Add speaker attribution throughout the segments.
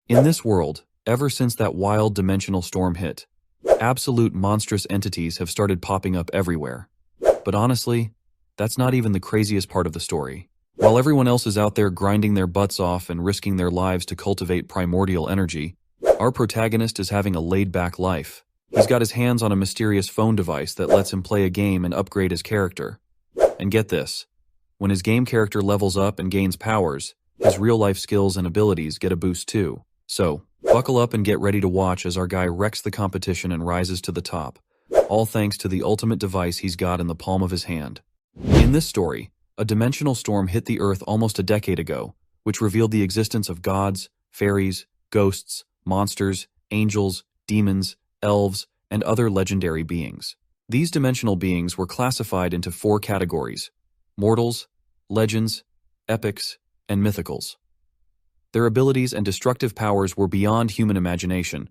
Speaker 1: In this world, ever since that wild dimensional storm hit, absolute monstrous entities have started popping up everywhere. But honestly, that's not even the craziest part of the story. While everyone else is out there grinding their butts off and risking their lives to cultivate primordial energy, our protagonist is having a laid-back life. He's got his hands on a mysterious phone device that lets him play a game and upgrade his character. And get this, when his game character levels up and gains powers, his real-life skills and abilities get a boost too. So, buckle up and get ready to watch as our guy wrecks the competition and rises to the top, all thanks to the ultimate device he's got in the palm of his hand. In this story, a dimensional storm hit the Earth almost a decade ago, which revealed the existence of gods, fairies, ghosts, monsters, angels, demons, elves, and other legendary beings. These dimensional beings were classified into 4 categories: mortals, legends, epics, and mythicals. Their abilities and destructive powers were beyond human imagination,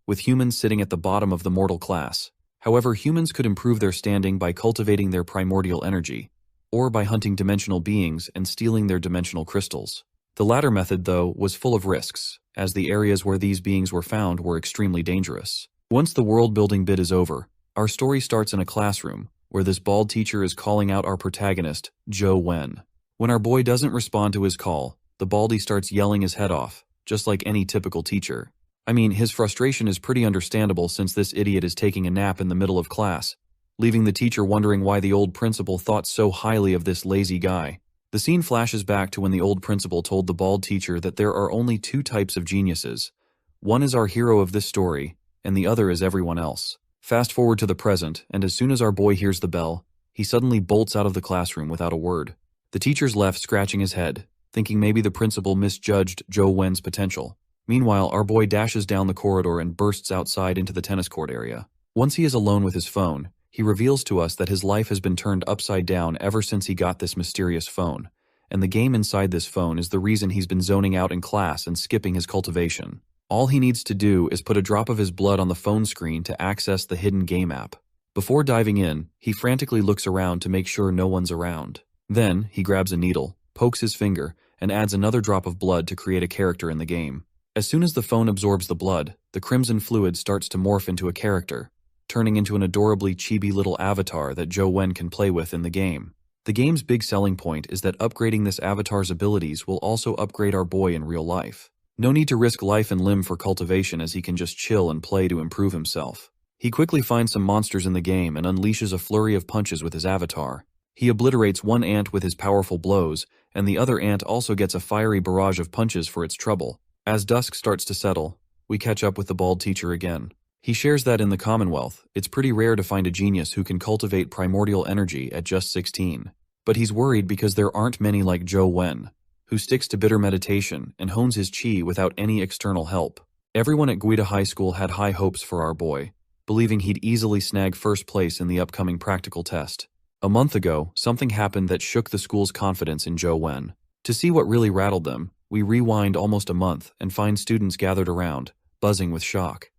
Speaker 1: with humans sitting at the bottom of the mortal class. However, humans could improve their standing by cultivating their primordial energy, or by hunting dimensional beings and stealing their dimensional crystals. The latter method, though, was full of risks, as the areas where these beings were found were extremely dangerous. Once the world-building bit is over, our story starts in a classroom, where this bald teacher is calling out our protagonist, Joe Wen. When our boy doesn't respond to his call, the baldy starts yelling his head off, just like any typical teacher. I mean, his frustration is pretty understandable since this idiot is taking a nap in the middle of class, leaving the teacher wondering why the old principal thought so highly of this lazy guy. The scene flashes back to when the old principal told the bald teacher that there are only 2 types of geniuses. One is our hero of this story, and the other is everyone else. Fast forward to the present, and as soon as our boy hears the bell, he suddenly bolts out of the classroom without a word. The teacher's left scratching his head, thinking maybe the principal misjudged Joe Wen's potential. Meanwhile, our boy dashes down the corridor and bursts outside into the tennis court area. Once he is alone with his phone, he reveals to us that his life has been turned upside down ever since he got this mysterious phone, and the game inside this phone is the reason he's been zoning out in class and skipping his cultivation. All he needs to do is put a drop of his blood on the phone screen to access the hidden game app. Before diving in, he frantically looks around to make sure no one's around. Then, he grabs a needle, pokes his finger, and adds another drop of blood to create a character in the game. As soon as the phone absorbs the blood, the crimson fluid starts to morph into a character, turning into an adorably chibi little avatar that Joe Wen can play with in the game. The game's big selling point is that upgrading this avatar's abilities will also upgrade our boy in real life. No need to risk life and limb for cultivation, as he can just chill and play to improve himself. He quickly finds some monsters in the game and unleashes a flurry of punches with his avatar. He obliterates one ant with his powerful blows, and the other ant also gets a fiery barrage of punches for its trouble. As dusk starts to settle, we catch up with the bald teacher again. He shares that in the Commonwealth, it's pretty rare to find a genius who can cultivate primordial energy at just 16. But he's worried because there aren't many like Joe Wen, who sticks to bitter meditation and hones his chi without any external help. Everyone at Guida High School had high hopes for our boy, believing he'd easily snag first place in the upcoming practical test. A month ago, something happened that shook the school's confidence in Joe Wen. To see what really rattled them, we rewind almost a month and find students gathered around, buzzing with shock.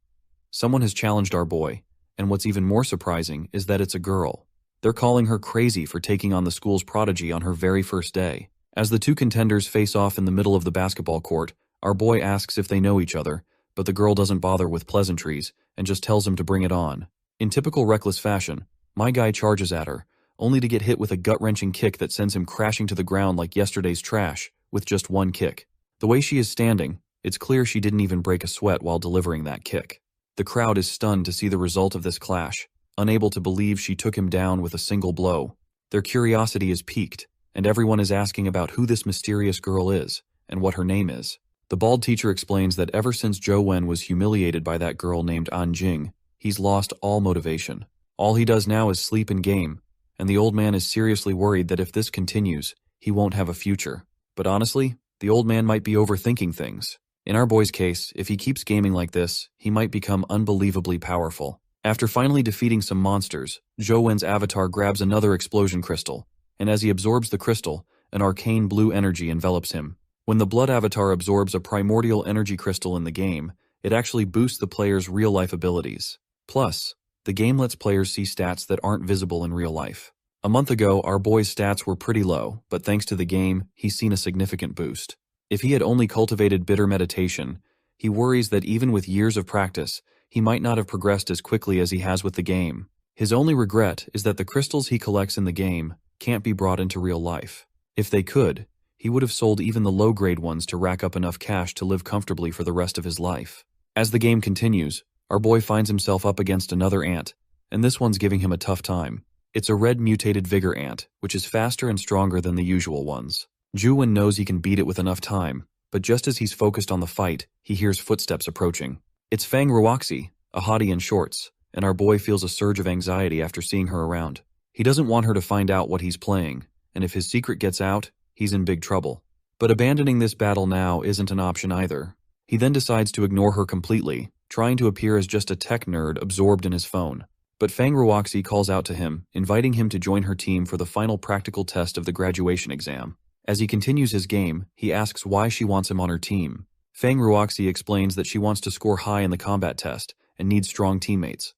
Speaker 1: Someone has challenged our boy, and what's even more surprising is that it's a girl. They're calling her crazy for taking on the school's prodigy on her very first day. As the 2 contenders face off in the middle of the basketball court, our boy asks if they know each other, but the girl doesn't bother with pleasantries and just tells him to bring it on. In typical reckless fashion, my guy charges at her, only to get hit with a gut-wrenching kick that sends him crashing to the ground like yesterday's trash, with just one kick. The way she is standing, it's clear she didn't even break a sweat while delivering that kick. The crowd is stunned to see the result of this clash, unable to believe she took him down with a single blow. Their curiosity is piqued, and everyone is asking about who this mysterious girl is, and what her name is. The bald teacher explains that ever since Joe Wen was humiliated by that girl named An Jing, he's lost all motivation. All he does now is sleep and game, and the old man is seriously worried that if this continues, he won't have a future. But honestly, the old man might be overthinking things. In our boy's case, if he keeps gaming like this, he might become unbelievably powerful. After finally defeating some monsters, Joe Wen's avatar grabs another explosion crystal, and as he absorbs the crystal, an arcane blue energy envelops him. When the blood avatar absorbs a primordial energy crystal in the game, it actually boosts the player's real-life abilities. Plus, the game lets players see stats that aren't visible in real life. A month ago, our boy's stats were pretty low, but thanks to the game, he's seen a significant boost. If he had only cultivated bitter meditation, He worries that even with years of practice, he might not have progressed as quickly as he has with the game. His only regret is that the crystals he collects in the game can't be brought into real life. If they could, he would have sold even the low-grade ones to rack up enough cash to live comfortably for the rest of his life. As the game continues, our boy finds himself up against another ant, and this one's giving him a tough time. It's a red mutated vigor ant, which is faster and stronger than the usual ones. Juwon knows he can beat it with enough time, but just as he's focused on the fight, he hears footsteps approaching. It's Fang Ruoxi, a hottie in shorts, and our boy feels a surge of anxiety after seeing her around. He doesn't want her to find out what he's playing, and if his secret gets out, he's in big trouble. But abandoning this battle now isn't an option either. He then decides to ignore her completely, trying to appear as just a tech nerd absorbed in his phone. But Fang Ruoxi calls out to him, inviting him to join her team for the final practical test of the graduation exam. As he continues his game, he asks why she wants him on her team. Fang Ruoxi explains that she wants to score high in the combat test and needs strong teammates.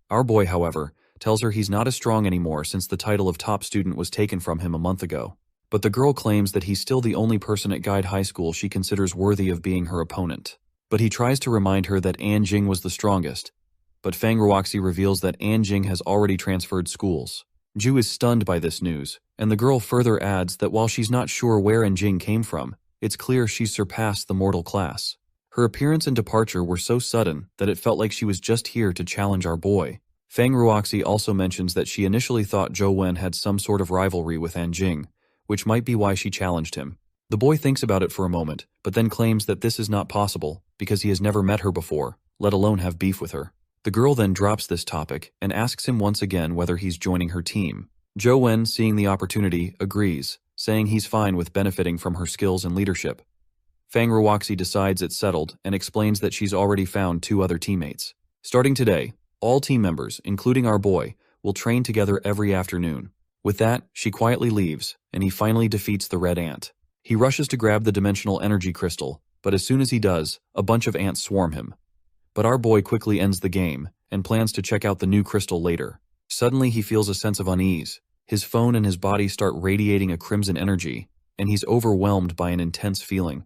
Speaker 1: Our boy, however, tells her he's not as strong anymore since the title of top student was taken from him a month ago. But the girl claims that he's still the only person at Guide High School she considers worthy of being her opponent. But he tries to remind her that An Jing was the strongest. But Fang Ruoxi reveals that An Jing has already transferred schools. Ju is stunned by this news, and the girl further adds that while she's not sure where An Jing came from, it's clear she's surpassed the mortal class. Her appearance and departure were so sudden that it felt like she was just here to challenge our boy. Fang Ruoxi also mentions that she initially thought Zhou Wen had some sort of rivalry with An Jing, which might be why she challenged him. The boy thinks about it for a moment, but then claims that this is not possible because he has never met her before, let alone have beef with her. The girl then drops this topic and asks him once again whether he's joining her team. Zhou Wen, seeing the opportunity, agrees, saying he's fine with benefiting from her skills and leadership. Fang Ruoxi decides it's settled and explains that she's already found 2 other teammates. Starting today, all team members, including our boy, will train together every afternoon. With that, she quietly leaves, and he finally defeats the red ant. He rushes to grab the dimensional energy crystal, but as soon as he does, a bunch of ants swarm him. But our boy quickly ends the game, and plans to check out the new crystal later. Suddenly he feels a sense of unease. His phone and his body start radiating a crimson energy, and he's overwhelmed by an intense feeling.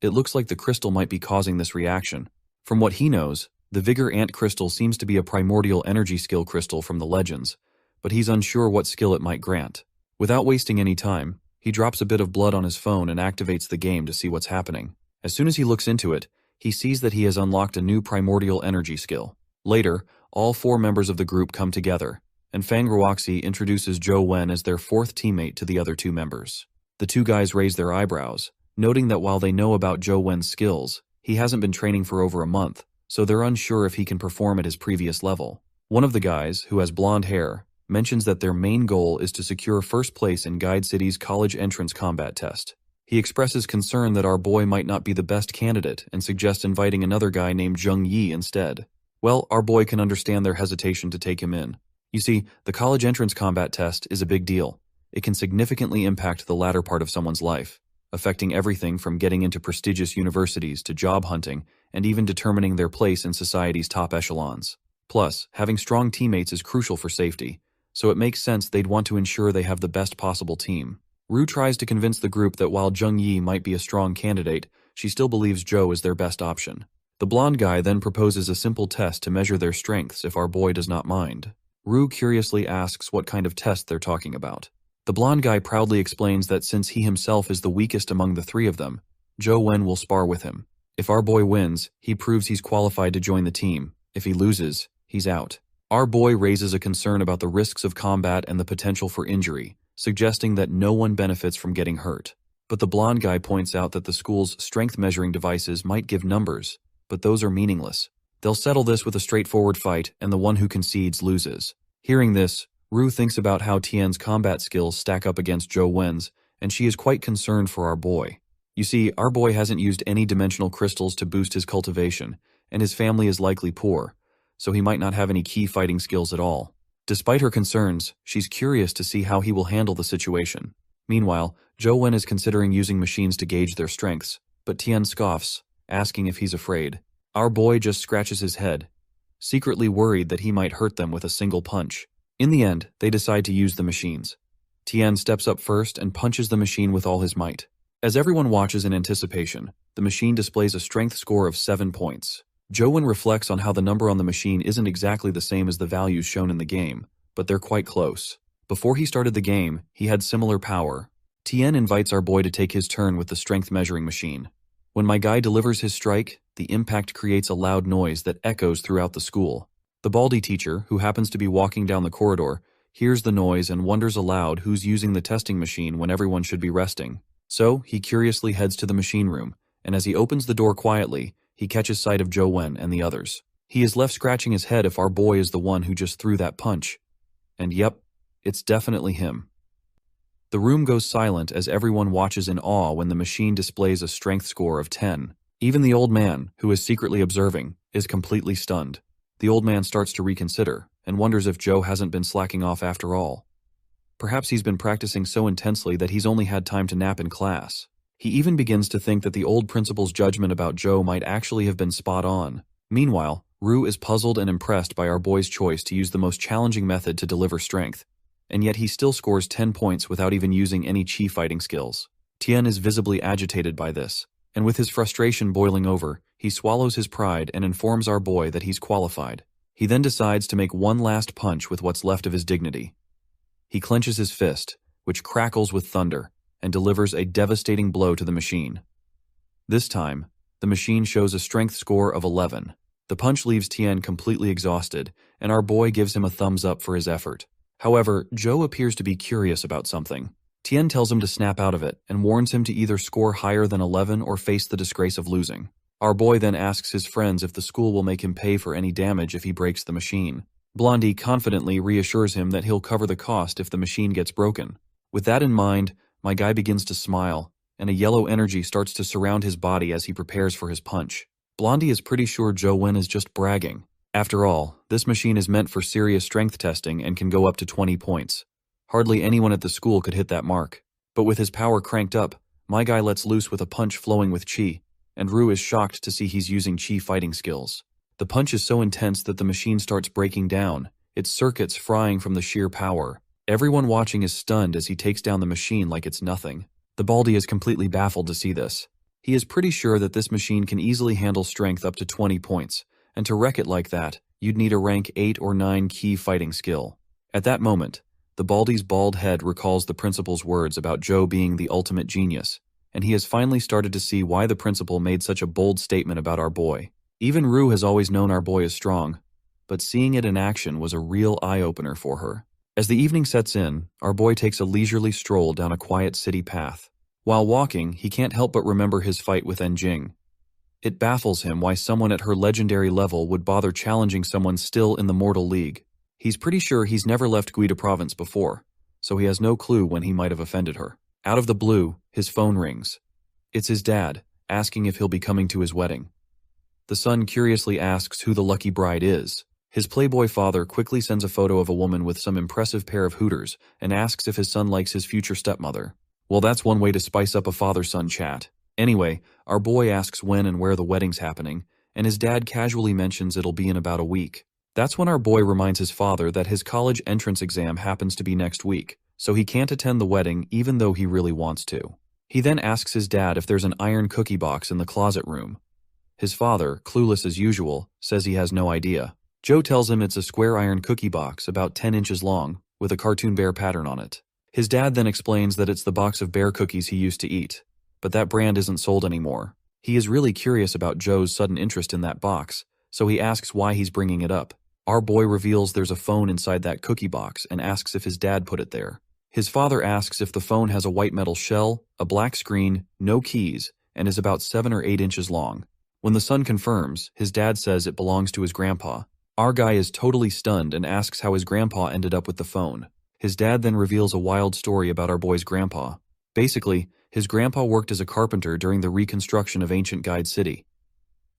Speaker 1: It looks like the crystal might be causing this reaction. From what he knows, the Vigor Ant Crystal seems to be a primordial energy skill crystal from the legends, but he's unsure what skill it might grant. Without wasting any time, he drops a bit of blood on his phone and activates the game to see what's happening. As soon as he looks into it, he sees that he has unlocked a new primordial energy skill. Later, all 4 members of the group come together, and Fang Ruoxi introduces Zhou Wen as their 4th teammate to the other 2 members. The 2 guys raise their eyebrows, noting that while they know about Zhou Wen's skills, he hasn't been training for over a month, so they're unsure if he can perform at his previous level. One of the guys, who has blonde hair, mentions that their main goal is to secure first place in Guide City's college entrance combat test. He expresses concern that our boy might not be the best candidate and suggests inviting another guy named Zheng Yi instead. Well, our boy can understand their hesitation to take him in. You see, the college entrance combat test is a big deal. It can significantly impact the latter part of someone's life, affecting everything from getting into prestigious universities to job hunting and even determining their place in society's top echelons. Plus, having strong teammates is crucial for safety, so it makes sense they'd want to ensure they have the best possible team. Rue tries to convince the group that while Zheng Yi might be a strong candidate, she still believes Zhou is their best option. The blonde guy then proposes a simple test to measure their strengths if our boy does not mind. Rue curiously asks what kind of test they're talking about. The blonde guy proudly explains that since he himself is the weakest among the 3 of them, Zhou Wen will spar with him. If our boy wins, he proves he's qualified to join the team. If he loses, he's out. Our boy raises a concern about the risks of combat and the potential for injury, suggesting that no one benefits from getting hurt. But the blonde guy points out that the school's strength measuring devices might give numbers, but those are meaningless. They'll settle this with a straightforward fight, and the one who concedes loses. Hearing this, Rue thinks about how Tian's combat skills stack up against Zhou Wen's, and she is quite concerned for our boy. You see, our boy hasn't used any dimensional crystals to boost his cultivation, and his family is likely poor, so he might not have any key fighting skills at all. Despite her concerns, she's curious to see how he will handle the situation. Meanwhile, Zhou Wen is considering using machines to gauge their strengths, but Tian scoffs, asking if he's afraid. Our boy just scratches his head, secretly worried that he might hurt them with a single punch. In the end, they decide to use the machines. Tian steps up first and punches the machine with all his might. As everyone watches in anticipation, the machine displays a strength score of 7 points. Joe reflects on how the number on the machine isn't exactly the same as the values shown in the game, but they're quite close. Before he started the game, he had similar power. Tien invites our boy to take his turn with the strength measuring machine. When my guy delivers his strike, the impact creates a loud noise that echoes throughout the school. The baldy teacher, who happens to be walking down the corridor, hears the noise and wonders aloud who's using the testing machine when everyone should be resting. So, he curiously heads to the machine room, and as he opens the door quietly, he catches sight of Joe and the others. He is left scratching his head if our boy is the one who just threw that punch. And yep, it's definitely him. The room goes silent as everyone watches in awe when the machine displays a strength score of 10. Even the old man, who is secretly observing, is completely stunned. The old man starts to reconsider, and wonders if Joe hasn't been slacking off after all. Perhaps he's been practicing so intensely that he's only had time to nap in class. He even begins to think that the old principal's judgment about Joe might actually have been spot on. Meanwhile, Rue is puzzled and impressed by our boy's choice to use the most challenging method to deliver strength, and yet he still scores 10 points without even using any chi fighting skills. Tien is visibly agitated by this, and with his frustration boiling over, he swallows his pride and informs our boy that he's qualified. He then decides to make one last punch with what's left of his dignity. He clenches his fist, which crackles with thunder, and delivers a devastating blow to the machine. This time, the machine shows a strength score of 11. The punch leaves Tien completely exhausted, and our boy gives him a thumbs up for his effort. However, Joe appears to be curious about something. Tien tells him to snap out of it and warns him to either score higher than 11 or face the disgrace of losing. Our boy then asks his friends if the school will make him pay for any damage if he breaks the machine. Blondie confidently reassures him that he'll cover the cost if the machine gets broken. With that in mind, my guy begins to smile, and a yellow energy starts to surround his body as he prepares for his punch. Blondie is pretty sure Joe is just bragging. After all, this machine is meant for serious strength testing and can go up to 20 points. Hardly anyone at the school could hit that mark. But with his power cranked up, my guy lets loose with a punch flowing with chi, and Rue is shocked to see he's using chi fighting skills. The punch is so intense that the machine starts breaking down, its circuits frying from the sheer power. Everyone watching is stunned as he takes down the machine like it's nothing. The baldy is completely baffled to see this. He is pretty sure that this machine can easily handle strength up to 20 points, and to wreck it like that, you'd need a rank 8 or 9 key fighting skill. At that moment, the baldy's bald head recalls the principal's words about Joe being the ultimate genius, and he has finally started to see why the principal made such a bold statement about our boy. Even Rue has always known our boy is strong, but seeing it in action was a real eye-opener for her. As the evening sets in, our boy takes a leisurely stroll down a quiet city path. While walking, he can't help but remember his fight with Enjing. It baffles him why someone at her legendary level would bother challenging someone still in the Mortal League. He's pretty sure he's never left Guida Province before, so he has no clue when he might have offended her. Out of the blue, his phone rings. It's his dad, asking if he'll be coming to his wedding. The son curiously asks who the lucky bride is. His playboy father quickly sends a photo of a woman with some impressive pair of hooters and asks if his son likes his future stepmother. Well, that's one way to spice up a father-son chat. Anyway, our boy asks when and where the wedding's happening, and his dad casually mentions it'll be in about a week. That's when our boy reminds his father that his college entrance exam happens to be next week, so he can't attend the wedding even though he really wants to. He then asks his dad if there's an iron cookie box in the closet room. His father, clueless as usual, says he has no idea. Joe tells him it's a square iron cookie box about 10 inches long, with a cartoon bear pattern on it. His dad then explains that it's the box of bear cookies he used to eat, but that brand isn't sold anymore. He is really curious about Joe's sudden interest in that box, so he asks why he's bringing it up. Our boy reveals there's a phone inside that cookie box and asks if his dad put it there. His father asks if the phone has a white metal shell, a black screen, no keys, and is about 7 or 8 inches long. When the son confirms, his dad says it belongs to his grandpa. Our guy is totally stunned and asks how his grandpa ended up with the phone. His dad then reveals a wild story about our boy's grandpa. Basically, his grandpa worked as a carpenter during the reconstruction of ancient Guide City.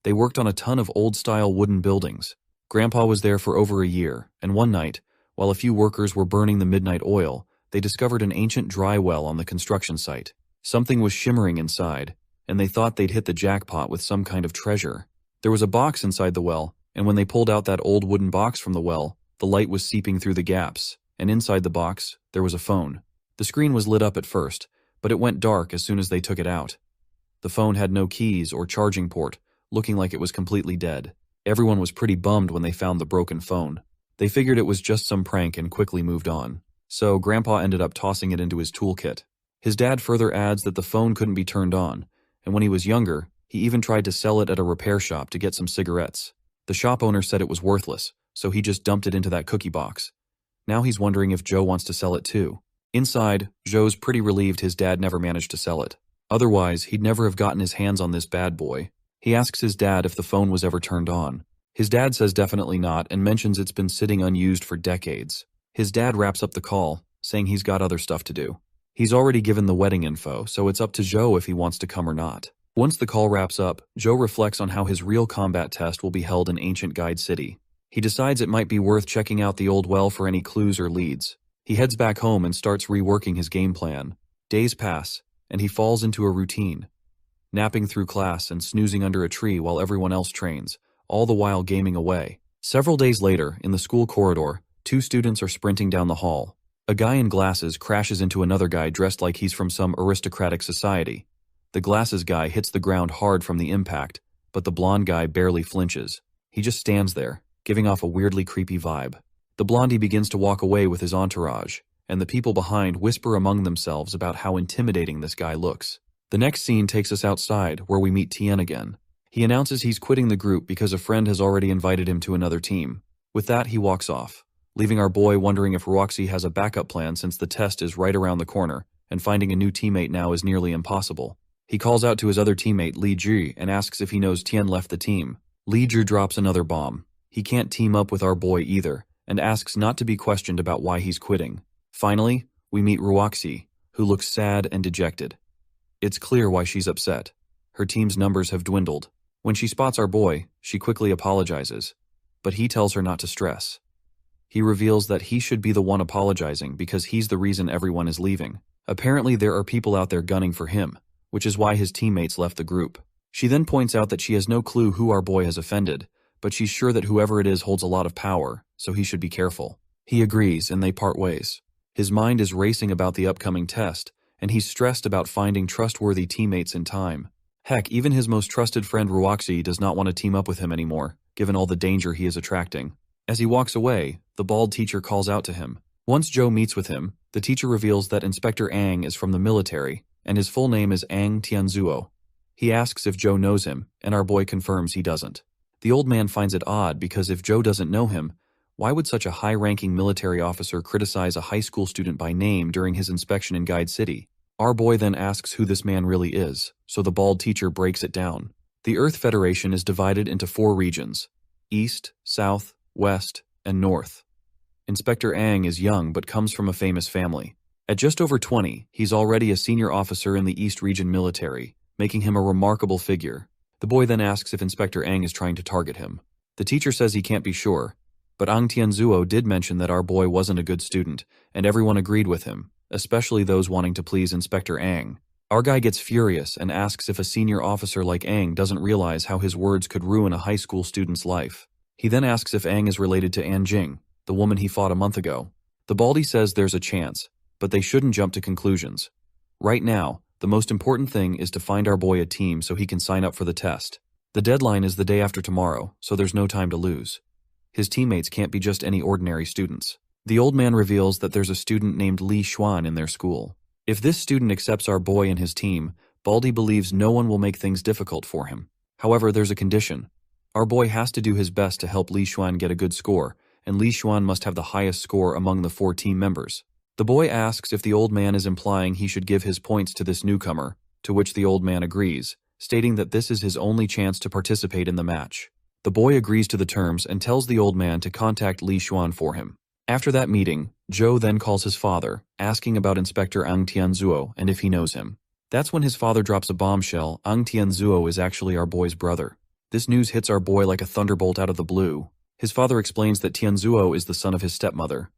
Speaker 1: They worked on a ton of old-style wooden buildings. Grandpa was there for over a year, and one night, while a few workers were burning the midnight oil, they discovered an ancient dry well on the construction site. Something was shimmering inside, and they thought they'd hit the jackpot with some kind of treasure. There was a box inside the well, and when they pulled out that old wooden box from the well, the light was seeping through the gaps, and inside the box, there was a phone. The screen was lit up at first, but it went dark as soon as they took it out. The phone had no keys or charging port, looking like it was completely dead. Everyone was pretty bummed when they found the broken phone. They figured it was just some prank and quickly moved on. So Grandpa ended up tossing it into his toolkit. His dad further adds that the phone couldn't be turned on, and when he was younger, he even tried to sell it at a repair shop to get some cigarettes. The shop owner said it was worthless, so he just dumped it into that cookie box. Now he's wondering if Joe wants to sell it too. Inside, Joe's pretty relieved his dad never managed to sell it. Otherwise, he'd never have gotten his hands on this bad boy. He asks his dad if the phone was ever turned on. His dad says definitely not and mentions it's been sitting unused for decades. His dad wraps up the call, saying he's got other stuff to do. He's already given the wedding info, so it's up to Joe if he wants to come or not. Once the call wraps up, Joe reflects on how his real combat test will be held in Ancient Guide City. He decides it might be worth checking out the old well for any clues or leads. He heads back home and starts reworking his game plan. Days pass, and he falls into a routine, napping through class and snoozing under a tree while everyone else trains, all the while gaming away. Several days later, in the school corridor, two students are sprinting down the hall. A guy in glasses crashes into another guy dressed like he's from some aristocratic society. The glasses guy hits the ground hard from the impact, but the blonde guy barely flinches. He just stands there, giving off a weirdly creepy vibe. The blondie begins to walk away with his entourage, and the people behind whisper among themselves about how intimidating this guy looks. The next scene takes us outside, where we meet Tien again. He announces he's quitting the group because a friend has already invited him to another team. With that, he walks off, leaving our boy wondering if Roxy has a backup plan since the test is right around the corner, and finding a new teammate now is nearly impossible. He calls out to his other teammate, Li Ju, and asks if he knows Tien left the team. Li Ju drops another bomb. He can't team up with our boy either, and asks not to be questioned about why he's quitting. Finally, we meet Roxy, who looks sad and dejected. It's clear why she's upset. Her team's numbers have dwindled. When she spots our boy, she quickly apologizes, but he tells her not to stress. He reveals that he should be the one apologizing because he's the reason everyone is leaving. Apparently there are people out there gunning for him, which is why his teammates left the group. She then points out that she has no clue who our boy has offended, but she's sure that whoever it is holds a lot of power, so he should be careful. He agrees, and they part ways. His mind is racing about the upcoming test, and he's stressed about finding trustworthy teammates in time. Heck, even his most trusted friend Roxy does not want to team up with him anymore, given all the danger he is attracting. As he walks away, the bald teacher calls out to him. Once Joe meets with him, the teacher reveals that Inspector Ang is from the military, and his full name is Ang Tianzuo. He asks if Joe knows him, and our boy confirms he doesn't. The old man finds it odd because if Joe doesn't know him, why would such a high-ranking military officer criticize a high school student by name during his inspection in Guide City? Our boy then asks who this man really is, so the bald teacher breaks it down. The Earth Federation is divided into 4 regions: East, South, West, and North. Inspector Ang is young but comes from a famous family. At just over 20, he's already a senior officer in the East Region military, making him a remarkable figure. The boy then asks if Inspector Ang is trying to target him. The teacher says he can't be sure, but Ang Tianzuo did mention that our boy wasn't a good student, and everyone agreed with him, especially those wanting to please Inspector Ang. Our guy gets furious and asks if a senior officer like Ang doesn't realize how his words could ruin a high school student's life. He then asks if Ang is related to An Jing, the woman he fought a month ago. The baldy says there's a chance, but they shouldn't jump to conclusions. Right now, the most important thing is to find our boy a team so he can sign up for the test. The deadline is the day after tomorrow, so there's no time to lose. His teammates can't be just any ordinary students. The old man reveals that there's a student named Li Xuan in their school. If this student accepts our boy and his team, Baldy believes no one will make things difficult for him. However, there's a condition. Our boy has to do his best to help Li Xuan get a good score, and Li Xuan must have the highest score among the 4 team members. The boy asks if the old man is implying he should give his points to this newcomer, to which the old man agrees, stating that this is his only chance to participate in the match. The boy agrees to the terms and tells the old man to contact Li Xuan for him. After that meeting, Joe then calls his father, asking about Inspector Ang Tianzuo and if he knows him. That's when his father drops a bombshell. Ang Tianzuo is actually our boy's brother. This news hits our boy like a thunderbolt out of the blue. His father explains that Tianzuo is the son of his stepmother.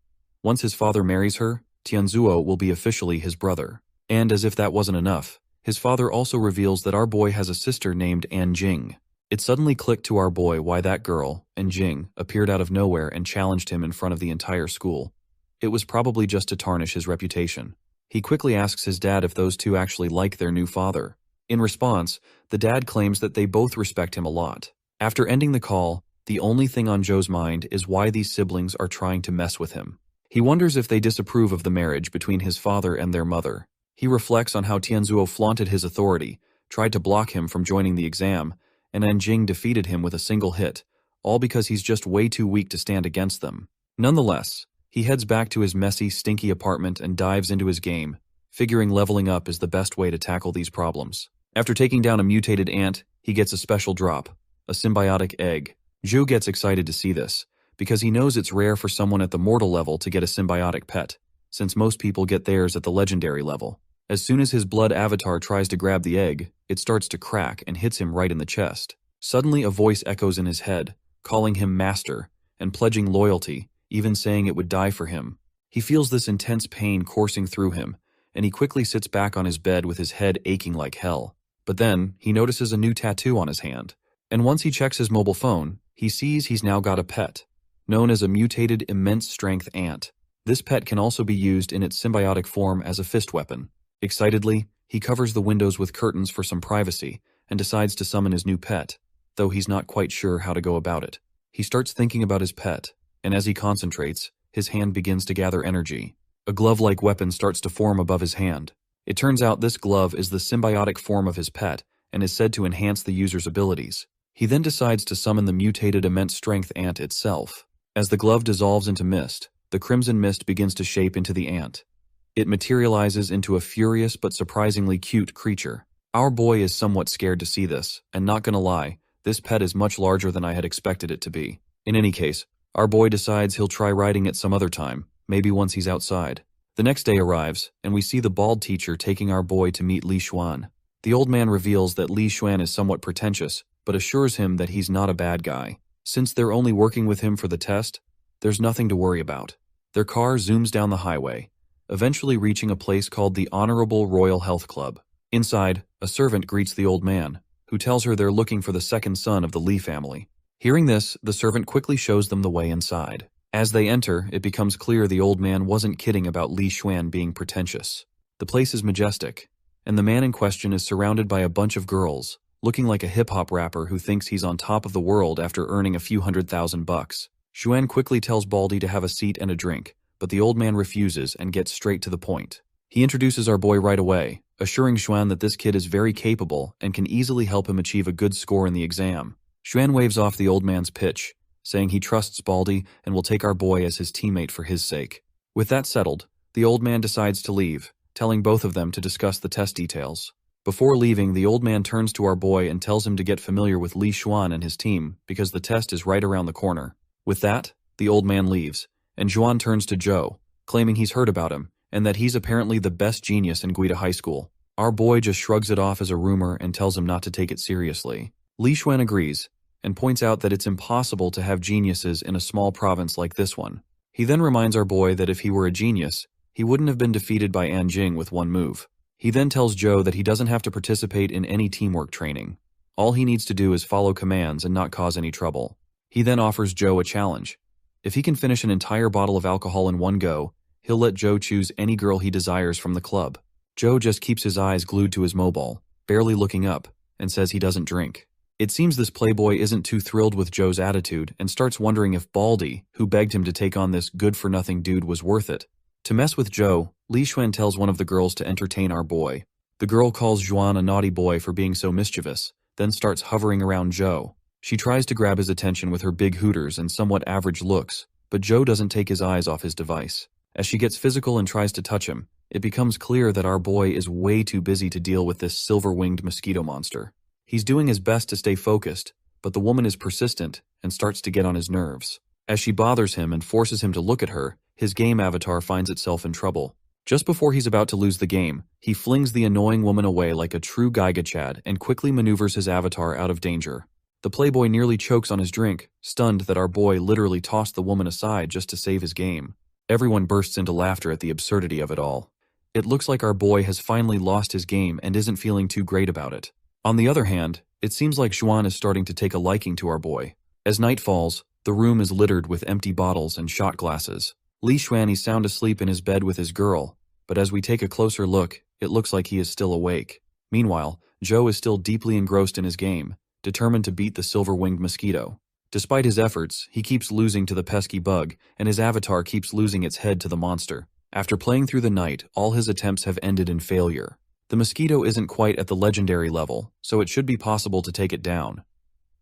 Speaker 1: Once his father marries her, Tianzuo will be officially his brother. And as if that wasn't enough, his father also reveals that our boy has a sister named An Jing. It suddenly clicked to our boy why that girl, An Jing, appeared out of nowhere and challenged him in front of the entire school. It was probably just to tarnish his reputation. He quickly asks his dad if those two actually like their new father. In response, the dad claims that they both respect him a lot. After ending the call, the only thing on Joe's mind is why these siblings are trying to mess with him. He wonders if they disapprove of the marriage between his father and their mother. He reflects on how Tianzuo flaunted his authority, tried to block him from joining the exam, and Anjing defeated him with a single hit, all because he's just way too weak to stand against them. Nonetheless, he heads back to his messy, stinky apartment and dives into his game, figuring leveling up is the best way to tackle these problems. After taking down a mutated ant, he gets a special drop, a symbiotic egg. Zhu gets excited to see this, because he knows it's rare for someone at the mortal level to get a symbiotic pet, since most people get theirs at the legendary level. As soon as his blood avatar tries to grab the egg, it starts to crack and hits him right in the chest. Suddenly a voice echoes in his head, calling him master, and pledging loyalty, even saying it would die for him. He feels this intense pain coursing through him, and he quickly sits back on his bed with his head aching like hell. But then, he notices a new tattoo on his hand, and once he checks his mobile phone, he sees he's now got a pet, known as a mutated immense strength ant. This pet can also be used in its symbiotic form as a fist weapon. Excitedly, he covers the windows with curtains for some privacy, and decides to summon his new pet, though he's not quite sure how to go about it. He starts thinking about his pet, and as he concentrates, his hand begins to gather energy. A glove-like weapon starts to form above his hand. It turns out this glove is the symbiotic form of his pet, and is said to enhance the user's abilities. He then decides to summon the mutated immense strength ant itself. As the glove dissolves into mist, the crimson mist begins to shape into the ant. It materializes into a furious but surprisingly cute creature. Our boy is somewhat scared to see this, and not gonna lie, this pet is much larger than I had expected it to be. In any case, our boy decides he'll try riding it some other time, maybe once he's outside. The next day arrives, and we see the bald teacher taking our boy to meet Li Xuan. The old man reveals that Li Xuan is somewhat pretentious, but assures him that he's not a bad guy. Since they're only working with him for the test, there's nothing to worry about. Their car zooms down the highway, eventually reaching a place called the Honorable Royal Health Club. Inside, a servant greets the old man, who tells her they're looking for the second son of the Li family. Hearing this, the servant quickly shows them the way inside. As they enter, it becomes clear the old man wasn't kidding about Li Xuan being pretentious. The place is majestic, and the man in question is surrounded by a bunch of girls, looking like a hip-hop rapper who thinks he's on top of the world after earning a few $100,000. Xuan quickly tells Baldy to have a seat and a drink, but the old man refuses and gets straight to the point. He introduces our boy right away, assuring Xuan that this kid is very capable and can easily help him achieve a good score in the exam. Xuan waves off the old man's pitch, saying he trusts Baldy and will take our boy as his teammate for his sake. With that settled, the old man decides to leave, telling both of them to discuss the test details. Before leaving, the old man turns to our boy and tells him to get familiar with Li Xuan and his team because the test is right around the corner. With that, the old man leaves, and Xuan turns to Joe, claiming he's heard about him and that he's apparently the best genius in Guida High School. Our boy just shrugs it off as a rumor and tells him not to take it seriously. Li Xuan agrees, and points out that it's impossible to have geniuses in a small province like this one. He then reminds our boy that if he were a genius, he wouldn't have been defeated by Anjing with one move. He then tells Joe that he doesn't have to participate in any teamwork training. All he needs to do is follow commands and not cause any trouble. He then offers Joe a challenge. If he can finish an entire bottle of alcohol in one go, he'll let Joe choose any girl he desires from the club. Joe just keeps his eyes glued to his mobile, barely looking up, and says he doesn't drink. It seems this playboy isn't too thrilled with Joe's attitude and starts wondering if Baldy, who begged him to take on this good-for-nothing dude, was worth it. To mess with Joe, Li Xuan tells one of the girls to entertain our boy. The girl calls Xuan a naughty boy for being so mischievous, then starts hovering around Joe. She tries to grab his attention with her big hooters and somewhat average looks, but Joe doesn't take his eyes off his device. As she gets physical and tries to touch him, it becomes clear that our boy is way too busy to deal with this silver-winged mosquito monster. He's doing his best to stay focused, but the woman is persistent and starts to get on his nerves. As she bothers him and forces him to look at her, his game avatar finds itself in trouble. Just before he's about to lose the game, he flings the annoying woman away like a true Gigachad and quickly maneuvers his avatar out of danger. The playboy nearly chokes on his drink, stunned that our boy literally tossed the woman aside just to save his game. Everyone bursts into laughter at the absurdity of it all. It looks like our boy has finally lost his game and isn't feeling too great about it. On the other hand, it seems like Xuan is starting to take a liking to our boy. As night falls, the room is littered with empty bottles and shot glasses. Li Xuan is sound asleep in his bed with his girl, but as we take a closer look, it looks like he is still awake. Meanwhile, Joe is still deeply engrossed in his game, determined to beat the silver-winged mosquito. Despite his efforts, he keeps losing to the pesky bug, and his avatar keeps losing its head to the monster. After playing through the night, all his attempts have ended in failure. The mosquito isn't quite at the legendary level, so it should be possible to take it down.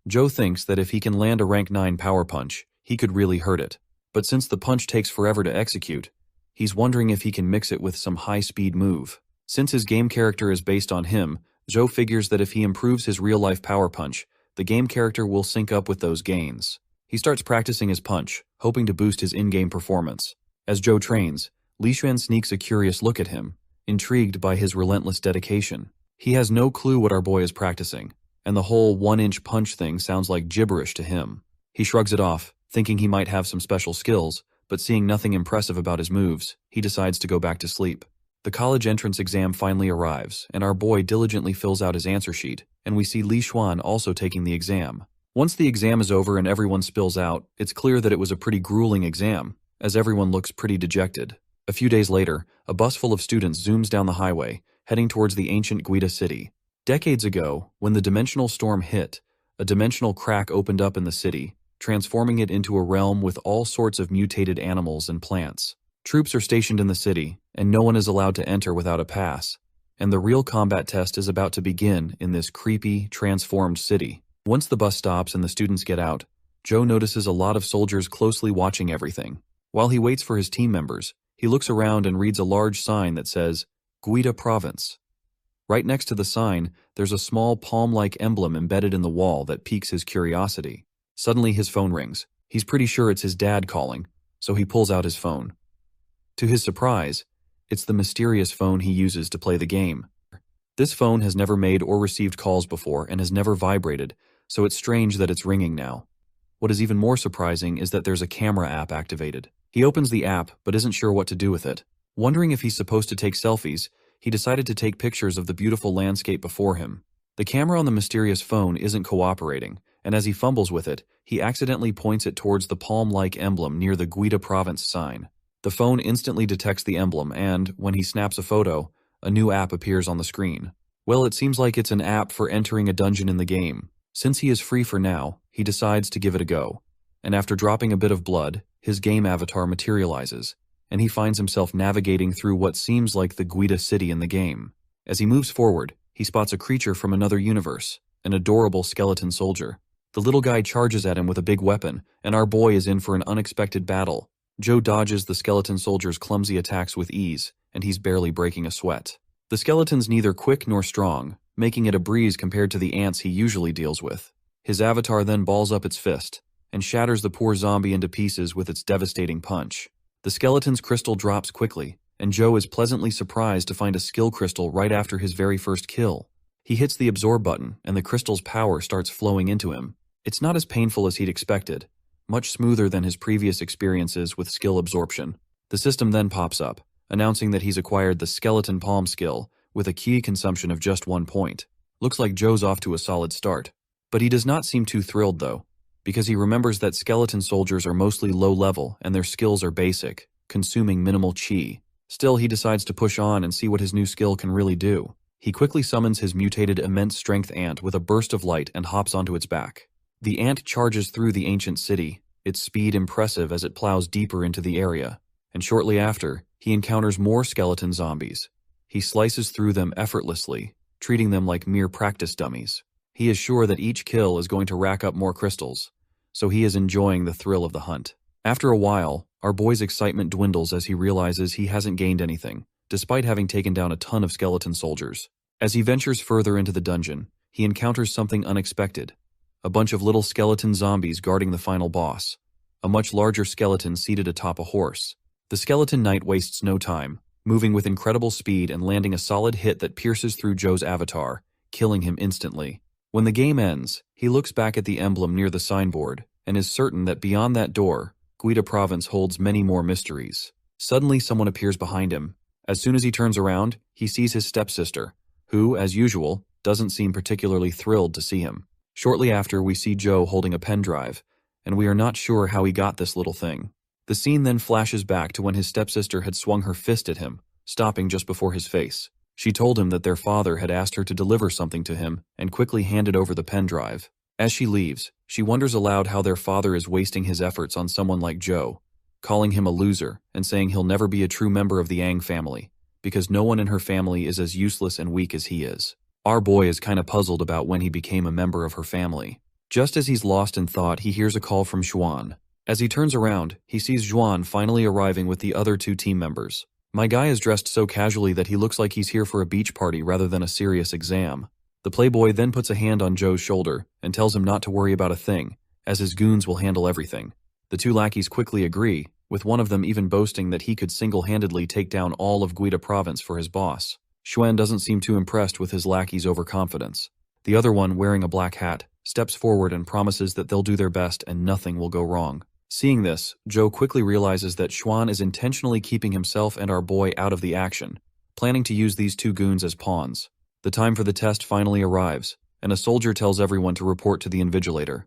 Speaker 1: Joe thinks that if he can land a rank 9 power punch, he could really hurt it. But since the punch takes forever to execute, he's wondering if he can mix it with some high-speed move. Since his game character is based on him, Joe figures that if he improves his real-life power punch, the game character will sync up with those gains. He starts practicing his punch, hoping to boost his in-game performance. As Joe trains, Li Xuan sneaks a curious look at him, intrigued by his relentless dedication. He has no clue what our boy is practicing, and the whole 1-inch punch thing sounds like gibberish to him. He shrugs it off, thinking he might have some special skills, but seeing nothing impressive about his moves, he decides to go back to sleep. The college entrance exam finally arrives, and our boy diligently fills out his answer sheet, and we see Li Xuan also taking the exam. Once the exam is over and everyone spills out, it's clear that it was a pretty grueling exam, as everyone looks pretty dejected. A few days later, a bus full of students zooms down the highway, heading towards the ancient Guida city. Decades ago, when the dimensional storm hit, a dimensional crack opened up in the city, transforming it into a realm with all sorts of mutated animals and plants. Troops are stationed in the city, and no one is allowed to enter without a pass, and the real combat test is about to begin in this creepy, transformed city. Once the bus stops and the students get out, Joe notices a lot of soldiers closely watching everything. While he waits for his team members, he looks around and reads a large sign that says, Guida Province. Right next to the sign, there's a small palm-like emblem embedded in the wall that piques his curiosity. Suddenly his phone rings. He's pretty sure it's his dad calling, so he pulls out his phone. To his surprise, it's the mysterious phone he uses to play the game. This phone has never made or received calls before and has never vibrated, so it's strange that it's ringing now. What is even more surprising is that there's a camera app activated. He opens the app but isn't sure what to do with it. Wondering if he's supposed to take selfies, he decided to take pictures of the beautiful landscape before him. The camera on the mysterious phone isn't cooperating, and as he fumbles with it, he accidentally points it towards the palm-like emblem near the Guida Province sign. The phone instantly detects the emblem and, when he snaps a photo, a new app appears on the screen. Well, it seems like it's an app for entering a dungeon in the game. Since he is free for now, he decides to give it a go. And after dropping a bit of blood, his game avatar materializes, and he finds himself navigating through what seems like the Guida city in the game. As he moves forward, he spots a creature from another universe, an adorable skeleton soldier. The little guy charges at him with a big weapon, and our boy is in for an unexpected battle. Joe dodges the skeleton soldier's clumsy attacks with ease, and he's barely breaking a sweat. The skeleton's neither quick nor strong, making it a breeze compared to the ants he usually deals with. His avatar then balls up its fist, and shatters the poor zombie into pieces with its devastating punch. The skeleton's crystal drops quickly, and Joe is pleasantly surprised to find a skill crystal right after his very first kill. He hits the absorb button, and the crystal's power starts flowing into him. It's not as painful as he'd expected, much smoother than his previous experiences with skill absorption. The system then pops up, announcing that he's acquired the Skeleton Palm skill, with a key consumption of just 1 point. Looks like Joe's off to a solid start. But he does not seem too thrilled though, because he remembers that skeleton soldiers are mostly low level and their skills are basic, consuming minimal chi. Still, he decides to push on and see what his new skill can really do. He quickly summons his mutated immense strength ant with a burst of light and hops onto its back. The ant charges through the ancient city, its speed impressive as it plows deeper into the area, and shortly after, he encounters more skeleton zombies. He slices through them effortlessly, treating them like mere practice dummies. He is sure that each kill is going to rack up more crystals, so he is enjoying the thrill of the hunt. After a while, our boy's excitement dwindles as he realizes he hasn't gained anything, despite having taken down a ton of skeleton soldiers. As he ventures further into the dungeon, he encounters something unexpected. A bunch of little skeleton zombies guarding the final boss. A much larger skeleton seated atop a horse. The skeleton knight wastes no time, moving with incredible speed and landing a solid hit that pierces through Joe's avatar, killing him instantly. When the game ends, he looks back at the emblem near the signboard and is certain that beyond that door, Guida Province holds many more mysteries. Suddenly someone appears behind him. As soon as he turns around, he sees his stepsister, who, as usual, doesn't seem particularly thrilled to see him. Shortly after, we see Joe holding a pen drive, and we are not sure how he got this little thing. The scene then flashes back to when his stepsister had swung her fist at him, stopping just before his face. She told him that their father had asked her to deliver something to him and quickly handed over the pen drive. As she leaves, she wonders aloud how their father is wasting his efforts on someone like Joe, calling him a loser and saying he'll never be a true member of the Yang family, because no one in her family is as useless and weak as he is. Our boy is kinda puzzled about when he became a member of her family. Just as he's lost in thought, he hears a call from Xuan. As he turns around, he sees Xuan finally arriving with the other 2 team members. My guy is dressed so casually that he looks like he's here for a beach party rather than a serious exam. The playboy then puts a hand on Joe's shoulder and tells him not to worry about a thing, as his goons will handle everything. The 2 lackeys quickly agree, with one of them even boasting that he could single-handedly take down all of Guida province for his boss. Xuan doesn't seem too impressed with his lackey's overconfidence. The other one, wearing a black hat, steps forward and promises that they'll do their best and nothing will go wrong. Seeing this, Joe quickly realizes that Xuan is intentionally keeping himself and our boy out of the action, planning to use these 2 goons as pawns. The time for the test finally arrives, and a soldier tells everyone to report to the invigilator.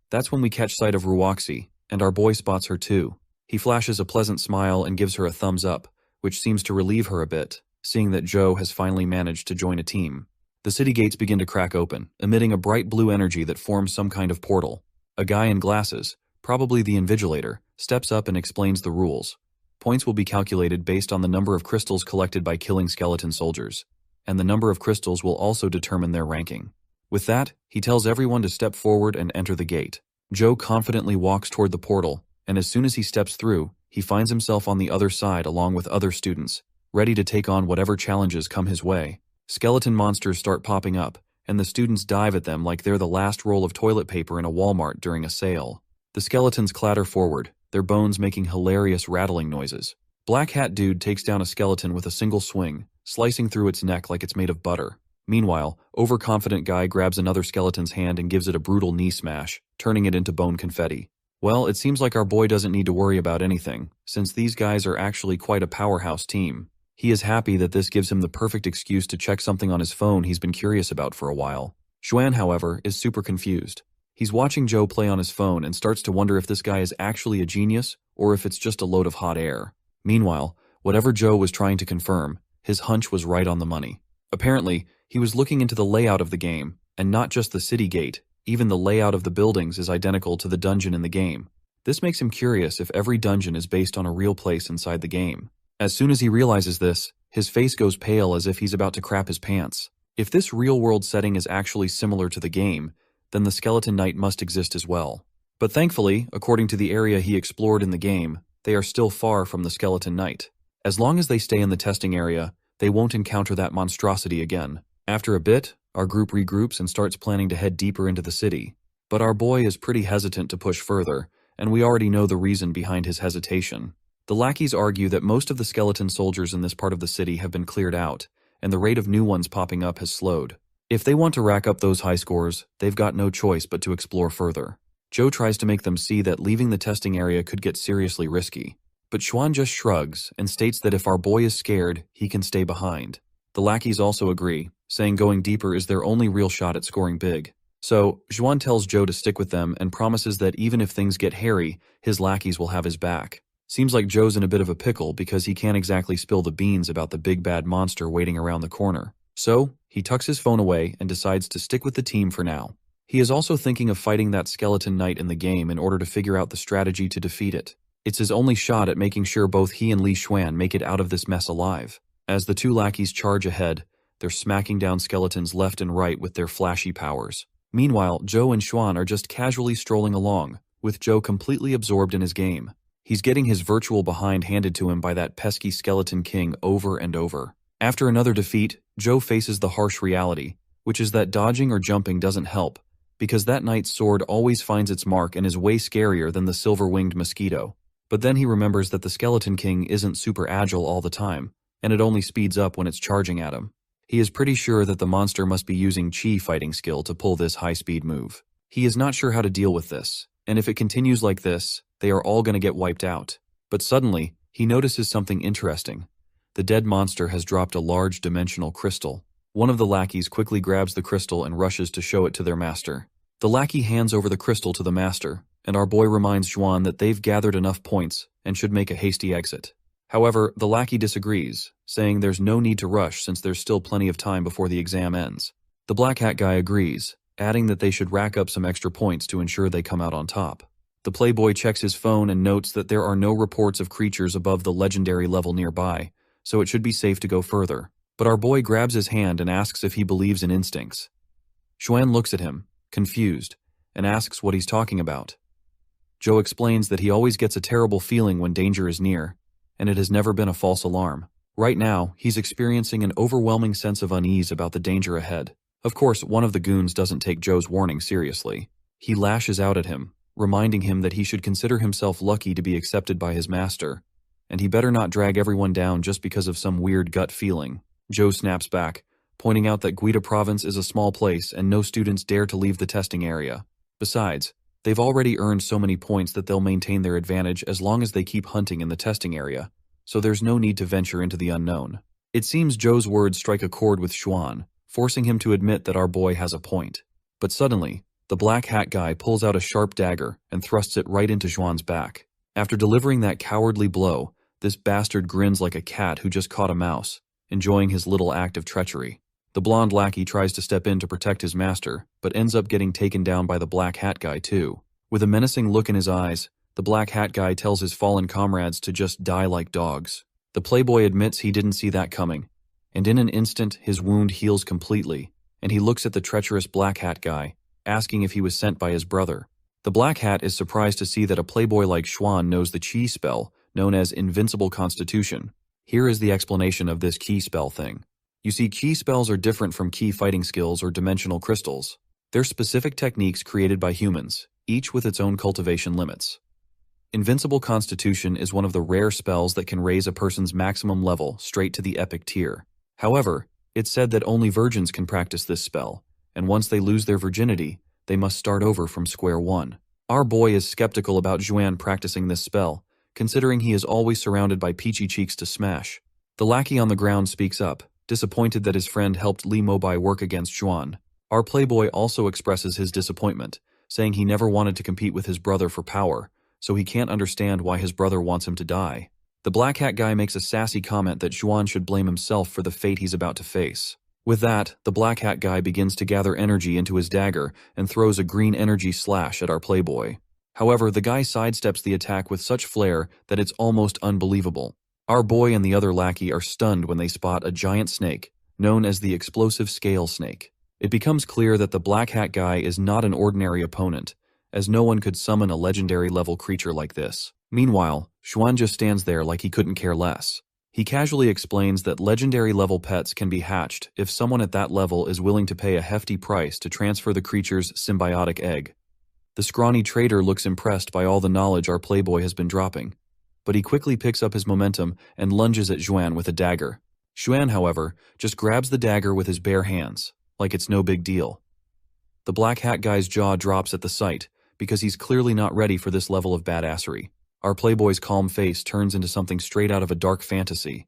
Speaker 1: That's when we catch sight of Ruoxi, and our boy spots her too. He flashes a pleasant smile and gives her a thumbs up, which seems to relieve her a bit, seeing that Joe has finally managed to join a team. The city gates begin to crack open, emitting a bright blue energy that forms some kind of portal. A guy in glasses, probably the invigilator, steps up and explains the rules. Points will be calculated based on the number of crystals collected by killing skeleton soldiers, and the number of crystals will also determine their ranking. With that, he tells everyone to step forward and enter the gate. Joe confidently walks toward the portal, and as soon as he steps through, he finds himself on the other side along with other students, ready to take on whatever challenges come his way. Skeleton monsters start popping up, and the students dive at them like they're the last roll of toilet paper in a Walmart during a sale. The skeletons clatter forward, their bones making hilarious rattling noises. Black Hat Dude takes down a skeleton with a single swing, slicing through its neck like it's made of butter. Meanwhile, overconfident guy grabs another skeleton's hand and gives it a brutal knee smash, turning it into bone confetti. Well, it seems like our boy doesn't need to worry about anything, since these guys are actually quite a powerhouse team. He is happy that this gives him the perfect excuse to check something on his phone he's been curious about for a while. Xuan, however, is super confused. He's watching Joe play on his phone and starts to wonder if this guy is actually a genius or if it's just a load of hot air. Meanwhile, whatever Joe was trying to confirm, his hunch was right on the money. Apparently, he was looking into the layout of the game, and not just the city gate, even the layout of the buildings is identical to the dungeon in the game. This makes him curious if every dungeon is based on a real place inside the game. As soon as he realizes this, his face goes pale as if he's about to crap his pants. If this real-world setting is actually similar to the game, then the Skeleton Knight must exist as well. But thankfully, according to the area he explored in the game, they are still far from the Skeleton Knight. As long as they stay in the testing area, they won't encounter that monstrosity again. After a bit, our group regroups and starts planning to head deeper into the city. But our boy is pretty hesitant to push further, and we already know the reason behind his hesitation. The lackeys argue that most of the skeleton soldiers in this part of the city have been cleared out, and the rate of new ones popping up has slowed. If they want to rack up those high scores, they've got no choice but to explore further. Joe tries to make them see that leaving the testing area could get seriously risky, but Xuan just shrugs and states that if our boy is scared, he can stay behind. The lackeys also agree, saying going deeper is their only real shot at scoring big. So, Xuan tells Joe to stick with them and promises that even if things get hairy, his lackeys will have his back. Seems like Joe's in a bit of a pickle because he can't exactly spill the beans about the big bad monster waiting around the corner. So, he tucks his phone away and decides to stick with the team for now. He is also thinking of fighting that skeleton knight in the game in order to figure out the strategy to defeat it. It's his only shot at making sure both he and Li Xuan make it out of this mess alive. As the two lackeys charge ahead, they're smacking down skeletons left and right with their flashy powers. Meanwhile, Joe and Xuan are just casually strolling along, with Joe completely absorbed in his game. He's getting his virtual behind handed to him by that pesky skeleton king over and over. After another defeat, Joe faces the harsh reality, which is that dodging or jumping doesn't help, because that knight's sword always finds its mark and is way scarier than the silver-winged mosquito. But then he remembers that the skeleton king isn't super agile all the time, and it only speeds up when it's charging at him. He is pretty sure that the monster must be using chi fighting skill to pull this high-speed move. He is not sure how to deal with this, and if it continues like this, they are all going to get wiped out. But suddenly, he notices something interesting. The dead monster has dropped a large dimensional crystal. One of the lackeys quickly grabs the crystal and rushes to show it to their master. The lackey hands over the crystal to the master, and our boy reminds Xuan that they've gathered enough points and should make a hasty exit. However, the lackey disagrees, saying there's no need to rush since there's still plenty of time before the exam ends. The black hat guy agrees, adding that they should rack up some extra points to ensure they come out on top. The playboy checks his phone and notes that there are no reports of creatures above the legendary level nearby, so it should be safe to go further. But our boy grabs his hand and asks if he believes in instincts. Xuan looks at him, confused, and asks what he's talking about. Joe explains that he always gets a terrible feeling when danger is near, and it has never been a false alarm. Right now, he's experiencing an overwhelming sense of unease about the danger ahead. Of course, one of the goons doesn't take Joe's warning seriously. He lashes out at him, reminding him that he should consider himself lucky to be accepted by his master, and he better not drag everyone down just because of some weird gut feeling. Joe snaps back, pointing out that Guida Province is a small place and no students dare to leave the testing area. Besides, they've already earned so many points that they'll maintain their advantage as long as they keep hunting in the testing area, so there's no need to venture into the unknown. It seems Joe's words strike a chord with Xuan, forcing him to admit that our boy has a point. But suddenly, the black hat guy pulls out a sharp dagger and thrusts it right into Xuan's back. After delivering that cowardly blow, this bastard grins like a cat who just caught a mouse, enjoying his little act of treachery. The blonde lackey tries to step in to protect his master, but ends up getting taken down by the black hat guy too. With a menacing look in his eyes, the black hat guy tells his fallen comrades to just die like dogs. The playboy admits he didn't see that coming, and in an instant his wound heals completely, and he looks at the treacherous black hat guy, asking if he was sent by his brother. The black hat is surprised to see that a playboy like Xuan knows the chi spell, known as Invincible Constitution. Here is the explanation of this ki spell thing. You see, ki spells are different from ki fighting skills or dimensional crystals. They're specific techniques created by humans, each with its own cultivation limits. Invincible Constitution is one of the rare spells that can raise a person's maximum level straight to the epic tier. However, it's said that only virgins can practice this spell, and once they lose their virginity, they must start over from square one. Our boy is skeptical about Xuan practicing this spell, considering he is always surrounded by peachy cheeks to smash. The lackey on the ground speaks up, disappointed that his friend helped Li Mobai work against Xuan. Our playboy also expresses his disappointment, saying he never wanted to compete with his brother for power, so he can't understand why his brother wants him to die. The black hat guy makes a sassy comment that Xuan should blame himself for the fate he's about to face. With that, the black hat guy begins to gather energy into his dagger and throws a green energy slash at our playboy. However, the guy sidesteps the attack with such flair that it's almost unbelievable. Our boy and the other lackey are stunned when they spot a giant snake, known as the explosive scale snake. It becomes clear that the black hat guy is not an ordinary opponent, as no one could summon a legendary level creature like this. Meanwhile, Xuan just stands there like he couldn't care less. He casually explains that legendary level pets can be hatched if someone at that level is willing to pay a hefty price to transfer the creature's symbiotic egg. The scrawny trader looks impressed by all the knowledge our playboy has been dropping, but he quickly picks up his momentum and lunges at Xuan with a dagger. Xuan, however, just grabs the dagger with his bare hands, like it's no big deal. The black hat guy's jaw drops at the sight, because he's clearly not ready for this level of badassery. Our playboy's calm face turns into something straight out of a dark fantasy.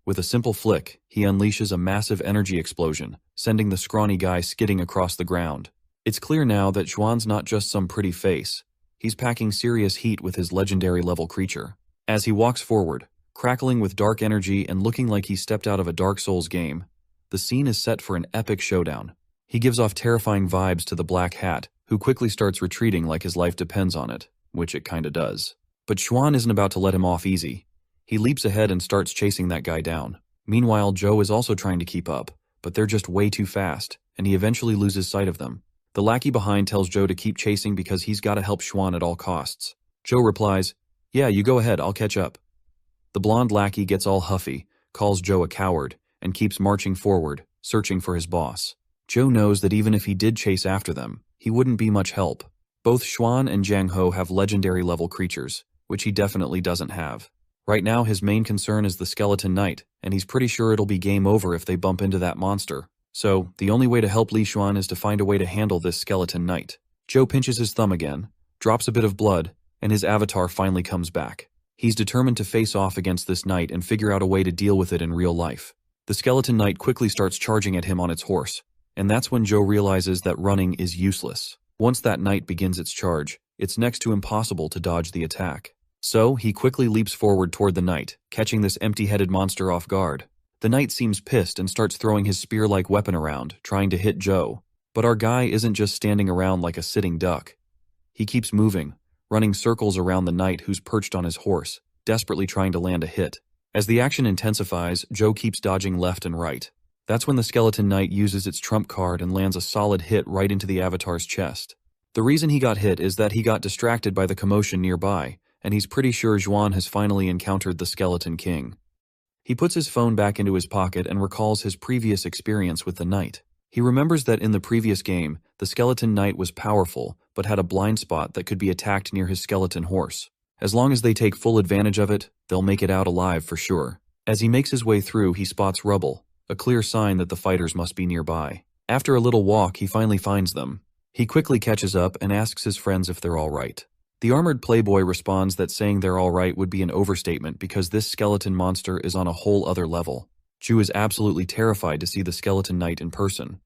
Speaker 1: With a simple flick, he unleashes a massive energy explosion, sending the scrawny guy skidding across the ground. It's clear now that Xuan's not just some pretty face. He's packing serious heat with his legendary level creature. As he walks forward, crackling with dark energy and looking like he stepped out of a Dark Souls game, the scene is set for an epic showdown. He gives off terrifying vibes to the black hat, who quickly starts retreating like his life depends on it, which it kinda does. But Xuan isn't about to let him off easy. He leaps ahead and starts chasing that guy down. Meanwhile, Joe is also trying to keep up, but they're just way too fast, and he eventually loses sight of them. The lackey behind tells Joe to keep chasing because he's got to help Xuan at all costs. Joe replies, "Yeah, you go ahead, I'll catch up." The blonde lackey gets all huffy, calls Joe a coward, and keeps marching forward, searching for his boss. Joe knows that even if he did chase after them, he wouldn't be much help. Both Xuan and Jiang Ho have legendary level creatures, which he definitely doesn't have. Right now, his main concern is the Skeleton Knight, and he's pretty sure it'll be game over if they bump into that monster. So, the only way to help Li Xuan is to find a way to handle this Skeleton Knight. Joe pinches his thumb again, drops a bit of blood, and his avatar finally comes back. He's determined to face off against this knight and figure out a way to deal with it in real life. The Skeleton Knight quickly starts charging at him on its horse, and that's when Joe realizes that running is useless. Once that knight begins its charge, it's next to impossible to dodge the attack. So, he quickly leaps forward toward the knight, catching this empty-headed monster off guard. The knight seems pissed and starts throwing his spear-like weapon around, trying to hit Joe. But our guy isn't just standing around like a sitting duck. He keeps moving, running circles around the knight who's perched on his horse, desperately trying to land a hit. As the action intensifies, Joe keeps dodging left and right. That's when the skeleton knight uses its trump card and lands a solid hit right into the avatar's chest. The reason he got hit is that he got distracted by the commotion nearby, and he's pretty sure Xuan has finally encountered the Skeleton King. He puts his phone back into his pocket and recalls his previous experience with the knight. He remembers that in the previous game, the skeleton knight was powerful, but had a blind spot that could be attacked near his skeleton horse. As long as they take full advantage of it, they'll make it out alive for sure. As he makes his way through, he spots rubble, a clear sign that the fighters must be nearby. After a little walk, he finally finds them. He quickly catches up and asks his friends if they're all right. The armored playboy responds that saying they're all right would be an overstatement because this skeleton monster is on a whole other level. Ju is absolutely terrified to see the skeleton knight in person.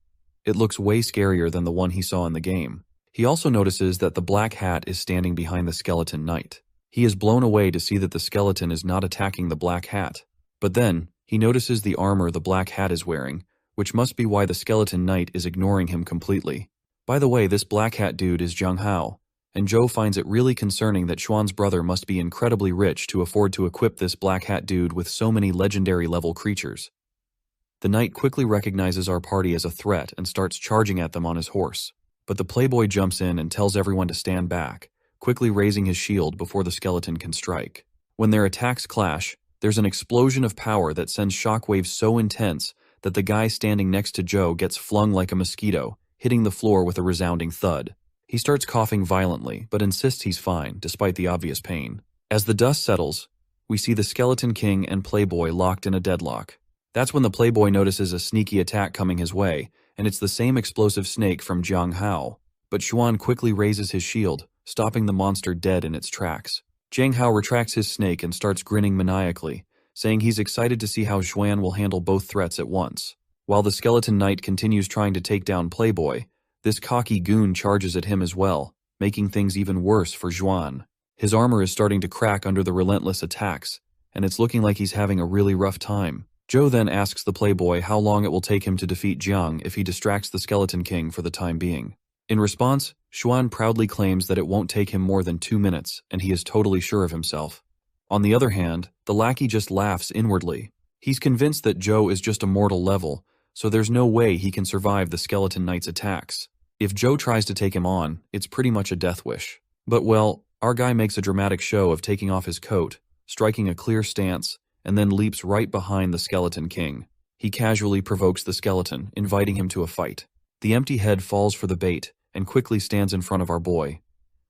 Speaker 1: It looks way scarier than the one he saw in the game. He also notices that the black hat is standing behind the skeleton knight. He is blown away to see that the skeleton is not attacking the black hat. But then, he notices the armor the black hat is wearing, which must be why the skeleton knight is ignoring him completely. By the way, this black hat dude is Zhang Hao, and Joe finds it really concerning that Xuan's brother must be incredibly rich to afford to equip this black hat dude with so many legendary level creatures. The knight quickly recognizes our party as a threat and starts charging at them on his horse. But the playboy jumps in and tells everyone to stand back, quickly raising his shield before the skeleton can strike. When their attacks clash, there's an explosion of power that sends shockwaves so intense that the guy standing next to Joe gets flung like a mosquito, hitting the floor with a resounding thud. He starts coughing violently, but insists he's fine, despite the obvious pain. As the dust settles, we see the Skeleton King and Playboy locked in a deadlock. That's when the Playboy notices a sneaky attack coming his way, and it's the same explosive snake from Zhang Hao. But Xuan quickly raises his shield, stopping the monster dead in its tracks. Zhang Hao retracts his snake and starts grinning maniacally, saying he's excited to see how Xuan will handle both threats at once. While the Skeleton Knight continues trying to take down Playboy, this cocky goon charges at him as well, making things even worse for Xuan. His armor is starting to crack under the relentless attacks, and it's looking like he's having a really rough time. Joe then asks the Playboy how long it will take him to defeat Jiang if he distracts the Skeleton King for the time being. In response, Xuan proudly claims that it won't take him more than 2 minutes, and he is totally sure of himself. On the other hand, the lackey just laughs inwardly. He's convinced that Joe is just a mortal level, so there's no way he can survive the Skeleton Knight's attacks. If Joe tries to take him on, it's pretty much a death wish. But well, our guy makes a dramatic show of taking off his coat, striking a clear stance, and then leaps right behind the Skeleton King. He casually provokes the skeleton, inviting him to a fight. The empty head falls for the bait, and quickly stands in front of our boy.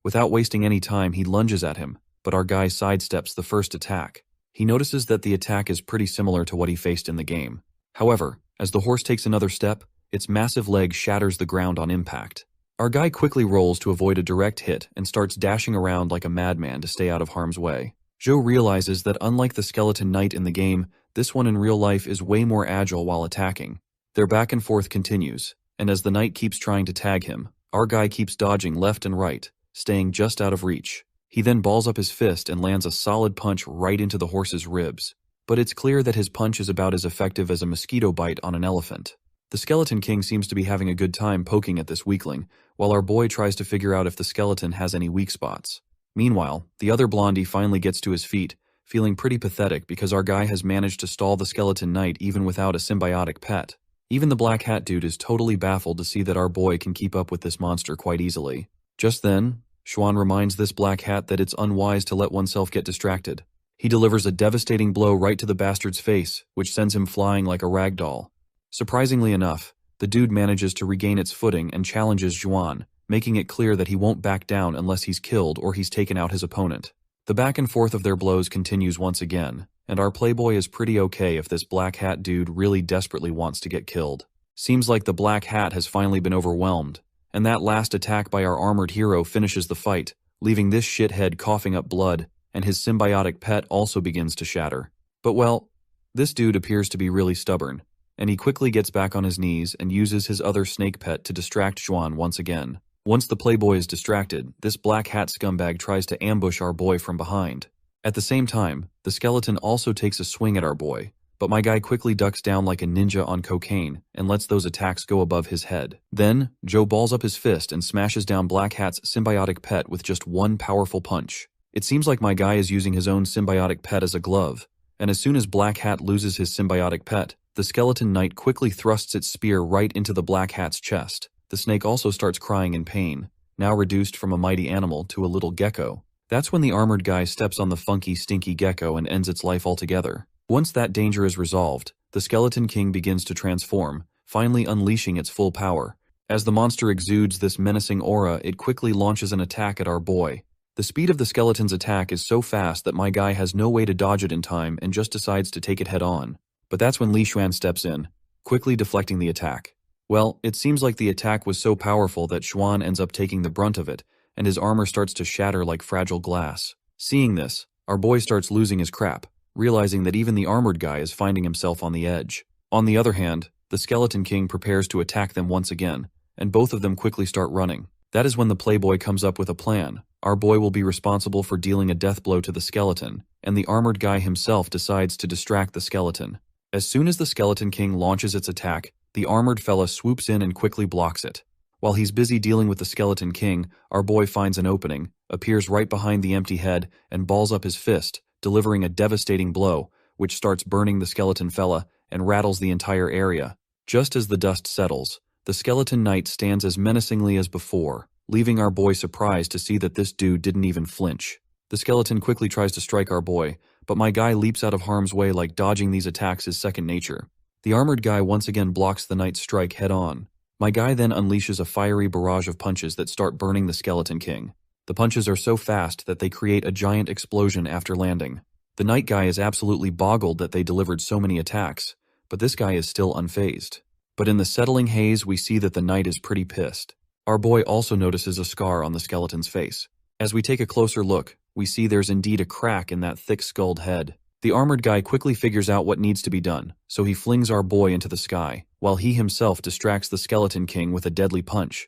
Speaker 1: Without wasting any time, he lunges at him, but our guy sidesteps the first attack. He notices that the attack is pretty similar to what he faced in the game. However, as the horse takes another step, its massive leg shatters the ground on impact. Our guy quickly rolls to avoid a direct hit and starts dashing around like a madman to stay out of harm's way. Joe realizes that unlike the Skeleton Knight in the game, this one in real life is way more agile while attacking. Their back and forth continues, and as the knight keeps trying to tag him, our guy keeps dodging left and right, staying just out of reach. He then balls up his fist and lands a solid punch right into the horse's ribs. But it's clear that his punch is about as effective as a mosquito bite on an elephant. The Skeleton King seems to be having a good time poking at this weakling, while our boy tries to figure out if the skeleton has any weak spots. Meanwhile, the other blondie finally gets to his feet, feeling pretty pathetic because our guy has managed to stall the Skeleton Knight even without a symbiotic pet. Even the black hat dude is totally baffled to see that our boy can keep up with this monster quite easily. Just then, Xuan reminds this black hat that it's unwise to let oneself get distracted. He delivers a devastating blow right to the bastard's face, which sends him flying like a rag doll. Surprisingly enough, the dude manages to regain its footing and challenges Xuan, making it clear that he won't back down unless he's killed or he's taken out his opponent. The back and forth of their blows continues once again, and our playboy is pretty okay if this black hat dude really desperately wants to get killed. Seems like the black hat has finally been overwhelmed, and that last attack by our armored hero finishes the fight, leaving this shithead coughing up blood, and his symbiotic pet also begins to shatter. But well, this dude appears to be really stubborn, and he quickly gets back on his knees and uses his other snake pet to distract Xuan once again. Once the playboy is distracted, this black hat scumbag tries to ambush our boy from behind. At the same time, the skeleton also takes a swing at our boy, but my guy quickly ducks down like a ninja on cocaine and lets those attacks go above his head. Then, Joe balls up his fist and smashes down Black Hat's symbiotic pet with just one powerful punch. It seems like my guy is using his own symbiotic pet as a glove, and as soon as Black Hat loses his symbiotic pet, the skeleton knight quickly thrusts its spear right into the Black Hat's chest. The snake also starts crying in pain, now reduced from a mighty animal to a little gecko. That's when the armored guy steps on the funky, stinky gecko and ends its life altogether. Once that danger is resolved, the Skeleton King begins to transform, finally unleashing its full power. As the monster exudes this menacing aura, it quickly launches an attack at our boy. The speed of the skeleton's attack is so fast that my guy has no way to dodge it in time and just decides to take it head on. But that's when Li Xuan steps in, quickly deflecting the attack. Well, it seems like the attack was so powerful that Xuan ends up taking the brunt of it, and his armor starts to shatter like fragile glass. Seeing this, our boy starts losing his crap, realizing that even the armored guy is finding himself on the edge. On the other hand, the Skeleton King prepares to attack them once again, and both of them quickly start running. That is when the playboy comes up with a plan. Our boy will be responsible for dealing a death blow to the skeleton, and the armored guy himself decides to distract the skeleton. As soon as the Skeleton King launches its attack, the armored fella swoops in and quickly blocks it. While he's busy dealing with the Skeleton King, our boy finds an opening, appears right behind the empty head, and balls up his fist, delivering a devastating blow, which starts burning the skeleton fella and rattles the entire area. Just as the dust settles, the Skeleton Knight stands as menacingly as before, leaving our boy surprised to see that this dude didn't even flinch. The skeleton quickly tries to strike our boy, but my guy leaps out of harm's way like dodging these attacks is second nature. The armored guy once again blocks the knight's strike head on. My guy then unleashes a fiery barrage of punches that start burning the Skeleton King. The punches are so fast that they create a giant explosion after landing. The knight guy is absolutely boggled that they delivered so many attacks, but this guy is still unfazed. But in the settling haze, we see that the knight is pretty pissed. Our boy also notices a scar on the skeleton's face. As we take a closer look, we see there's indeed a crack in that thick-skulled head. The armored guy quickly figures out what needs to be done, so he flings our boy into the sky, while he himself distracts the Skeleton King with a deadly punch.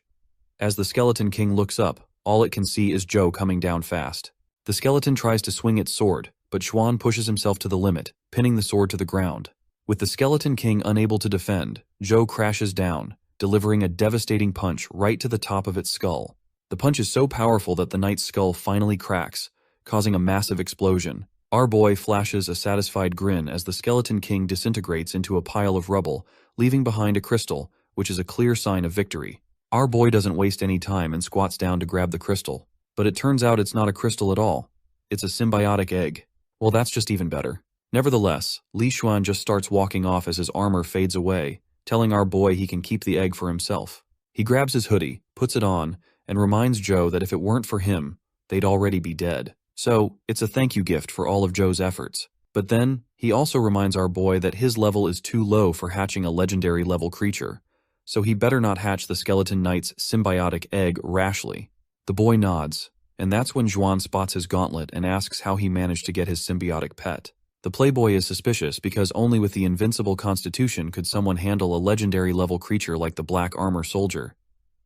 Speaker 1: As the Skeleton King looks up, all it can see is Joe coming down fast. The skeleton tries to swing its sword, but Xuan pushes himself to the limit, pinning the sword to the ground. With the Skeleton King unable to defend, Joe crashes down, delivering a devastating punch right to the top of its skull. The punch is so powerful that the knight's skull finally cracks, causing a massive explosion. Our boy flashes a satisfied grin as the Skeleton King disintegrates into a pile of rubble, leaving behind a crystal, which is a clear sign of victory. Our boy doesn't waste any time and squats down to grab the crystal, but it turns out it's not a crystal at all. It's a symbiotic egg. Well, that's just even better. Nevertheless, Li Xuan just starts walking off as his armor fades away, telling our boy he can keep the egg for himself. He grabs his hoodie, puts it on, and reminds Joe that if it weren't for him, they'd already be dead. So, it's a thank you gift for all of Joe's efforts. But then, he also reminds our boy that his level is too low for hatching a legendary level creature, so he better not hatch the Skeleton Knight's symbiotic egg rashly. The boy nods, and that's when Xuan spots his gauntlet and asks how he managed to get his symbiotic pet. The playboy is suspicious because only with the invincible constitution could someone handle a legendary level creature like the Black Armor Soldier.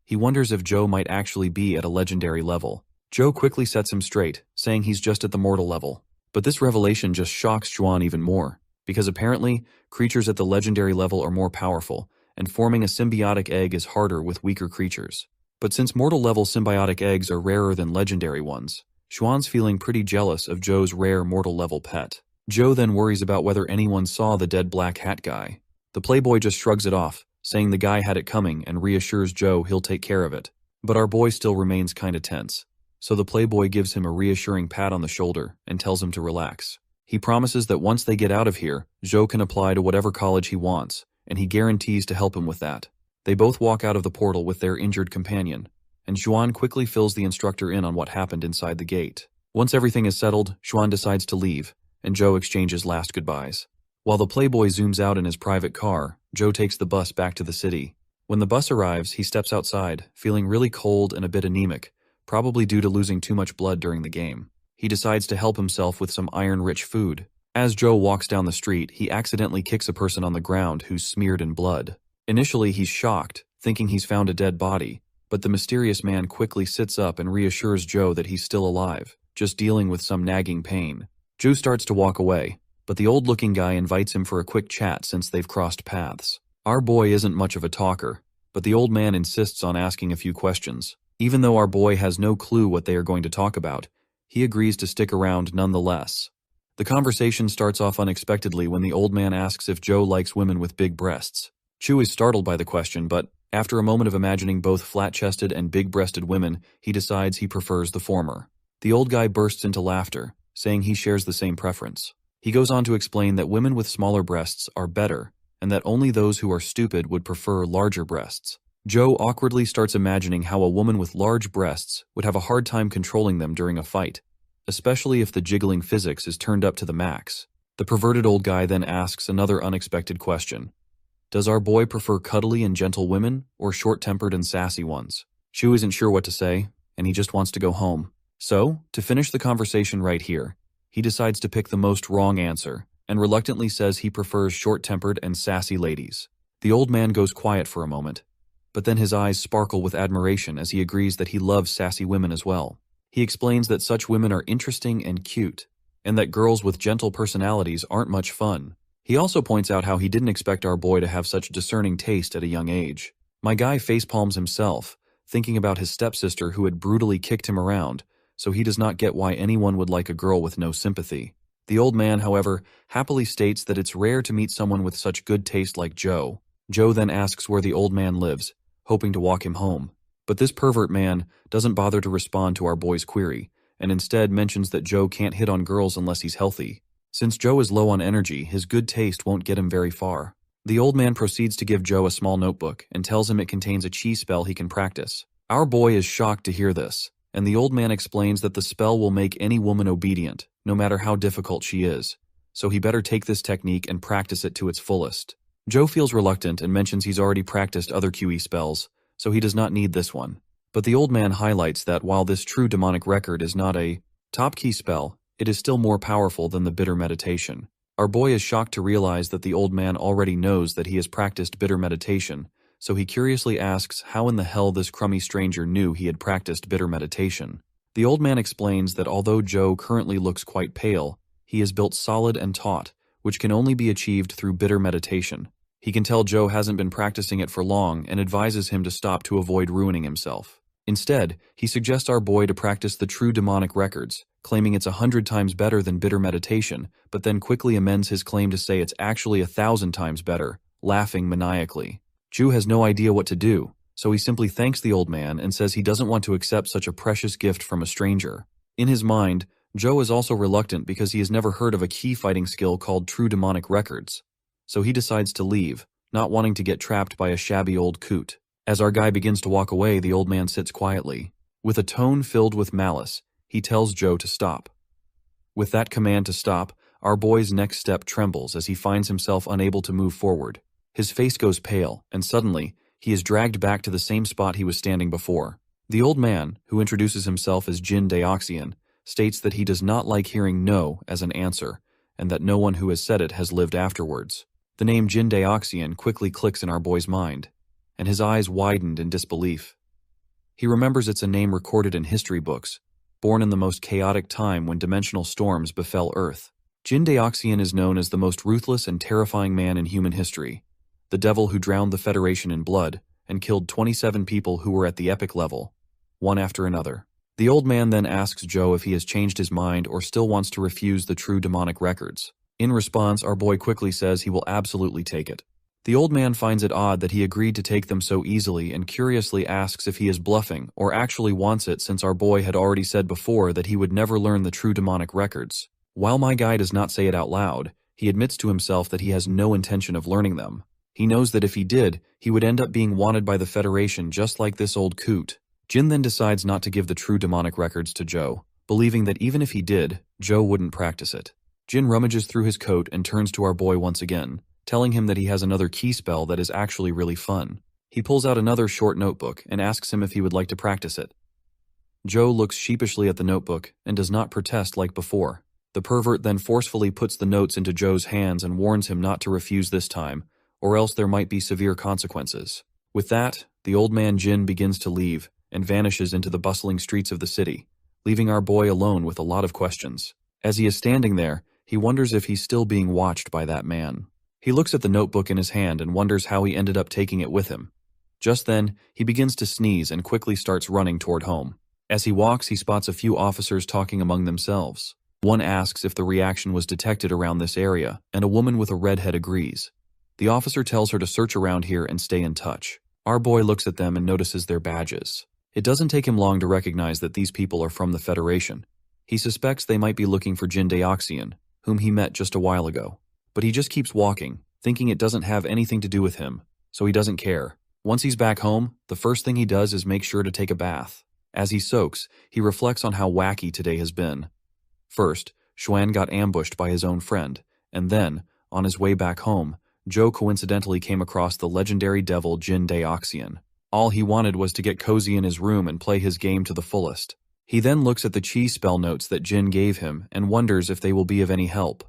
Speaker 1: He wonders if Joe might actually be at a legendary level. Joe quickly sets him straight, saying he's just at the mortal level. But this revelation just shocks Xuan even more, because apparently, creatures at the legendary level are more powerful, and forming a symbiotic egg is harder with weaker creatures. But since mortal level symbiotic eggs are rarer than legendary ones, Xuan's feeling pretty jealous of Joe's rare mortal level pet. Joe then worries about whether anyone saw the dead black hat guy. The playboy just shrugs it off, saying the guy had it coming and reassures Joe he'll take care of it. But our boy still remains kinda tense. So the playboy gives him a reassuring pat on the shoulder and tells him to relax. He promises that once they get out of here, Joe can apply to whatever college he wants, and he guarantees to help him with that. They both walk out of the portal with their injured companion, and Xuan quickly fills the instructor in on what happened inside the gate. Once everything is settled, Xuan decides to leave, and Joe exchanges last goodbyes. While the playboy zooms out in his private car, Joe takes the bus back to the city. When the bus arrives, he steps outside, feeling really cold and a bit anemic, probably due to losing too much blood during the game. He decides to help himself with some iron-rich food. As Joe walks down the street, he accidentally kicks a person on the ground who's smeared in blood. Initially, he's shocked, thinking he's found a dead body, But the mysterious man quickly sits up and reassures Joe that he's still alive, just dealing with some nagging pain. Joe starts to walk away, but the old-looking guy invites him for a quick chat since they've crossed paths. Our boy isn't much of a talker, but the old man insists on asking a few questions. Even though our boy has no clue what they are going to talk about, he agrees to stick around nonetheless. The conversation starts off unexpectedly when the old man asks if Joe likes women with big breasts. Chu is startled by the question, but after a moment of imagining both flat-chested and big-breasted women, he decides he prefers the former. The old guy bursts into laughter, saying he shares the same preference. He goes on to explain that women with smaller breasts are better, and that only those who are stupid would prefer larger breasts. Joe awkwardly starts imagining how a woman with large breasts would have a hard time controlling them during a fight, especially if the jiggling physics is turned up to the max. The perverted old guy then asks another unexpected question. Does our boy prefer cuddly and gentle women, or short-tempered and sassy ones? Chu isn't sure what to say, and he just wants to go home. So, to finish the conversation right here, he decides to pick the most wrong answer, and reluctantly says he prefers short-tempered and sassy ladies. The old man goes quiet for a moment, but then his eyes sparkle with admiration as he agrees that he loves sassy women as well. He explains that such women are interesting and cute, and that girls with gentle personalities aren't much fun. He also points out how he didn't expect our boy to have such discerning taste at a young age. My guy facepalms himself, thinking about his stepsister who had brutally kicked him around, so he does not get why anyone would like a girl with no sympathy. The old man, however, happily states that it's rare to meet someone with such good taste like Joe. Joe then asks where the old man lives, hoping to walk him home. But this pervert man doesn't bother to respond to our boy's query, and instead mentions that Joe can't hit on girls unless he's healthy. Since Joe is low on energy, his good taste won't get him very far. The old man proceeds to give Joe a small notebook and tells him it contains a chi spell he can practice. Our boy is shocked to hear this, and the old man explains that the spell will make any woman obedient, no matter how difficult she is, so he better take this technique and practice it to its fullest. Joe feels reluctant and mentions he's already practiced other QE spells, so he does not need this one. But the old man highlights that while this true demonic record is not a top key spell, it is still more powerful than the bitter meditation. Our boy is shocked to realize that the old man already knows that he has practiced bitter meditation, so he curiously asks how in the hell this crummy stranger knew he had practiced bitter meditation. The old man explains that although Joe currently looks quite pale, he is built solid and taut, which can only be achieved through bitter meditation. He can tell Joe hasn't been practicing it for long and advises him to stop to avoid ruining himself. Instead, he suggests our boy to practice the true demonic records, claiming it's 100 times better than bitter meditation, but then quickly amends his claim to say it's actually 1,000 times better, laughing maniacally. Chu has no idea what to do, so he simply thanks the old man and says he doesn't want to accept such a precious gift from a stranger. In his mind, Joe is also reluctant because he has never heard of a key fighting skill called true demonic records, so he decides to leave, not wanting to get trapped by a shabby old coot. As our guy begins to walk away, the old man sits quietly. With a tone filled with malice, he tells Joe to stop. With that command to stop, our boy's next step trembles as he finds himself unable to move forward. His face goes pale, and suddenly, he is dragged back to the same spot he was standing before. The old man, who introduces himself as Jin Daoxian, states that he does not like hearing no as an answer, and that no one who has said it has lived afterwards. The name Jin Daoxian quickly clicks in our boy's mind, and his eyes widened in disbelief. He remembers it's a name recorded in history books, born in the most chaotic time when dimensional storms befell Earth. Jin Daoxian is known as the most ruthless and terrifying man in human history, the devil who drowned the Federation in blood and killed 27 people who were at the epic level, one after another. The old man then asks Joe if he has changed his mind or still wants to refuse the true demonic records. In response, our boy quickly says he will absolutely take it. The old man finds it odd that he agreed to take them so easily and curiously asks if he is bluffing or actually wants it, since our boy had already said before that he would never learn the true demonic records. While my guy does not say it out loud, he admits to himself that he has no intention of learning them. He knows that if he did, he would end up being wanted by the Federation just like this old coot. Jin then decides not to give the true demonic records to Joe, believing that even if he did, Joe wouldn't practice it. Jin rummages through his coat and turns to our boy once again, telling him that he has another key spell that is actually really fun. He pulls out another short notebook and asks him if he would like to practice it. Joe looks sheepishly at the notebook and does not protest like before. The pervert then forcefully puts the notes into Joe's hands and warns him not to refuse this time, or else there might be severe consequences. With that, the old man Jin begins to leave and vanishes into the bustling streets of the city, leaving our boy alone with a lot of questions. As he is standing there, he wonders if he's still being watched by that man. He looks at the notebook in his hand and wonders how he ended up taking it with him. Just then, he begins to sneeze and quickly starts running toward home. As he walks, he spots a few officers talking among themselves. One asks if the reaction was detected around this area, and a woman with a red head agrees. The officer tells her to search around here and stay in touch. Our boy looks at them and notices their badges. It doesn't take him long to recognize that these people are from the Federation. He suspects they might be looking for Jin Daoxian, whom he met just a while ago. But he just keeps walking, thinking it doesn't have anything to do with him, so he doesn't care. Once he's back home, the first thing he does is make sure to take a bath. As he soaks, he reflects on how wacky today has been. First, Xuan got ambushed by his own friend, and then, on his way back home, Zhou coincidentally came across the legendary devil Jin Daoxian. All he wanted was to get cozy in his room and play his game to the fullest. He then looks at the chi spell notes that Jin gave him and wonders if they will be of any help.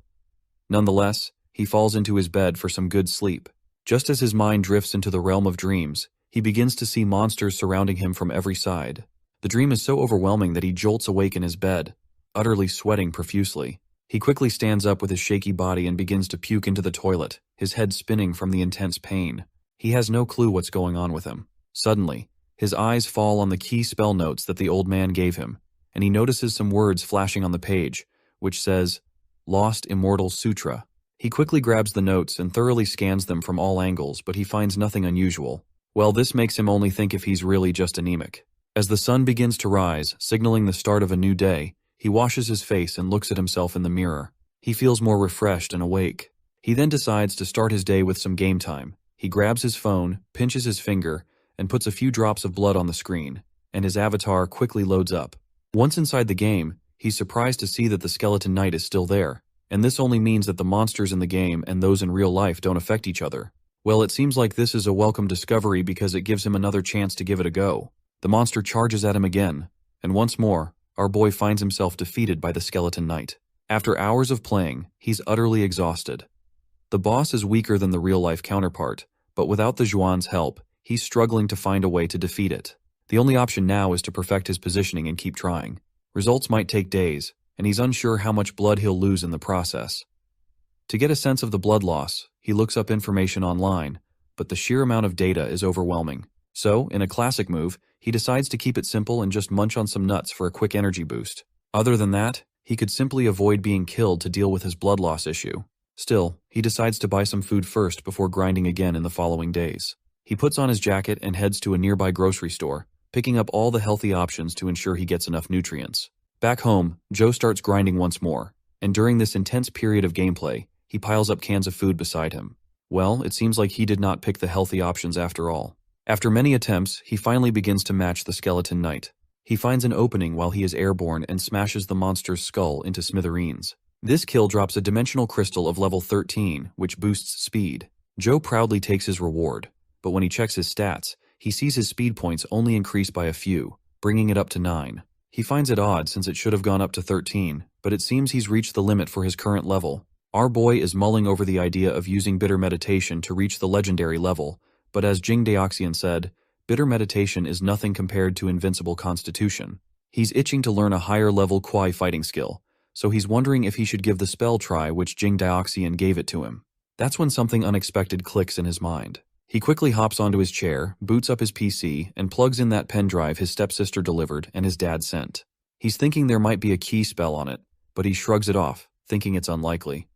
Speaker 1: Nonetheless, he falls into his bed for some good sleep. Just as his mind drifts into the realm of dreams, he begins to see monsters surrounding him from every side. The dream is so overwhelming that he jolts awake in his bed, utterly sweating profusely. He quickly stands up with his shaky body and begins to puke into the toilet, his head spinning from the intense pain. He has no clue what's going on with him. Suddenly, his eyes fall on the key spell notes that the old man gave him, and he notices some words flashing on the page, which says, Lost Immortal Sutra. He quickly grabs the notes and thoroughly scans them from all angles, but he finds nothing unusual. Well, this makes him only think if he's really just anemic. As the sun begins to rise, signaling the start of a new day, he washes his face and looks at himself in the mirror. He feels more refreshed and awake. He then decides to start his day with some game time. He grabs his phone, pinches his finger, and puts a few drops of blood on the screen, and his avatar quickly loads up. Once inside the game, he's surprised to see that the Skeleton Knight is still there, and this only means that the monsters in the game and those in real life don't affect each other. Well, it seems like this is a welcome discovery because it gives him another chance to give it a go. The monster charges at him again, and once more, our boy finds himself defeated by the Skeleton Knight. After hours of playing, he's utterly exhausted. The boss is weaker than the real-life counterpart, but without the Zhuan's help, he's struggling to find a way to defeat it. The only option now is to perfect his positioning and keep trying. Results might take days, and he's unsure how much blood he'll lose in the process. To get a sense of the blood loss, he looks up information online, but the sheer amount of data is overwhelming. So, in a classic move, he decides to keep it simple and just munch on some nuts for a quick energy boost. Other than that, he could simply avoid being killed to deal with his blood loss issue. Still, he decides to buy some food first before grinding again in the following days. He puts on his jacket and heads to a nearby grocery store, picking up all the healthy options to ensure he gets enough nutrients. Back home, Joe starts grinding once more, and during this intense period of gameplay, he piles up cans of food beside him. Well, it seems like he did not pick the healthy options after all. After many attempts, he finally begins to match the Skeleton Knight. He finds an opening while he is airborne and smashes the monster's skull into smithereens. This kill drops a dimensional crystal of level 13, which boosts speed. Joe proudly takes his reward, but when he checks his stats, he sees his speed points only increase by a few, bringing it up to 9. He finds it odd since it should have gone up to 13, but it seems he's reached the limit for his current level. Our boy is mulling over the idea of using bitter meditation to reach the legendary level, but as Jing Daoxian said, bitter meditation is nothing compared to invincible constitution. He's itching to learn a higher level Kuai fighting skill, so he's wondering if he should give the spell try which Jing Daoxian gave it to him. That's when something unexpected clicks in his mind. He quickly hops onto his chair, boots up his PC, and plugs in that pen drive his stepsister delivered and his dad sent. He's thinking there might be a key spell on it, but he shrugs it off, thinking it's unlikely.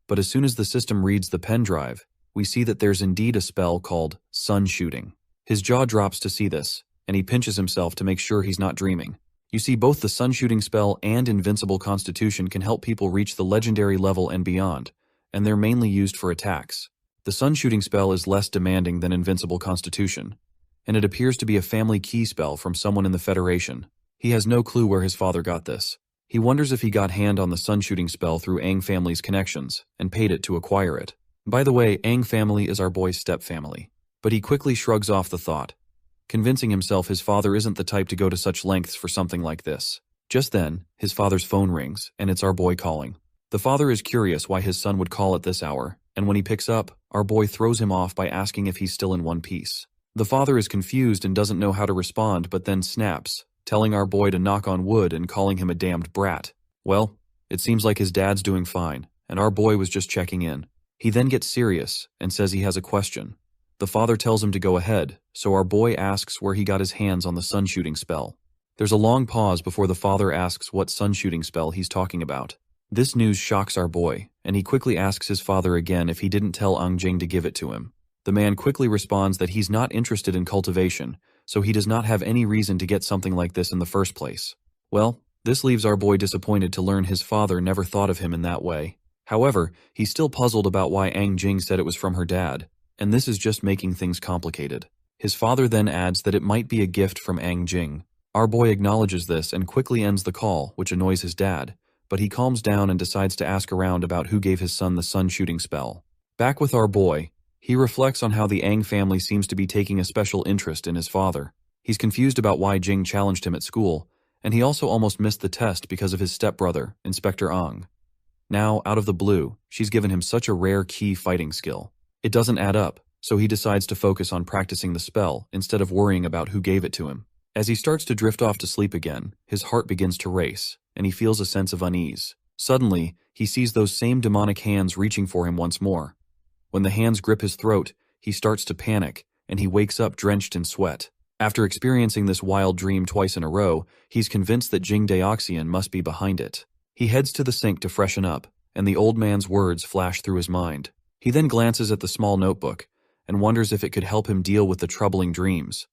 Speaker 1: But as soon as the system reads the pen drive, we see that there's indeed a spell called Sun Shooting. His jaw drops to see this, and he pinches himself to make sure he's not dreaming. You see, both the Sun Shooting spell and Invincible Constitution can help people reach the legendary level and beyond, and they're mainly used for attacks. The Sun Shooting spell is less demanding than Invincible Constitution, and it appears to be a family key spell from someone in the Federation. He has no clue where his father got this. He wonders if he got hand on the Sun Shooting spell through Aang family's connections, and paid it to acquire it. By the way, Aang family is our boy's step-family. But he quickly shrugs off the thought, convincing himself his father isn't the type to go to such lengths for something like this. Just then, his father's phone rings, and it's our boy calling. The father is curious why his son would call at this hour, and when he picks up, our boy throws him off by asking if he's still in one piece. The father is confused and doesn't know how to respond, but then snaps, telling our boy to knock on wood and calling him a damned brat. Well, it seems like his dad's doing fine, and our boy was just checking in. He then gets serious and says he has a question. The father tells him to go ahead, so our boy asks where he got his hands on the sun shooting spell. There's a long pause before the father asks what sun shooting spell he's talking about. This news shocks our boy, and he quickly asks his father again if he didn't tell Jing to give it to him. The man quickly responds that he's not interested in cultivation, so he does not have any reason to get something like this in the first place. Well, this leaves our boy disappointed to learn his father never thought of him in that way. However, he's still puzzled about why Jing said it was from her dad, and this is just making things complicated. His father then adds that it might be a gift from Jing. Our boy acknowledges this and quickly ends the call, which annoys his dad, but he calms down and decides to ask around about who gave his son the sun shooting spell. Back with our boy, he reflects on how the family seems to be taking a special interest in his father. He's confused about why Jing challenged him at school, and he also almost missed the test because of his stepbrother, Inspector Now, out of the blue, she's given him such a rare key fighting skill. It doesn't add up, so he decides to focus on practicing the spell instead of worrying about who gave it to him. As he starts to drift off to sleep again, his heart begins to race, and he feels a sense of unease. Suddenly, he sees those same demonic hands reaching for him once more. When the hands grip his throat, he starts to panic, and he wakes up drenched in sweat. After experiencing this wild dream twice in a row, he's convinced that Jing Daoxian must be behind it. He heads to the sink to freshen up, and the old man's words flash through his mind. He then glances at the small notebook, and wonders if it could help him deal with the troubling dreams.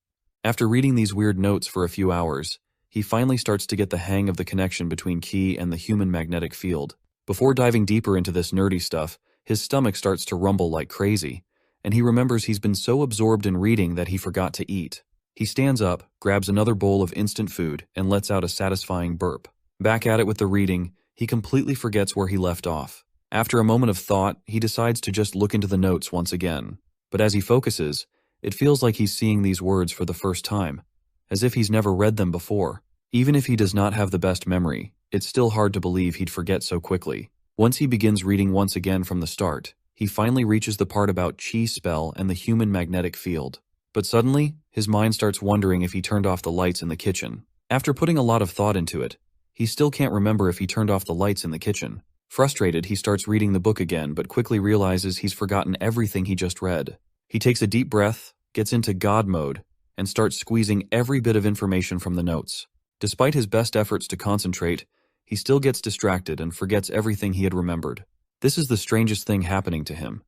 Speaker 1: After reading these weird notes for a few hours, he finally starts to get the hang of the connection between Ki and the human magnetic field. Before diving deeper into this nerdy stuff, his stomach starts to rumble like crazy, and he remembers he's been so absorbed in reading that he forgot to eat. He stands up, grabs another bowl of instant food, and lets out a satisfying burp. Back at it with the reading, he completely forgets where he left off. After a moment of thought, he decides to just look into the notes once again. But as he focuses, it feels like he's seeing these words for the first time, as if he's never read them before. Even if he does not have the best memory, it's still hard to believe he'd forget so quickly. Once he begins reading once again from the start, he finally reaches the part about Chi spell and the human magnetic field. But suddenly, his mind starts wondering if he turned off the lights in the kitchen. After putting a lot of thought into it, he still can't remember if he turned off the lights in the kitchen. Frustrated, he starts reading the book again, but quickly realizes he's forgotten everything he just read. He takes a deep breath, gets into God mode, and starts squeezing every bit of information from the notes. Despite his best efforts to concentrate, he still gets distracted and forgets everything he had remembered. This is the strangest thing happening to him.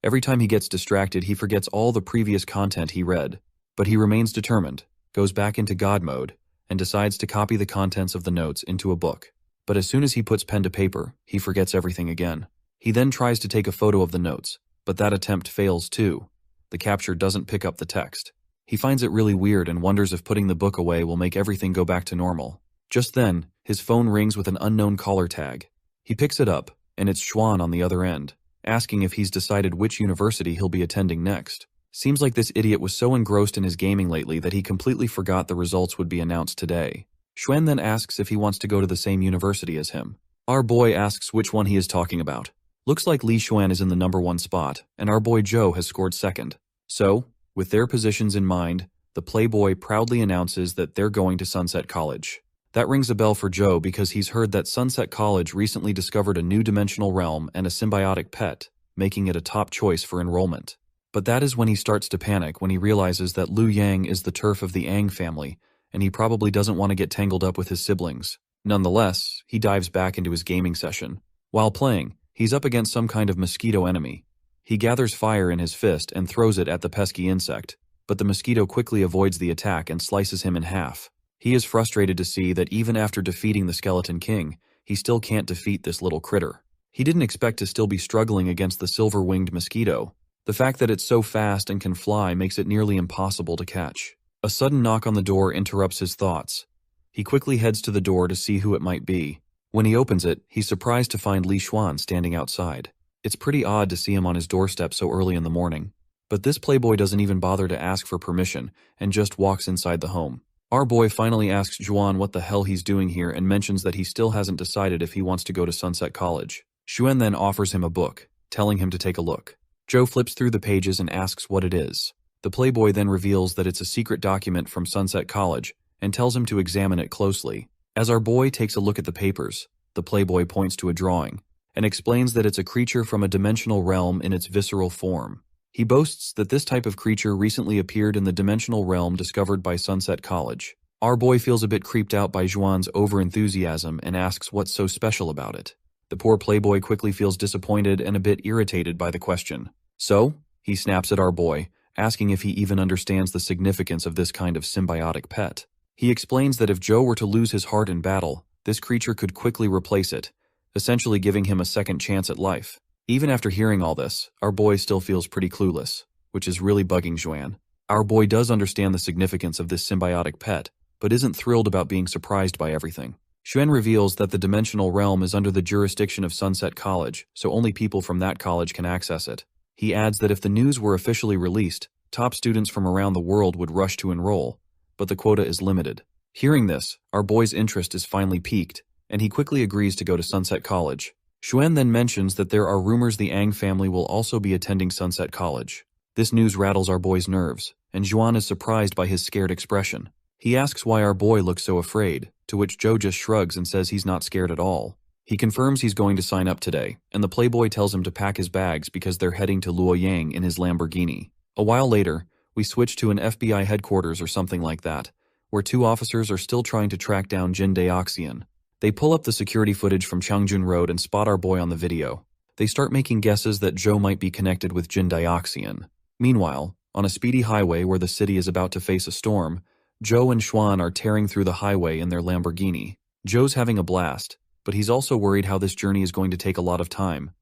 Speaker 1: Every time he gets distracted, he forgets all the previous content he read, but he remains determined, goes back into God mode, and decides to copy the contents of the notes into a book. But as soon as he puts pen to paper, he forgets everything again. He then tries to take a photo of the notes, but that attempt fails too. The capture doesn't pick up the text. He finds it really weird and wonders if putting the book away will make everything go back to normal. Just then, his phone rings with an unknown caller tag. He picks it up, and it's Xuan on the other end, asking if he's decided which university he'll be attending next. Seems like this idiot was so engrossed in his gaming lately that he completely forgot the results would be announced today. Xuan then asks if he wants to go to the same university as him. Our boy asks which one he is talking about. Looks like Li Xuan is in the #1 spot, and our boy Joe has scored second. So, with their positions in mind, the playboy proudly announces that they're going to Sunset College. That rings a bell for Joe because he's heard that Sunset College recently discovered a new dimensional realm and a symbiotic pet, making it a top choice for enrollment. But that is when he starts to panic when he realizes that Liu Yang is the turf of the Ang family, and he probably doesn't want to get tangled up with his siblings. Nonetheless, he dives back into his gaming session. While playing, he's up against some kind of mosquito enemy. He gathers fire in his fist and throws it at the pesky insect, but the mosquito quickly avoids the attack and slices him in half. He is frustrated to see that even after defeating the Skeleton King, he still can't defeat this little critter. He didn't expect to still be struggling against the silver-winged mosquito. The fact that it's so fast and can fly makes it nearly impossible to catch. A sudden knock on the door interrupts his thoughts. He quickly heads to the door to see who it might be. When he opens it, he's surprised to find Li Xuan standing outside. It's pretty odd to see him on his doorstep so early in the morning. But this playboy doesn't even bother to ask for permission and just walks inside the home. Our boy finally asks Xuan what the hell he's doing here and mentions that he still hasn't decided if he wants to go to Sunset College. Xuan then offers him a book, telling him to take a look. Joe flips through the pages and asks what it is. The playboy then reveals that it's a secret document from Sunset College and tells him to examine it closely. As our boy takes a look at the papers, the playboy points to a drawing and explains that it's a creature from a dimensional realm in its visceral form. He boasts that this type of creature recently appeared in the dimensional realm discovered by Sunset College. Our boy feels a bit creeped out by Juan's overenthusiasm and asks what's so special about it. The poor playboy quickly feels disappointed and a bit irritated by the question. So, he snaps at our boy, asking if he even understands the significance of this kind of symbiotic pet. He explains that if Joe were to lose his heart in battle, this creature could quickly replace it, essentially giving him a second chance at life. Even after hearing all this, our boy still feels pretty clueless, which is really bugging Juan. Our boy does understand the significance of this symbiotic pet, but isn't thrilled about being surprised by everything. Xuan reveals that the dimensional realm is under the jurisdiction of Sunset College, so only people from that college can access it. He adds that if the news were officially released, top students from around the world would rush to enroll, but the quota is limited. Hearing this, our boy's interest is finally piqued, and he quickly agrees to go to Sunset College. Xuan then mentions that there are rumors the Ang family will also be attending Sunset College. This news rattles our boy's nerves, and Juan is surprised by his scared expression. He asks why our boy looks so afraid, to which Joe just shrugs and says he's not scared at all. He confirms he's going to sign up today, and the playboy tells him to pack his bags because they're heading to Luoyang in his Lamborghini. A while later, we switch to an FBI headquarters or something like that, where two officers are still trying to track down Jin Daoxian. They pull up the security footage from Changjun Road and spot our boy on the video. They start making guesses that Joe might be connected with Jin Daoxian. Meanwhile, on a speedy highway where the city is about to face a storm, Joe and Xuan are tearing through the highway in their Lamborghini. Joe's having a blast, but he's also worried how this journey is going to take a lot of time,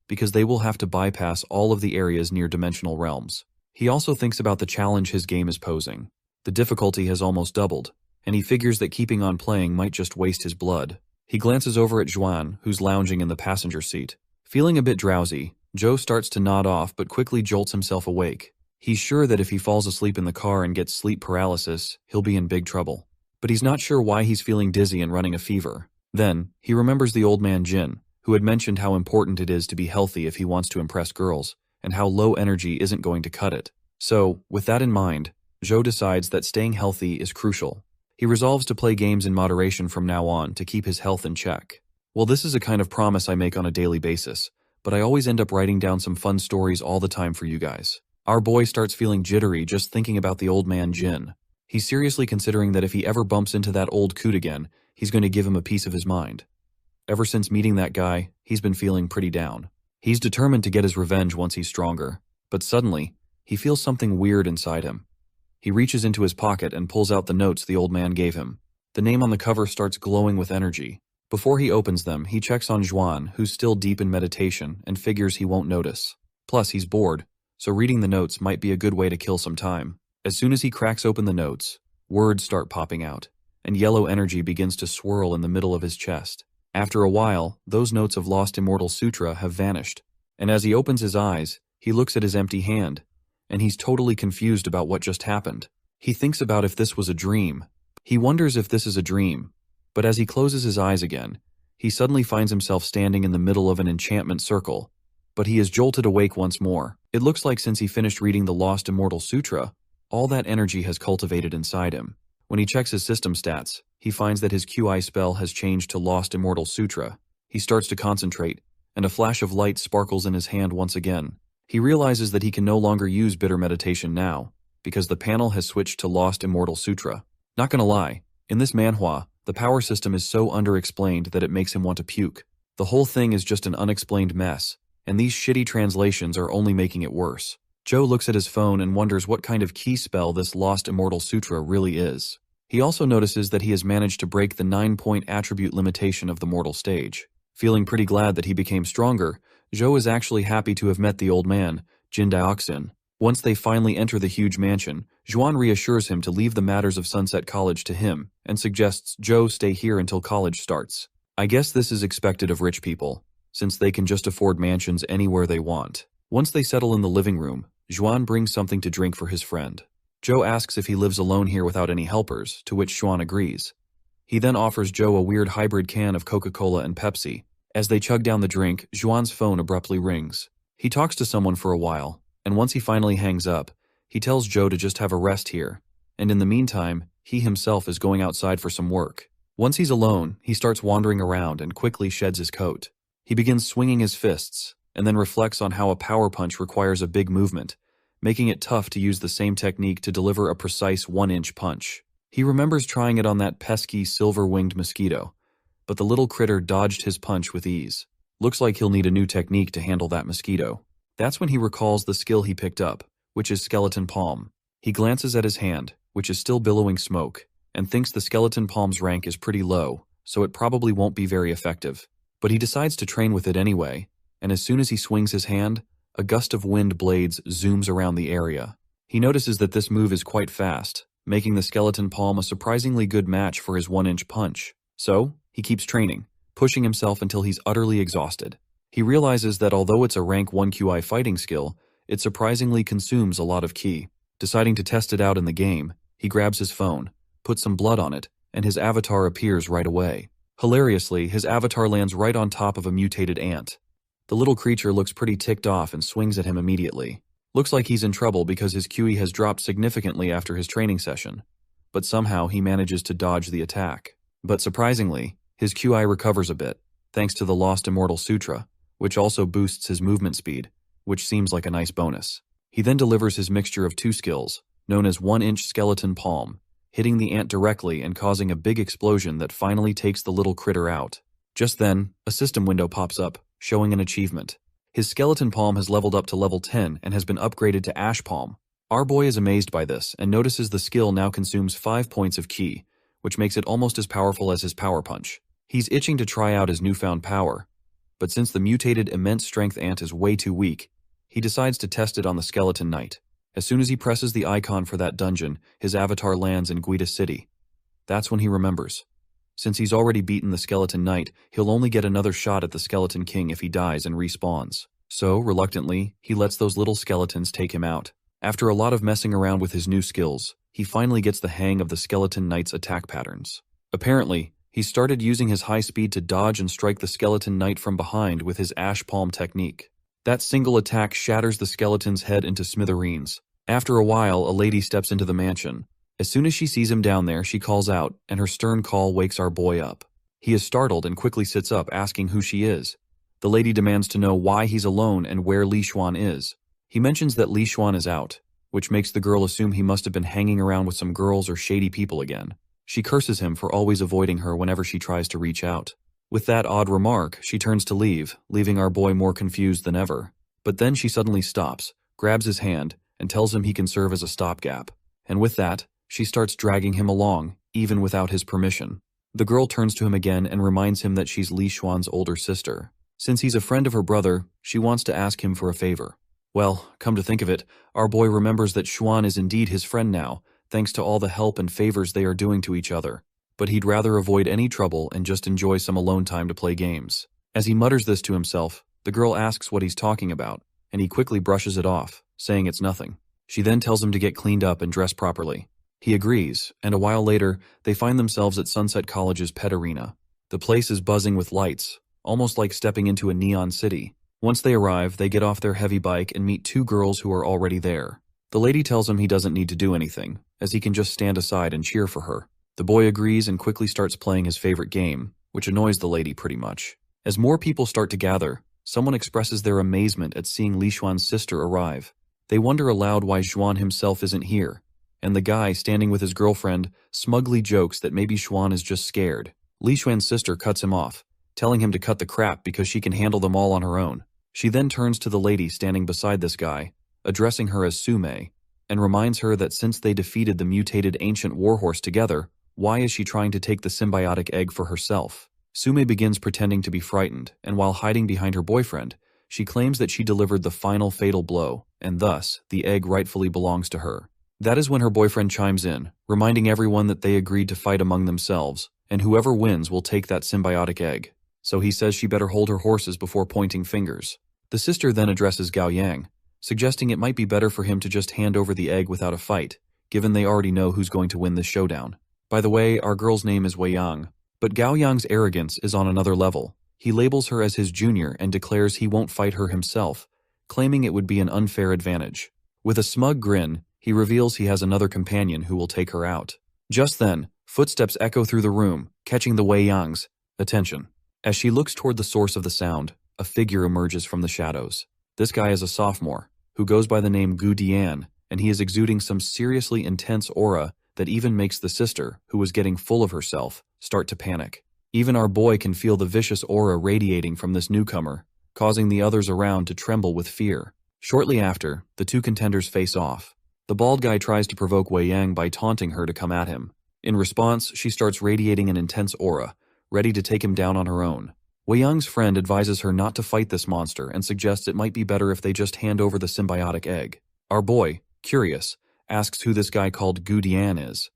Speaker 1: because they will have to bypass all of the areas near dimensional realms. He also thinks about the challenge his game is posing. The difficulty has almost doubled, and he figures that keeping on playing might just waste his blood. He glances over at Juan, who's lounging in the passenger seat. Feeling a bit drowsy, Joe starts to nod off but quickly jolts himself awake. He's sure that if he falls asleep in the car and gets sleep paralysis, he'll be in big trouble. But he's not sure why he's feeling dizzy and running a fever. Then, he remembers the old man Jin, who had mentioned how important it is to be healthy if he wants to impress girls, and how low energy isn't going to cut it. So, with that in mind, Joe decides that staying healthy is crucial. He resolves to play games in moderation from now on to keep his health in check. Well, this is a kind of promise I make on a daily basis, but I always end up writing down some fun stories all the time for you guys. Our boy starts feeling jittery just thinking about the old man Jin. He's seriously considering that if he ever bumps into that old coot again, he's going to give him a piece of his mind. Ever since meeting that guy, he's been feeling pretty down. He's determined to get his revenge once he's stronger, but suddenly, he feels something weird inside him. He reaches into his pocket and pulls out the notes the old man gave him. The name on the cover starts glowing with energy. Before he opens them, he checks on Juan, who's still deep in meditation, and figures he won't notice. Plus, he's bored, so reading the notes might be a good way to kill some time. As soon as he cracks open the notes, words start popping out, and yellow energy begins to swirl in the middle of his chest. After a while, those notes of Lost Immortal Sutra have vanished, and as he opens his eyes, he looks at his empty hand, and he's totally confused about what just happened. He thinks about if this was a dream. He wonders if this is a dream, but as he closes his eyes again, he suddenly finds himself standing in the middle of an enchantment circle, but he is jolted awake once more. It looks like since he finished reading the Lost Immortal Sutra, all that energy has cultivated inside him. When he checks his system stats, he finds that his QI spell has changed to Lost Immortal Sutra. He starts to concentrate, and a flash of light sparkles in his hand once again. He realizes that he can no longer use bitter meditation now, because the panel has switched to Lost Immortal Sutra. Not gonna lie, in this manhwa, the power system is so underexplained that it makes him want to puke. The whole thing is just an unexplained mess, and these shitty translations are only making it worse. Joe looks at his phone and wonders what kind of key spell this Lost Immortal Sutra really is. He also notices that he has managed to break the 9-point attribute limitation of the mortal stage. Feeling pretty glad that he became stronger, Joe is actually happy to have met the old man, Jin Daoxin. Once they finally enter the huge mansion, Juan reassures him to leave the matters of Sunset College to him, and suggests Joe stay here until college starts. I guess this is expected of rich people, since they can just afford mansions anywhere they want. Once they settle in the living room, Juan brings something to drink for his friend. Joe asks if he lives alone here without any helpers, to which Juan agrees. He then offers Joe a weird hybrid can of Coca-Cola and Pepsi. As they chug down the drink, Juan's phone abruptly rings. He talks to someone for a while, and once he finally hangs up, he tells Joe to just have a rest here, and in the meantime, he himself is going outside for some work. Once he's alone, he starts wandering around and quickly sheds his coat. He begins swinging his fists, and then reflects on how a power punch requires a big movement, making it tough to use the same technique to deliver a precise 1-inch punch. He remembers trying it on that pesky silver-winged mosquito, but the little critter dodged his punch with ease. Looks like he'll need a new technique to handle that mosquito. That's when he recalls the skill he picked up, which is skeleton palm. He glances at his hand, which is still billowing smoke, and thinks the skeleton palm's rank is pretty low, so it probably won't be very effective. But he decides to train with it anyway, and as soon as he swings his hand, a gust of wind blades zooms around the area. He notices that this move is quite fast, making the skeleton palm a surprisingly good match for his 1-inch punch. So, he keeps training, pushing himself until he's utterly exhausted. He realizes that although it's a rank 1 QI fighting skill, it surprisingly consumes a lot of ki. Deciding to test it out in the game, he grabs his phone, puts some blood on it, and his avatar appears right away. Hilariously, his avatar lands right on top of a mutated ant. The little creature looks pretty ticked off and swings at him immediately. Looks like he's in trouble because his QE has dropped significantly after his training session, but somehow he manages to dodge the attack. But surprisingly, his QI recovers a bit, thanks to the Lost Immortal Sutra, which also boosts his movement speed, which seems like a nice bonus. He then delivers his mixture of 2 skills, known as 1-inch skeleton palm, hitting the ant directly and causing a big explosion that finally takes the little critter out. Just then, a system window pops up, showing an achievement. His skeleton palm has leveled up to level 10 and has been upgraded to ash palm. Our boy is amazed by this and notices the skill now consumes 5 points of ki, which makes it almost as powerful as his power punch. He's itching to try out his newfound power, but since the mutated immense strength ant is way too weak, he decides to test it on the skeleton knight. As soon as he presses the icon for that dungeon, his avatar lands in Guida City. That's when he remembers. Since he's already beaten the skeleton knight, he'll only get another shot at the skeleton king if he dies and respawns. So, reluctantly, he lets those little skeletons take him out. After a lot of messing around with his new skills, he finally gets the hang of the skeleton knight's attack patterns. Apparently, he started using his high speed to dodge and strike the skeleton knight from behind with his ash palm technique. That single attack shatters the skeleton's head into smithereens. After a while, a lady steps into the mansion. As soon as she sees him down there, she calls out, and her stern call wakes our boy up. He is startled and quickly sits up, asking who she is. The lady demands to know why he's alone and where Li Xuan is. He mentions that Li Xuan is out, which makes the girl assume he must have been hanging around with some girls or shady people again. She curses him for always avoiding her whenever she tries to reach out. With that odd remark, she turns to leave, leaving our boy more confused than ever. But then she suddenly stops, grabs his hand, and tells him he can serve as a stopgap. And with that, she starts dragging him along, even without his permission. The girl turns to him again and reminds him that she's Li Xuan's older sister. Since he's a friend of her brother, she wants to ask him for a favor. Well, come to think of it, our boy remembers that Xuan is indeed his friend now, thanks to all the help and favors they are doing to each other. But he'd rather avoid any trouble and just enjoy some alone time to play games. As he mutters this to himself, the girl asks what he's talking about, and he quickly brushes it off, saying it's nothing. She then tells him to get cleaned up and dress properly. He agrees, and a while later, they find themselves at Sunset College's pet arena. The place is buzzing with lights, almost like stepping into a neon city. Once they arrive, they get off their heavy bike and meet 2 girls who are already there. The lady tells him he doesn't need to do anything, as he can just stand aside and cheer for her. The boy agrees and quickly starts playing his favorite game, which annoys the lady pretty much. As more people start to gather, someone expresses their amazement at seeing Li Xuan's sister arrive. They wonder aloud why Xuan himself isn't here, and the guy standing with his girlfriend smugly jokes that maybe Xuan is just scared. Li Xuan's sister cuts him off, telling him to cut the crap because she can handle them all on her own. She then turns to the lady standing beside this guy, addressing her as Sume, and reminds her that since they defeated the mutated ancient warhorse together, why is she trying to take the symbiotic egg for herself? Sume begins pretending to be frightened, and while hiding behind her boyfriend, she claims that she delivered the final fatal blow, and thus, the egg rightfully belongs to her. That is when her boyfriend chimes in, reminding everyone that they agreed to fight among themselves, and whoever wins will take that symbiotic egg. So he says she better hold her horses before pointing fingers. The sister then addresses Gao Yang, suggesting it might be better for him to just hand over the egg without a fight, given they already know who's going to win this showdown. By the way, our girl's name is Wei Yang, but Gao Yang's arrogance is on another level. He labels her as his junior and declares he won't fight her himself, claiming it would be an unfair advantage. With a smug grin, He reveals he has another companion who will take her out. Just then, footsteps echo through the room, catching the Wei Yang's attention. As she looks toward the source of the sound, a figure emerges from the shadows. This guy is a sophomore, who goes by the name Gu Dian, and he is exuding some seriously intense aura that even makes the sister, who was getting full of herself, start to panic. Even our boy can feel the vicious aura radiating from this newcomer, causing the others around to tremble with fear. Shortly after, the two contenders face off. The bald guy tries to provoke Wei Yang by taunting her to come at him. In response, she starts radiating an intense aura, ready to take him down on her own. Wei Yang's friend advises her not to fight this monster and suggests it might be better if they just hand over the symbiotic egg. Our boy, curious, asks who this guy called Gu Dian is.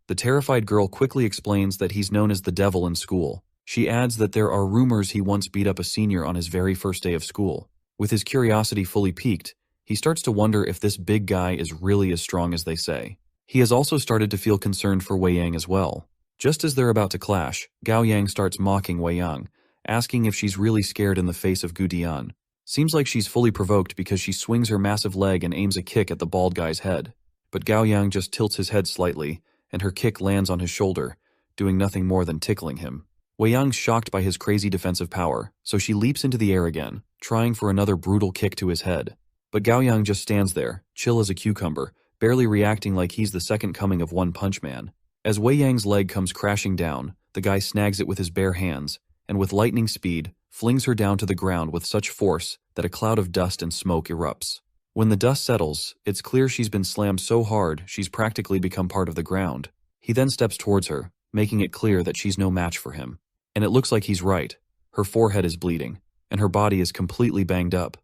Speaker 1: The terrified girl quickly explains that he's known as the devil in school. She adds that there are rumors he once beat up a senior on his very first day of school. With his curiosity fully piqued, he starts to wonder if this big guy is really as strong as they say. He has also started to feel concerned for Wei Yang as well. Just as they're about to clash, Gao Yang starts mocking Wei Yang, asking if she's really scared in the face of Gu Dian. Seems like she's fully provoked because she swings her massive leg and aims a kick at the bald guy's head. But Gao Yang just tilts his head slightly, and her kick lands on his shoulder, doing nothing more than tickling him. Wei Yang's shocked by his crazy defensive power, so she leaps into the air again, trying for another brutal kick to his head. But Gao Yang just stands there, chill as a cucumber, barely reacting like he's the second coming of One Punch Man. As Wei Yang's leg comes crashing down, the guy snags it with his bare hands, and with lightning speed, flings her down to the ground with such force that a cloud of dust and smoke erupts. When the dust settles, it's clear she's been slammed so hard she's practically become part of the ground. He then steps towards her, making it clear that she's no match for him. And it looks like he's right. Her forehead is bleeding, and her body is completely banged up.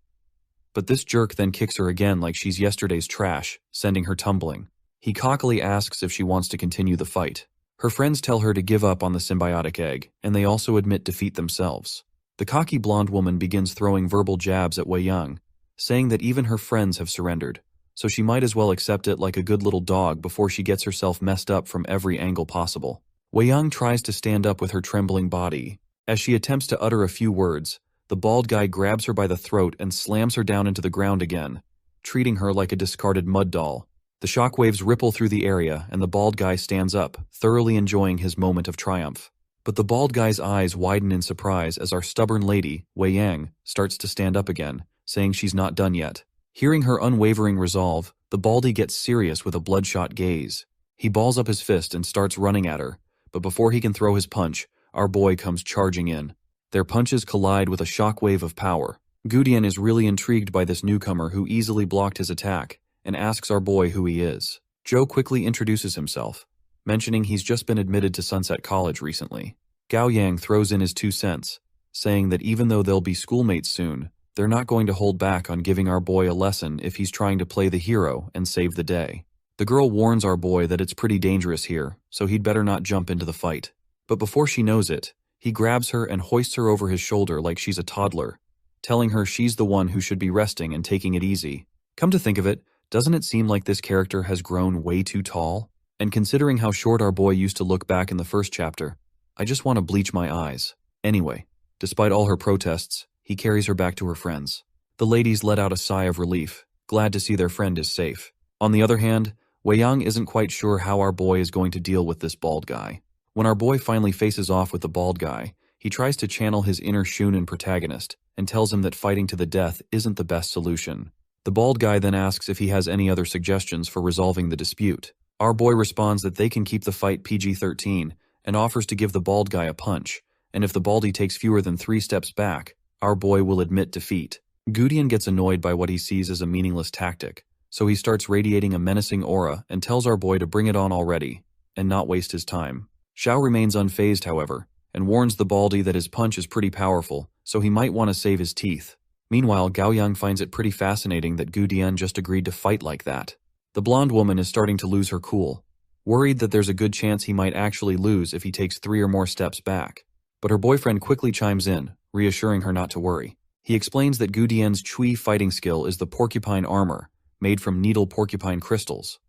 Speaker 1: But this jerk then kicks her again like she's yesterday's trash, sending her tumbling. He cockily asks if she wants to continue the fight. Her friends tell her to give up on the symbiotic egg, and they also admit defeat themselves. The cocky blonde woman begins throwing verbal jabs at Wei Yang, saying that even her friends have surrendered, so she might as well accept it like a good little dog before she gets herself messed up from every angle possible. Wei Yang tries to stand up with her trembling body. As she attempts to utter a few words, the bald guy grabs her by the throat and slams her down into the ground again, treating her like a discarded mud doll. The shockwaves ripple through the area and the bald guy stands up, thoroughly enjoying his moment of triumph. But the bald guy's eyes widen in surprise as our stubborn lady, Wei Yang, starts to stand up again, saying she's not done yet. Hearing her unwavering resolve, the baldy gets serious with a bloodshot gaze. He balls up his fist and starts running at her, but before he can throw his punch, our boy comes charging in. Their punches collide with a shockwave of power. Gu Dian is really intrigued by this newcomer who easily blocked his attack, and asks our boy who he is. Joe quickly introduces himself, mentioning he's just been admitted to Sunset College recently. Gao Yang throws in his 2 cents, saying that even though they'll be schoolmates soon, they're not going to hold back on giving our boy a lesson if he's trying to play the hero and save the day. The girl warns our boy that it's pretty dangerous here, so he'd better not jump into the fight. But before she knows it, he grabs her and hoists her over his shoulder like she's a toddler, telling her she's the one who should be resting and taking it easy. Come to think of it, doesn't it seem like this character has grown way too tall? And considering how short our boy used to look back in the first chapter, I just want to bleach my eyes. Anyway, despite all her protests, he carries her back to her friends. The ladies let out a sigh of relief, glad to see their friend is safe. On the other hand, Wei Yang isn't quite sure how our boy is going to deal with this bald guy. When our boy finally faces off with the bald guy, he tries to channel his inner Shunin protagonist and tells him that fighting to the death isn't the best solution. The bald guy then asks if he has any other suggestions for resolving the dispute. Our boy responds that they can keep the fight PG-13 and offers to give the bald guy a punch, and if the baldy takes fewer than 3 steps back, our boy will admit defeat. Gu Dian gets annoyed by what he sees as a meaningless tactic, so he starts radiating a menacing aura and tells our boy to bring it on already, and not waste his time. Xiao remains unfazed, however, and warns the baldy that his punch is pretty powerful, so he might want to save his teeth. Meanwhile, Gao Yang finds it pretty fascinating that Gu Dian just agreed to fight like that. The blonde woman is starting to lose her cool, worried that there's a good chance he might actually lose if he takes 3 or more steps back. But her boyfriend quickly chimes in, reassuring her not to worry. He explains that Gu Dian's Chui fighting skill is the porcupine armor, made from needle porcupine crystals.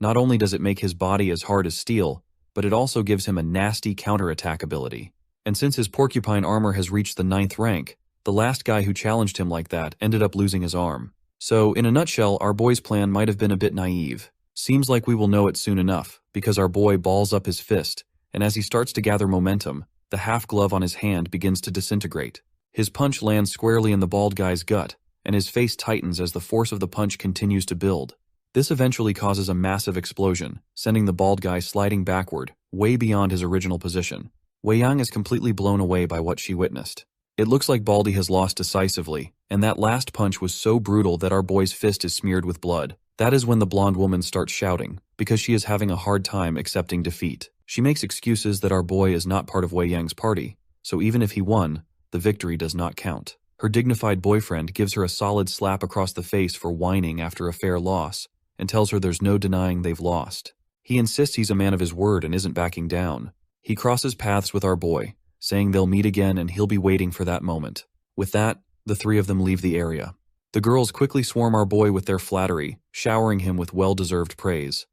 Speaker 1: Not only does it make his body as hard as steel, but it also gives him a nasty counterattack ability. And since his porcupine armor has reached the 9th rank, the last guy who challenged him like that ended up losing his arm. So, in a nutshell, our boy's plan might have been a bit naive. Seems like we will know it soon enough, because our boy balls up his fist, and as he starts to gather momentum, the half-glove on his hand begins to disintegrate. His punch lands squarely in the bald guy's gut, and his face tightens as the force of the punch continues to build. This eventually causes a massive explosion, sending the bald guy sliding backward, way beyond his original position. Wei Yang is completely blown away by what she witnessed. It looks like Baldy has lost decisively, and that last punch was so brutal that our boy's fist is smeared with blood. That is when the blonde woman starts shouting, because she is having a hard time accepting defeat. She makes excuses that our boy is not part of Wei Yang's party, so even if he won, the victory does not count. Her dignified boyfriend gives her a solid slap across the face for whining after a fair loss, and tells her there's no denying they've lost. He insists he's a man of his word and isn't backing down. He crosses paths with our boy, saying they'll meet again and he'll be waiting for that moment. With that, the three of them leave the area. The girls quickly swarm our boy with their flattery, showering him with well-deserved praise.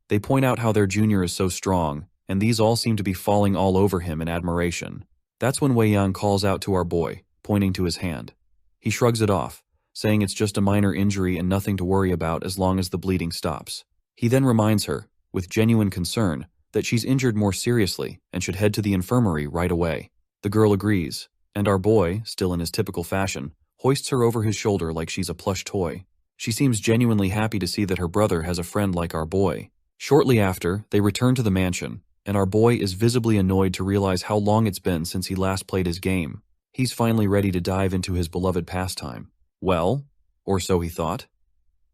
Speaker 1: They point out how their junior is so strong, and these all seem to be falling all over him in admiration. That's when Wei Yang calls out to our boy, pointing to his hand. He shrugs it off, saying it's just a minor injury and nothing to worry about as long as the bleeding stops. He then reminds her, with genuine concern, that she's injured more seriously and should head to the infirmary right away. The girl agrees, and our boy, still in his typical fashion, hoists her over his shoulder like she's a plush toy. She seems genuinely happy to see that her brother has a friend like our boy. Shortly after, they return to the mansion, and our boy is visibly annoyed to realize how long it's been since he last played his game. He's finally ready to dive into his beloved pastime. Well, or so he thought.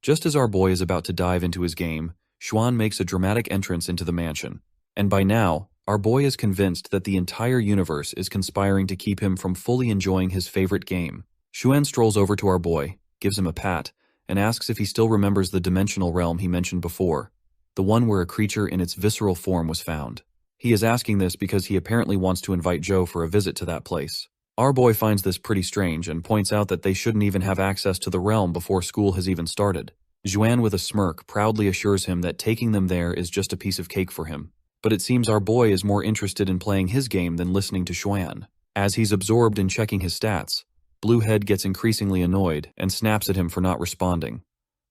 Speaker 1: Just as our boy is about to dive into his game, Xuan makes a dramatic entrance into the mansion. And by now, our boy is convinced that the entire universe is conspiring to keep him from fully enjoying his favorite game. Xuan strolls over to our boy, gives him a pat, and asks if he still remembers the dimensional realm he mentioned before, the one where a creature in its visceral form was found. He is asking this because he apparently wants to invite Joe for a visit to that place. Our boy finds this pretty strange and points out that they shouldn't even have access to the realm before school has even started. Xuan, with a smirk, proudly assures him that taking them there is just a piece of cake for him. But it seems our boy is more interested in playing his game than listening to Xuan. As he's absorbed in checking his stats, Bluehead gets increasingly annoyed and snaps at him for not responding.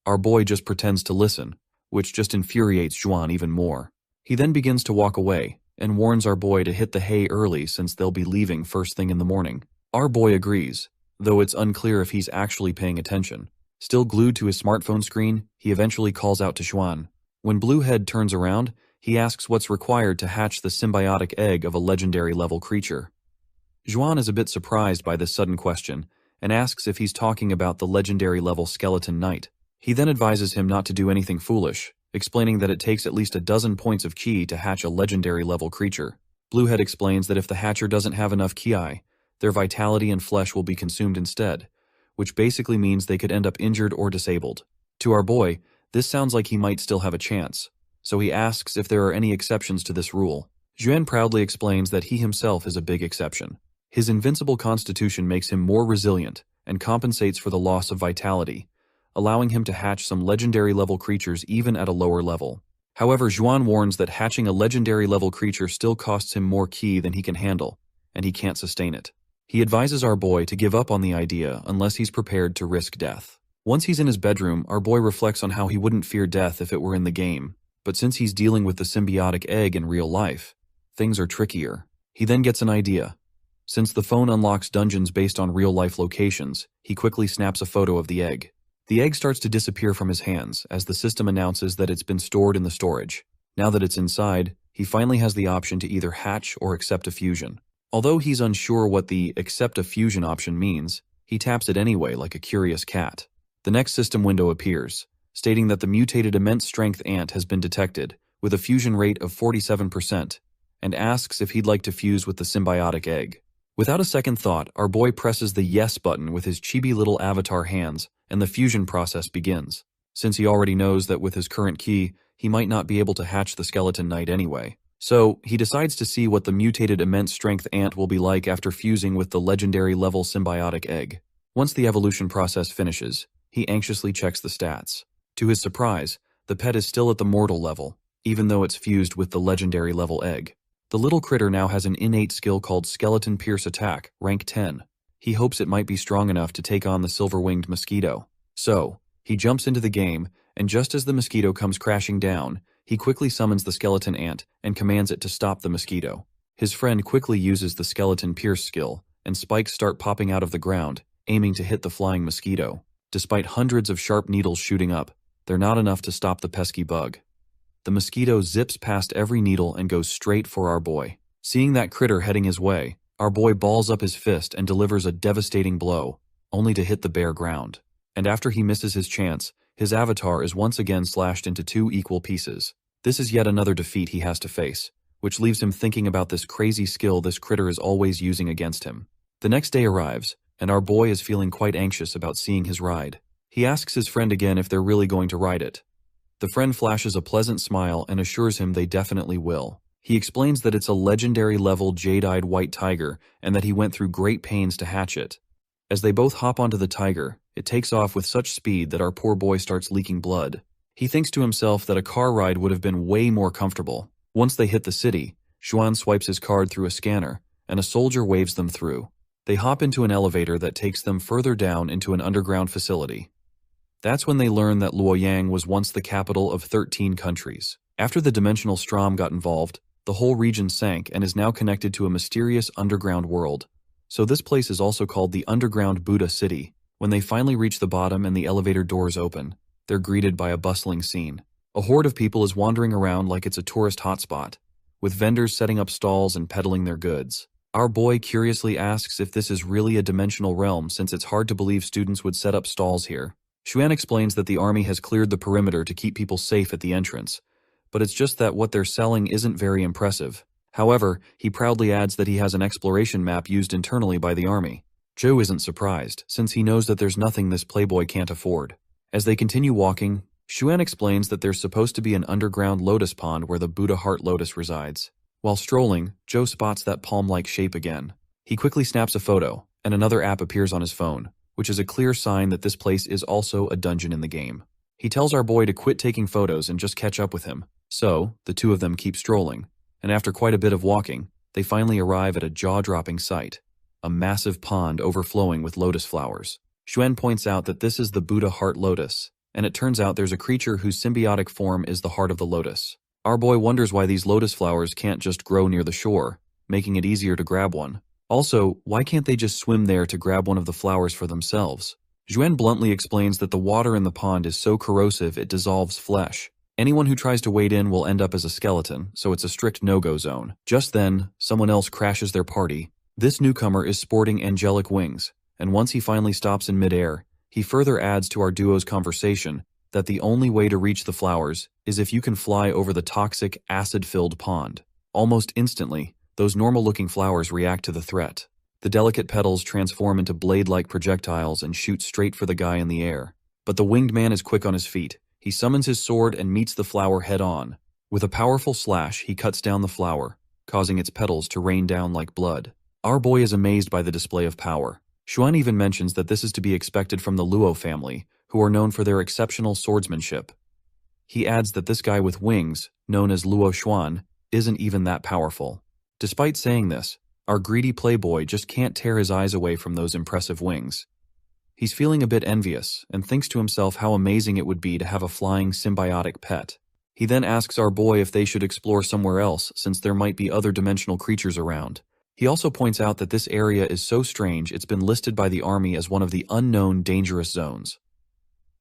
Speaker 1: Our boy just pretends to listen, which just infuriates Xuan even more. He then begins to walk away and warns our boy to hit the hay early since they'll be leaving first thing in the morning. Our boy agrees, though it's unclear if he's actually paying attention. Still glued to his smartphone screen, he eventually calls out to Xuan. When Bluehead turns around, he asks what's required to hatch the symbiotic egg of a legendary level creature. Xuan is a bit surprised by this sudden question and asks if he's talking about the legendary level skeleton knight. He then advises him not to do anything foolish, explaining that it takes at least a dozen points of ki to hatch a legendary level creature. Bluehead explains that if the hatcher doesn't have enough ki, their vitality and flesh will be consumed instead, which basically means they could end up injured or disabled. To our boy, this sounds like he might still have a chance, so he asks if there are any exceptions to this rule. Xuan proudly explains that he himself is a big exception. His invincible constitution makes him more resilient and compensates for the loss of vitality, allowing him to hatch some legendary level creatures even at a lower level. However, Xuan warns that hatching a legendary level creature still costs him more ki than he can handle, and he can't sustain it. He advises our boy to give up on the idea unless he's prepared to risk death. Once he's in his bedroom, our boy reflects on how he wouldn't fear death if it were in the game, but since he's dealing with the symbiotic egg in real life, things are trickier. He then gets an idea. Since the phone unlocks dungeons based on real-life locations, he quickly snaps a photo of the egg. The egg starts to disappear from his hands as the system announces that it's been stored in the storage. Now that it's inside, he finally has the option to either hatch or accept a fusion. Although he's unsure what the accept a fusion option means, he taps it anyway like a curious cat. The next system window appears, stating that the mutated immense strength ant has been detected, with a fusion rate of 47%, and asks if he'd like to fuse with the symbiotic egg. Without a second thought, our boy presses the yes button with his chibi little avatar hands, and the fusion process begins. Since he already knows that with his current ki, he might not be able to hatch the skeleton knight anyway. So, he decides to see what the mutated immense strength ant will be like after fusing with the legendary level symbiotic egg. Once the evolution process finishes, he anxiously checks the stats. To his surprise, the pet is still at the mortal level, even though it's fused with the legendary level egg. The little critter now has an innate skill called Skeleton Pierce Attack, rank 10. He hopes it might be strong enough to take on the silver-winged mosquito. So, He jumps into the game, and just as the mosquito comes crashing down, he quickly summons the skeleton ant and commands it to stop the mosquito. His friend quickly uses the skeleton pierce skill, and spikes start popping out of the ground, aiming to hit the flying mosquito. Despite hundreds of sharp needles shooting up, they're not enough to stop the pesky bug. The mosquito zips past every needle and goes straight for our boy. Seeing that critter heading his way, our boy balls up his fist and delivers a devastating blow, only to hit the bare ground. And after he misses his chance, his avatar is once again slashed into 2 equal pieces. This is yet another defeat he has to face, which leaves him thinking about this crazy skill this critter is always using against him. The next day arrives, and our boy is feeling quite anxious about seeing his ride. He asks his friend again if they're really going to ride it. The friend flashes a pleasant smile and assures him they definitely will. He explains that it's a legendary level jade-eyed white tiger and that he went through great pains to hatch it. As they both hop onto the tiger, it takes off with such speed that our poor boy starts leaking blood. He thinks to himself that a car ride would have been way more comfortable. Once they hit the city, Xuan swipes his card through a scanner, and a soldier waves them through. They hop into an elevator that takes them further down into an underground facility. That's when they learn that Luoyang was once the capital of 13 countries. After the dimensional Strom got involved, the whole region sank and is now connected to a mysterious underground world. So this place is also called the Underground Buddha City. When they finally reach the bottom and the elevator doors open, they're greeted by a bustling scene. A horde of people is wandering around like it's a tourist hotspot, with vendors setting up stalls and peddling their goods. Our boy curiously asks if this is really a dimensional realm since it's hard to believe students would set up stalls here. Xuan explains that the army has cleared the perimeter to keep people safe at the entrance, but it's just that what they're selling isn't very impressive. However, he proudly adds that he has an exploration map used internally by the army. Joe isn't surprised, since he knows that there's nothing this playboy can't afford. As they continue walking, Xuan explains that there's supposed to be an underground lotus pond where the Buddha heart lotus resides. While strolling, Joe spots that palm-like shape again. He quickly snaps a photo, and another app appears on his phone, which is a clear sign that this place is also a dungeon in the game. He tells our boy to quit taking photos and just catch up with him. So, the two of them keep strolling, and after quite a bit of walking, they finally arrive at a jaw-dropping sight, a massive pond overflowing with lotus flowers. Xuan points out that this is the Buddha heart lotus, and it turns out there's a creature whose symbiotic form is the heart of the lotus. Our boy wonders why these lotus flowers can't just grow near the shore, making it easier to grab one. Also, why can't they just swim there to grab one of the flowers for themselves? Xuan bluntly explains that the water in the pond is so corrosive it dissolves flesh. Anyone who tries to wade in will end up as a skeleton, so it's a strict no-go zone. Just then, someone else crashes their party. This newcomer is sporting angelic wings, and once he finally stops in midair, he further adds to our duo's conversation that the only way to reach the flowers is if you can fly over the toxic, acid-filled pond. Almost instantly, those normal-looking flowers react to the threat. The delicate petals transform into blade-like projectiles and shoot straight for the guy in the air. But the winged man is quick on his feet. He summons his sword and meets the flower head-on. With a powerful slash, he cuts down the flower, causing its petals to rain down like blood. Our boy is amazed by the display of power. Xuan even mentions that this is to be expected from the Luo family, who are known for their exceptional swordsmanship. He adds that this guy with wings, known as Luo Xuan, isn't even that powerful. Despite saying this, our greedy playboy just can't tear his eyes away from those impressive wings. He's feeling a bit envious and thinks to himself how amazing it would be to have a flying symbiotic pet. He then asks our boy if they should explore somewhere else since there might be other dimensional creatures around. He also points out that this area is so strange it's been listed by the army as one of the unknown dangerous zones.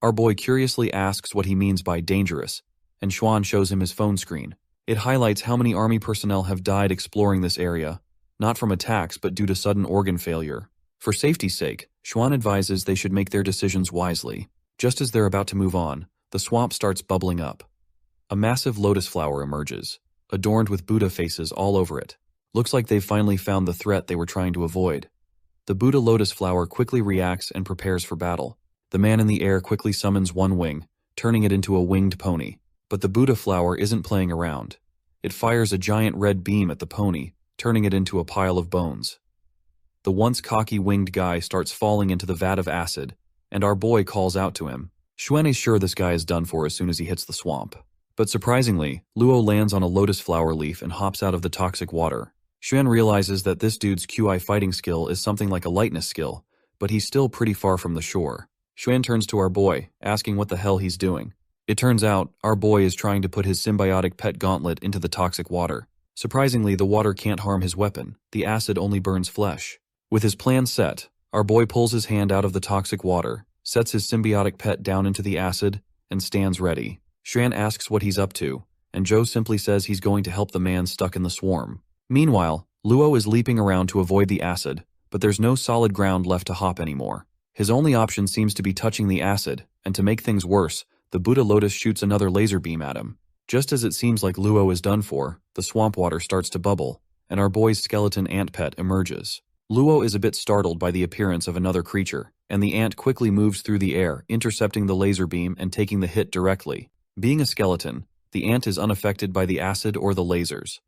Speaker 1: Our boy curiously asks what he means by dangerous, and Xuan shows him his phone screen. It highlights how many army personnel have died exploring this area, not from attacks but due to sudden organ failure. For safety's sake, Xuan advises they should make their decisions wisely. Just as they're about to move on, the swamp starts bubbling up. A massive lotus flower emerges, adorned with Buddha faces all over it. Looks like they've finally found the threat they were trying to avoid. The Buddha lotus flower quickly reacts and prepares for battle. The man in the air quickly summons one wing, turning it into a winged pony. But the Buddha flower isn't playing around. It fires a giant red beam at the pony, turning it into a pile of bones. The once cocky winged guy starts falling into the vat of acid, and our boy calls out to him. Xuan is sure this guy is done for as soon as he hits the swamp. But surprisingly, Luo lands on a lotus flower leaf and hops out of the toxic water. Xuan realizes that this dude's QI fighting skill is something like a lightness skill, but he's still pretty far from the shore. Xuan turns to our boy, asking what the hell he's doing. It turns out, our boy is trying to put his symbiotic pet gauntlet into the toxic water. Surprisingly, the water can't harm his weapon. The acid only burns flesh. With his plan set, our boy pulls his hand out of the toxic water, sets his symbiotic pet down into the acid, and stands ready. Xuan asks what he's up to, and Joe simply says he's going to help the man stuck in the swarm. Meanwhile, Luo is leaping around to avoid the acid, but there's no solid ground left to hop anymore. His only option seems to be touching the acid, and to make things worse, the Buddha Lotus shoots another laser beam at him. Just as it seems like Luo is done for, the swamp water starts to bubble, and our boy's skeleton ant pet emerges. Luo is a bit startled by the appearance of another creature, and the ant quickly moves through the air, intercepting the laser beam and taking the hit directly. Being a skeleton, the ant is unaffected by the acid or the lasers.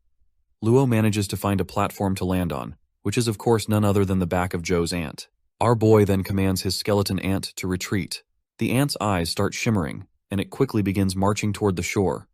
Speaker 1: Luo manages to find a platform to land on, which is of course none other than the back of Joe's ant. Our boy then commands his skeleton ant to retreat. The ant's eyes start shimmering, and it quickly begins marching toward the shore.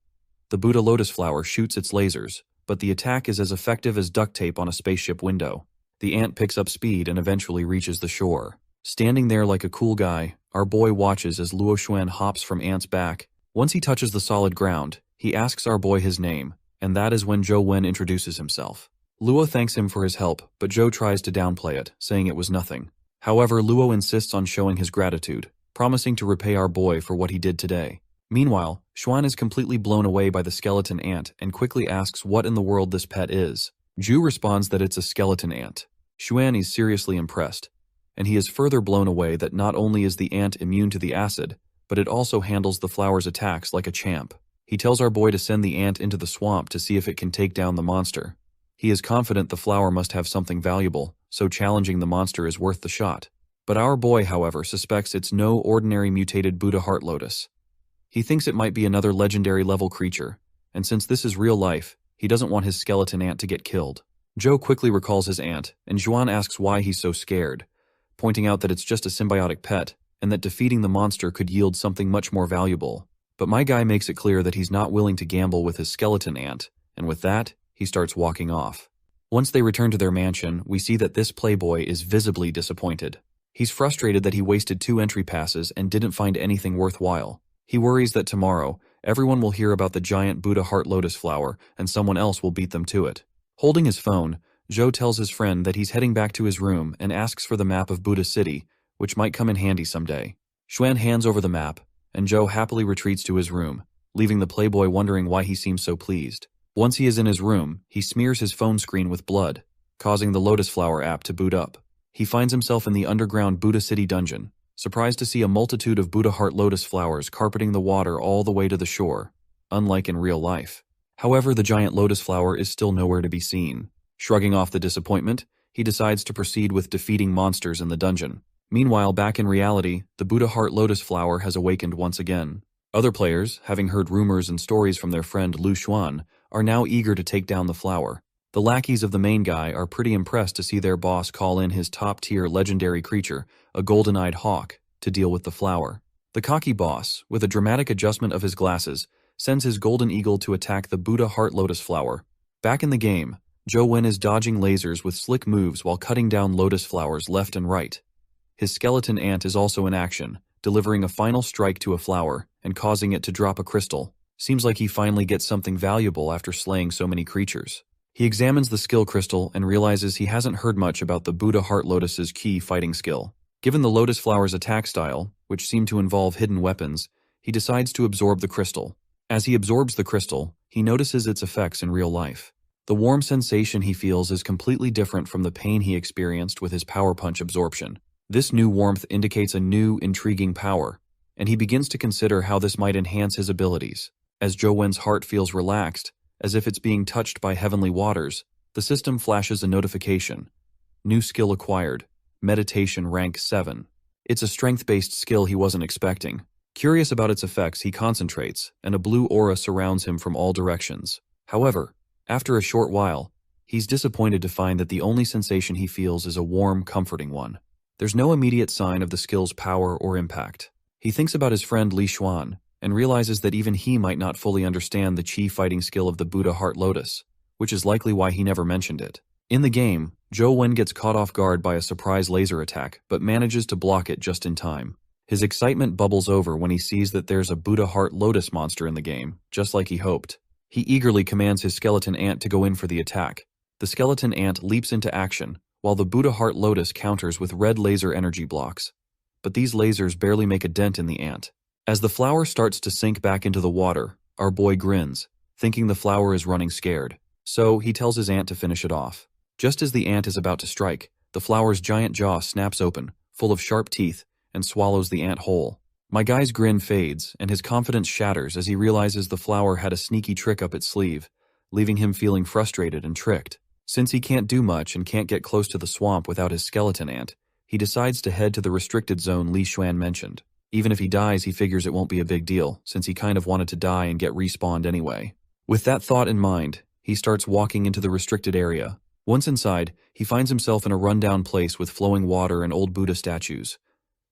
Speaker 1: The Buddha Lotus flower shoots its lasers, but the attack is as effective as duct tape on a spaceship window. The ant picks up speed and eventually reaches the shore. Standing there like a cool guy, our boy watches as Luo Xuan hops from Ant's back. Once he touches the solid ground, he asks our boy his name, and that is when Zhou Wen introduces himself. Luo thanks him for his help, but Zhou tries to downplay it, saying it was nothing. However, Luo insists on showing his gratitude, promising to repay our boy for what he did today. Meanwhile, Xuan is completely blown away by the skeleton ant and quickly asks what in the world this pet is. Zhu responds that it's a skeleton ant. Xuan is seriously impressed, and he is further blown away that not only is the ant immune to the acid, but it also handles the flower's attacks like a champ. He tells our boy to send the ant into the swamp to see if it can take down the monster. He is confident the flower must have something valuable, so challenging the monster is worth the shot. But our boy, however, suspects it's no ordinary mutated Buddha Heart Lotus. He thinks it might be another legendary level creature, and since this is real life, he doesn't want his skeleton ant to get killed. Joe quickly recalls his aunt, and Xuan asks why he's so scared, pointing out that it's just a symbiotic pet, and that defeating the monster could yield something much more valuable. But my guy makes it clear that he's not willing to gamble with his skeleton ant, and with that, he starts walking off. Once they return to their mansion, we see that this playboy is visibly disappointed. He's frustrated that he wasted 2 entry passes and didn't find anything worthwhile. He worries that tomorrow, everyone will hear about the giant Buddha Heart Lotus flower, and someone else will beat them to it. Holding his phone, Zhou tells his friend that he's heading back to his room and asks for the map of Buddha City, which might come in handy someday. Xuan hands over the map, and Zhou happily retreats to his room, leaving the playboy wondering why he seems so pleased. Once he is in his room, he smears his phone screen with blood, causing the Lotus Flower app to boot up. He finds himself in the underground Buddha City dungeon, surprised to see a multitude of Buddha Heart Lotus flowers carpeting the water all the way to the shore, unlike in real life. However, the giant lotus flower is still nowhere to be seen. Shrugging off the disappointment, he decides to proceed with defeating monsters in the dungeon. Meanwhile, back in reality, the Buddha Heart Lotus flower has awakened once again. Other players, having heard rumors and stories from their friend Lu Xuan, are now eager to take down the flower. The lackeys of the main guy are pretty impressed to see their boss call in his top-tier legendary creature, a golden-eyed hawk, to deal with the flower. The cocky boss, with a dramatic adjustment of his glasses, sends his golden eagle to attack the Buddha Heart Lotus flower. Back in the game, Zhou Wen is dodging lasers with slick moves while cutting down lotus flowers left and right. His skeleton ant is also in action, delivering a final strike to a flower and causing it to drop a crystal. Seems like he finally gets something valuable after slaying so many creatures. He examines the skill crystal and realizes he hasn't heard much about the Buddha Heart Lotus's key fighting skill. Given the lotus flower's attack style, which seemed to involve hidden weapons, he decides to absorb the crystal. As he absorbs the crystal, he notices its effects in real life. The warm sensation he feels is completely different from the pain he experienced with his power punch absorption. This new warmth indicates a new, intriguing power, and he begins to consider how this might enhance his abilities. As Zhou Wen's heart feels relaxed, as if it's being touched by heavenly waters, the system flashes a notification. New skill acquired. Meditation rank 7. It's a strength-based skill he wasn't expecting. Curious about its effects, he concentrates, and a blue aura surrounds him from all directions. However, after a short while, he's disappointed to find that the only sensation he feels is a warm, comforting one. There's no immediate sign of the skill's power or impact. He thinks about his friend Li Xuan, and realizes that even he might not fully understand the chi fighting skill of the Buddha Heart Lotus, which is likely why he never mentioned it. In the game, Zhou Wen gets caught off guard by a surprise laser attack, but manages to block it just in time. His excitement bubbles over when he sees that there's a Buddha heart lotus monster in the game, just like he hoped. He eagerly commands his skeleton ant to go in for the attack. The skeleton ant leaps into action, while the Buddha heart lotus counters with red laser energy blocks. But these lasers barely make a dent in the ant. As the flower starts to sink back into the water, our boy grins, thinking the flower is running scared. So he tells his ant to finish it off. Just as the ant is about to strike, the flower's giant jaw snaps open, full of sharp teeth, and swallows the ant whole. My guy's grin fades, and his confidence shatters as he realizes the flower had a sneaky trick up its sleeve, leaving him feeling frustrated and tricked. Since he can't do much and can't get close to the swamp without his skeleton ant, he decides to head to the restricted zone Li Xuan mentioned. Even if he dies, he figures it won't be a big deal, since he kind of wanted to die and get respawned anyway. With that thought in mind, he starts walking into the restricted area. Once inside, he finds himself in a rundown place with flowing water and old Buddha statues.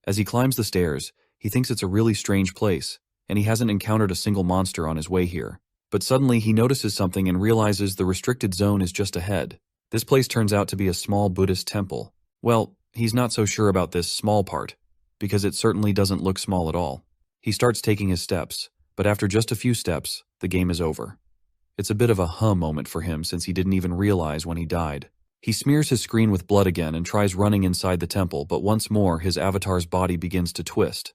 Speaker 1: As he climbs the stairs, he thinks it's a really strange place, and he hasn't encountered a single monster on his way here. But suddenly he notices something and realizes the restricted zone is just ahead. This place turns out to be a small Buddhist temple. Well, he's not so sure about this small part, because it certainly doesn't look small at all. He starts taking his steps, but after just a few steps, the game is over. It's a bit of a huh moment for him since he didn't even realize when he died. He smears his screen with blood again and tries running inside the temple, but once more his avatar's body begins to twist.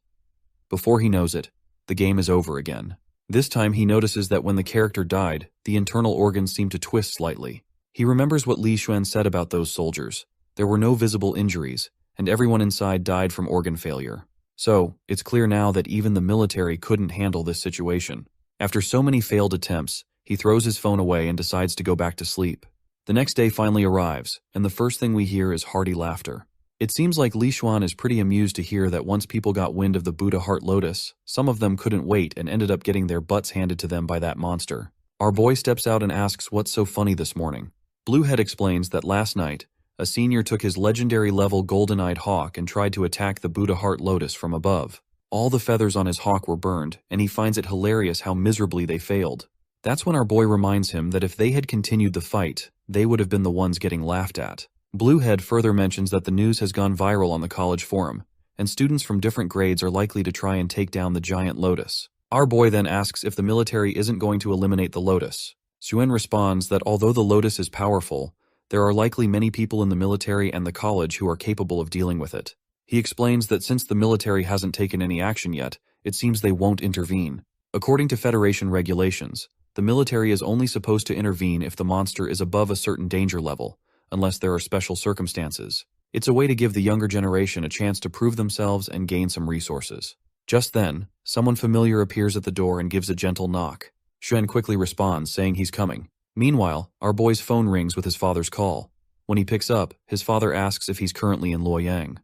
Speaker 1: Before he knows it, the game is over again. This time he notices that when the character died, the internal organs seem to twist slightly. He remembers what Li Xuan said about those soldiers. There were no visible injuries, and everyone inside died from organ failure. So, it's clear now that even the military couldn't handle this situation. After so many failed attempts, he throws his phone away and decides to go back to sleep. The next day finally arrives, and the first thing we hear is hearty laughter. It seems like Li Xuan is pretty amused to hear that once people got wind of the Buddha heart lotus, some of them couldn't wait and ended up getting their butts handed to them by that monster. Our boy steps out and asks what's so funny this morning. Bluehead explains that last night, a senior took his legendary level golden-eyed hawk and tried to attack the Buddha heart lotus from above. All the feathers on his hawk were burned, and he finds it hilarious how miserably they failed. That's when our boy reminds him that if they had continued the fight, they would have been the ones getting laughed at. Bluehead further mentions that the news has gone viral on the college forum, and students from different grades are likely to try and take down the giant lotus. Our boy then asks if the military isn't going to eliminate the lotus. Xuan responds that although the lotus is powerful, there are likely many people in the military and the college who are capable of dealing with it. He explains that since the military hasn't taken any action yet, it seems they won't intervene. According to Federation regulations, the military is only supposed to intervene if the monster is above a certain danger level, unless there are special circumstances. It's a way to give the younger generation a chance to prove themselves and gain some resources. Just then, someone familiar appears at the door and gives a gentle knock. Xuan quickly responds, saying he's coming. Meanwhile, our boy's phone rings with his father's call. When he picks up, his father asks if he's currently in Luoyang.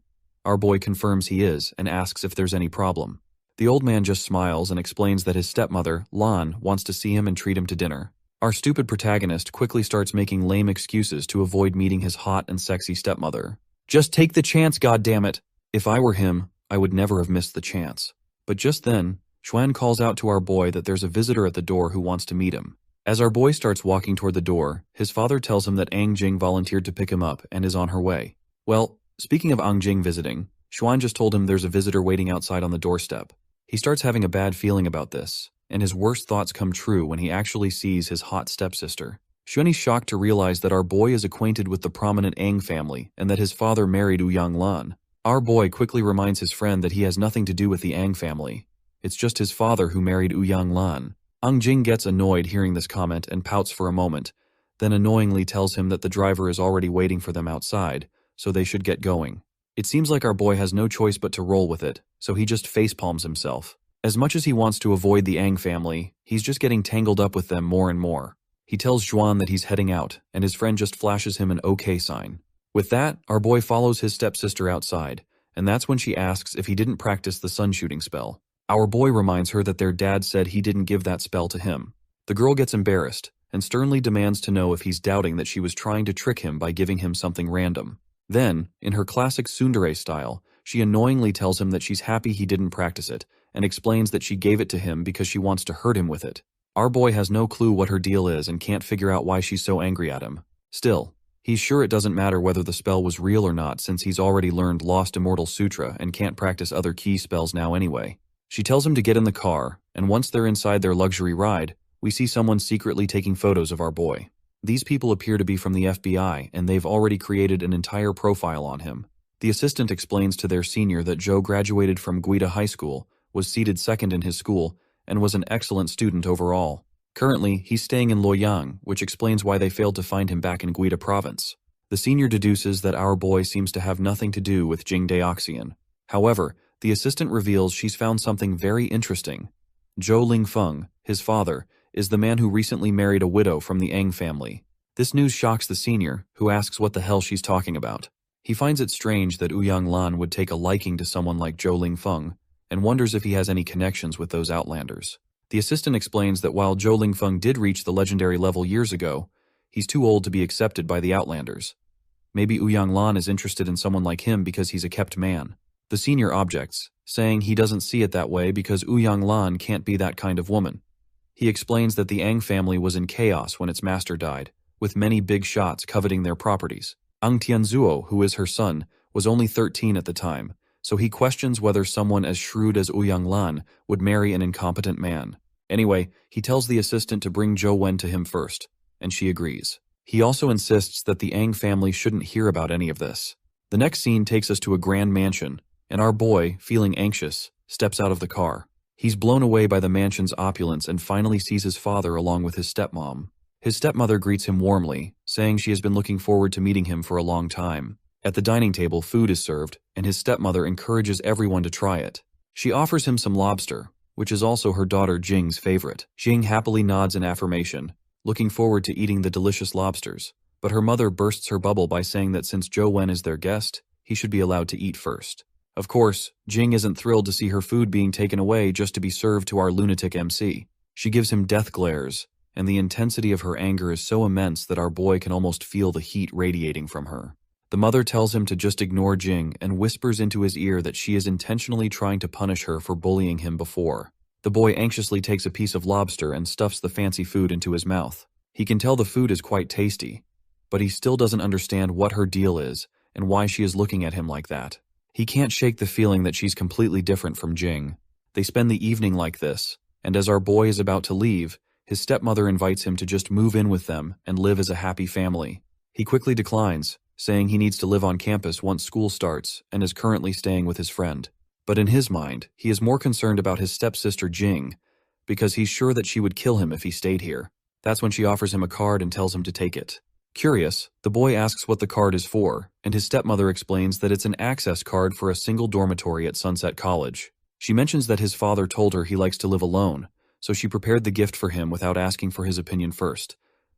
Speaker 1: Our boy confirms he is and asks if there's any problem. The old man just smiles and explains that his stepmother, Lan, wants to see him and treat him to dinner. Our stupid protagonist quickly starts making lame excuses to avoid meeting his hot and sexy stepmother. Just take the chance, goddammit! If I were him, I would never have missed the chance. But just then, Xuan calls out to our boy that there's a visitor at the door who wants to meet him. As our boy starts walking toward the door, his father tells him that Ang Jing volunteered to pick him up and is on her way. Well, speaking of Ang Jing visiting, Xuan just told him there's a visitor waiting outside on the doorstep. He starts having a bad feeling about this, and his worst thoughts come true when he actually sees his hot stepsister. Xuan is shocked to realize that our boy is acquainted with the prominent Ang family and that his father married Ouyang Lan. Our boy quickly reminds his friend that he has nothing to do with the Ang family. It's just his father who married Ouyang Lan. Ang Jing gets annoyed hearing this comment and pouts for a moment, then annoyingly tells him that the driver is already waiting for them outside, so they should get going. It seems like our boy has no choice but to roll with it, so he just facepalms himself. As much as he wants to avoid the Ang family, he's just getting tangled up with them more and more. He tells Zhuan that he's heading out, and his friend just flashes him an OK sign. With that, our boy follows his stepsister outside, and that's when she asks if he didn't practice the sun shooting spell. Our boy reminds her that their dad said he didn't give that spell to him. The girl gets embarrassed, and sternly demands to know if he's doubting that she was trying to trick him by giving him something random. Then, in her classic tsundere style, she annoyingly tells him that she's happy he didn't practice it, and explains that she gave it to him because she wants to hurt him with it. Our boy has no clue what her deal is and can't figure out why she's so angry at him. Still, He's sure it doesn't matter whether the spell was real or not since he's already learned Lost Immortal Sutra and can't practice other key spells now anyway. She tells him to get in the car, and once they're inside their luxury ride, we see someone secretly taking photos of our boy. These people appear to be from the FBI, and they've already created an entire profile on him. The assistant explains to their senior that Joe graduated from Guida High School, was seated second in his school, and was an excellent student overall. Currently, he's staying in Luoyang, which explains why they failed to find him back in Guida province. The senior deduces that our boy seems to have nothing to do with Jing Daoxian. However, the assistant reveals she's found something very interesting. Zhou Lingfeng, his father, is the man who recently married a widow from the Ang family. This news shocks the senior, who asks what the hell she's talking about. He finds it strange that Ouyang Lan would take a liking to someone like Zhou Lingfeng, and wonders if he has any connections with those Outlanders. The assistant explains that while Zhou Lingfeng did reach the legendary level years ago, he's too old to be accepted by the Outlanders. Maybe Ouyang Lan is interested in someone like him because he's a kept man. The senior objects, saying he doesn't see it that way because Ouyang Lan can't be that kind of woman. He explains that the Ang family was in chaos when its master died, with many big shots coveting their properties. Ang Tianzuo, who is her son, was only 13 at the time, so he questions whether someone as shrewd as Ouyang Lan would marry an incompetent man. Anyway, he tells the assistant to bring Zhou Wen to him first, and she agrees. He also insists that the Ang family shouldn't hear about any of this. The next scene takes us to a grand mansion, and our boy, feeling anxious, steps out of the car. He's blown away by the mansion's opulence and finally sees his father along with his stepmom. His stepmother greets him warmly, saying she has been looking forward to meeting him for a long time. At the dining table, food is served, and his stepmother encourages everyone to try it. She offers him some lobster, which is also her daughter Jing's favorite. Jing happily nods in affirmation, looking forward to eating the delicious lobsters, but her mother bursts her bubble by saying that since Zhou Wen is their guest, he should be allowed to eat first. Of course, Jing isn't thrilled to see her food being taken away just to be served to our lunatic MC. She gives him death glares, and the intensity of her anger is so immense that our boy can almost feel the heat radiating from her. The mother tells him to just ignore Jing and whispers into his ear that she is intentionally trying to punish her for bullying him before. The boy anxiously takes a piece of lobster and stuffs the fancy food into his mouth. He can tell the food is quite tasty, but he still doesn't understand what her deal is and why she is looking at him like that. He can't shake the feeling that she's completely different from Jing. They spend the evening like this, and as our boy is about to leave, his stepmother invites him to just move in with them and live as a happy family. He quickly declines, saying he needs to live on campus once school starts and is currently staying with his friend. But in his mind, he is more concerned about his stepsister Jing, because he's sure that she would kill him if he stayed here. That's when she offers him a card and tells him to take it. Curious, the boy asks what the card is for, and his stepmother explains that it's an access card for a single dormitory at Sunset College. She mentions that his father told her he likes to live alone, so she prepared the gift for him without asking for his opinion first,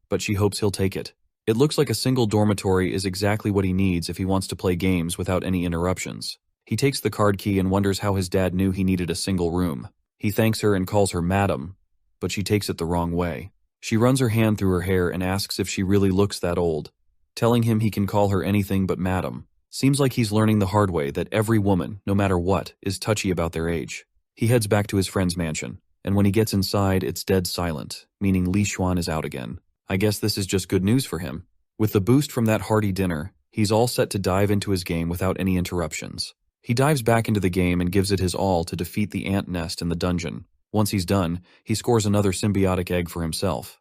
Speaker 1: but she hopes he'll take it. It looks like a single dormitory is exactly what he needs if he wants to play games without any interruptions. He takes the card key and wonders how his dad knew he needed a single room. He thanks her and calls her madam, but she takes it the wrong way. She runs her hand through her hair and asks if she really looks that old, telling him he can call her anything but madam. Seems like he's learning the hard way that every woman, no matter what, is touchy about their age. He heads back to his friend's mansion, and when he gets inside, it's dead silent, meaning Li Xuan is out again. I guess this is just good news for him. With the boost from that hearty dinner, he's all set to dive into his game without any interruptions. He dives back into the game and gives it his all to defeat the ant nest in the dungeon. Once he's done, he scores another symbiotic egg for himself.